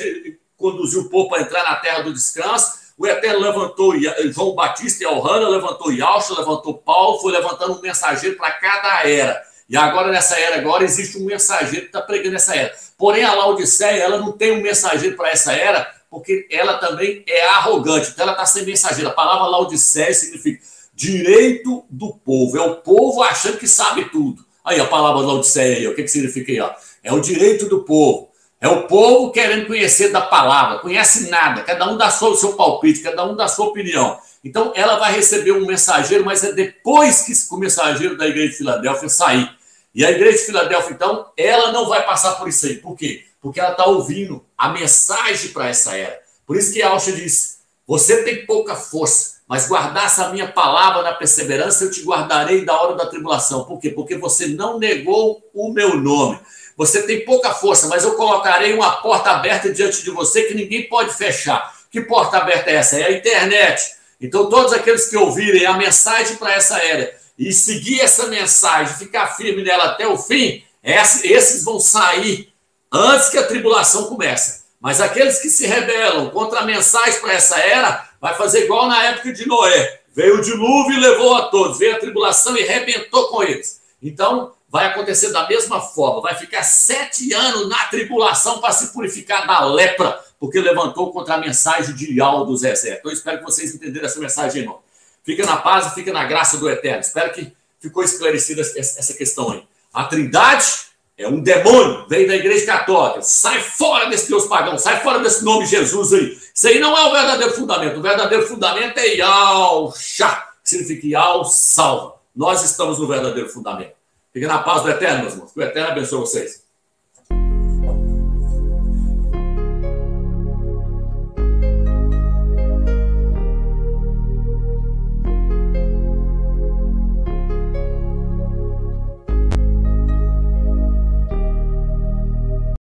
S1: conduziu o povo para entrar na terra do descanso. O Eterno levantou João Batista e Elrana, levantou Yaucha, levantou Paulo, foi levantando um mensageiro para cada era. E agora, nessa era, agora existe um mensageiro que está pregando essa era. Porém, a Laodiceia, ela não tem um mensageiro para essa era, porque ela também é arrogante. Então, ela está sem mensageiro. A palavra Laodiceia significa direito do povo. É o povo achando que sabe tudo. Aí, a palavra Laodiceia aí, o que significa aí? Ó? É o direito do povo. É o povo querendo conhecer da palavra. Conhece nada. Cada um dá o seu palpite, cada um dá a sua opinião. Então, ela vai receber um mensageiro, mas é depois que o mensageiro da igreja de Filadélfia sair. E a igreja de Filadélfia, então, ela não vai passar por isso aí. Por quê? Porque ela está ouvindo a mensagem para essa era. Por isso que Yaucha disse, você tem pouca força, mas guardasse a minha palavra na perseverança, eu te guardarei da hora da tribulação. Por quê? Porque você não negou o meu nome. Você tem pouca força, mas eu colocarei uma porta aberta diante de você que ninguém pode fechar. Que porta aberta é essa? É a internet. Então, todos aqueles que ouvirem a mensagem para essa era e seguir essa mensagem, ficar firme nela até o fim, esses vão sair antes que a tribulação comece. Mas aqueles que se rebelam contra a mensagem para essa era, vai fazer igual na época de Noé. Veio o dilúvio e levou a todos. Veio a tribulação e arrebentou com eles. Então, vai acontecer da mesma forma. Vai ficar 7 anos na tribulação para se purificar da lepra, porque levantou contra a mensagem de Yahweh dos exércitos. Eu espero que vocês entenderam essa mensagem, irmão. Fica na paz e fica na graça do Eterno. Espero que ficou esclarecida essa questão aí. A Trindade é um demônio, veio da igreja católica. Sai fora desse Deus pagão, sai fora desse nome Jesus aí. Isso aí não é o verdadeiro fundamento. O verdadeiro fundamento é Yahshua, que significa Yahweh salva. Nós estamos no verdadeiro fundamento. Fica na paz do Eterno, meus irmãos. Que o Eterno abençoe vocês.